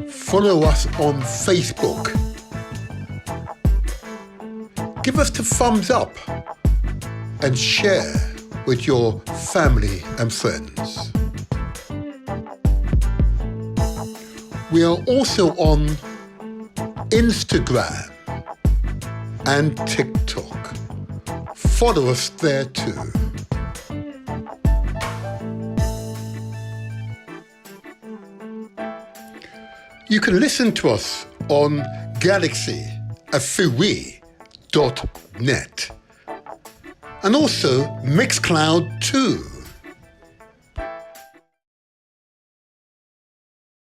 Follow us on Facebook. Give us the thumbs up and share with your family and friends. We are also on Instagram and TikTok. Follow us there too. You can listen to us on galaxy.net and also Mixcloud too.